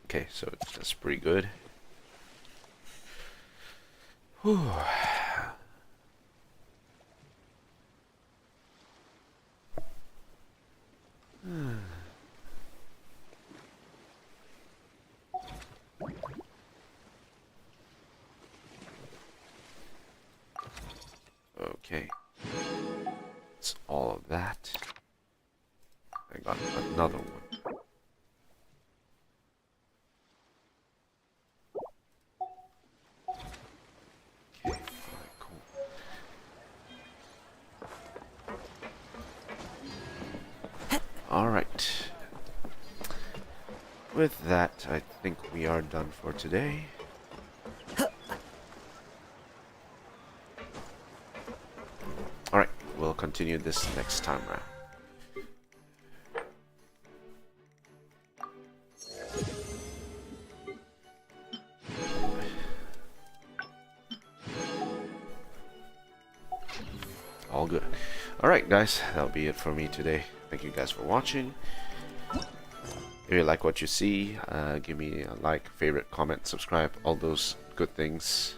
Speaker 2: Okay, so that's pretty good. Whew. Okay. That's all of that. I got another one. Okay, cool. Alright. With that, I think we are done for today. Alright, we'll continue this next time round. All good. Alright guys, that'll be it for me today. Thank you guys for watching. If you like what you see, give me a like, favorite, comment, subscribe, all those good things.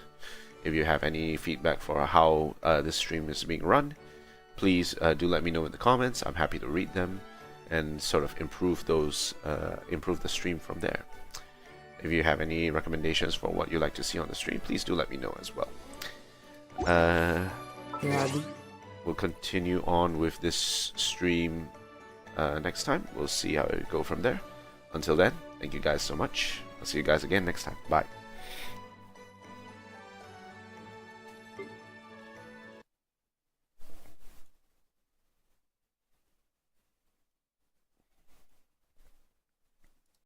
Speaker 2: If you have any feedback for how this stream is being run, please do let me know in the comments. I'm happy to read them and sort of improve those, improve the stream from there. If you have any recommendations for what you'd like to see on the stream, please do let me know as well. We'll continue on with this stream next time. We'll see how it go from there. Until then, thank you guys so much. I'll see you guys again next time. Bye.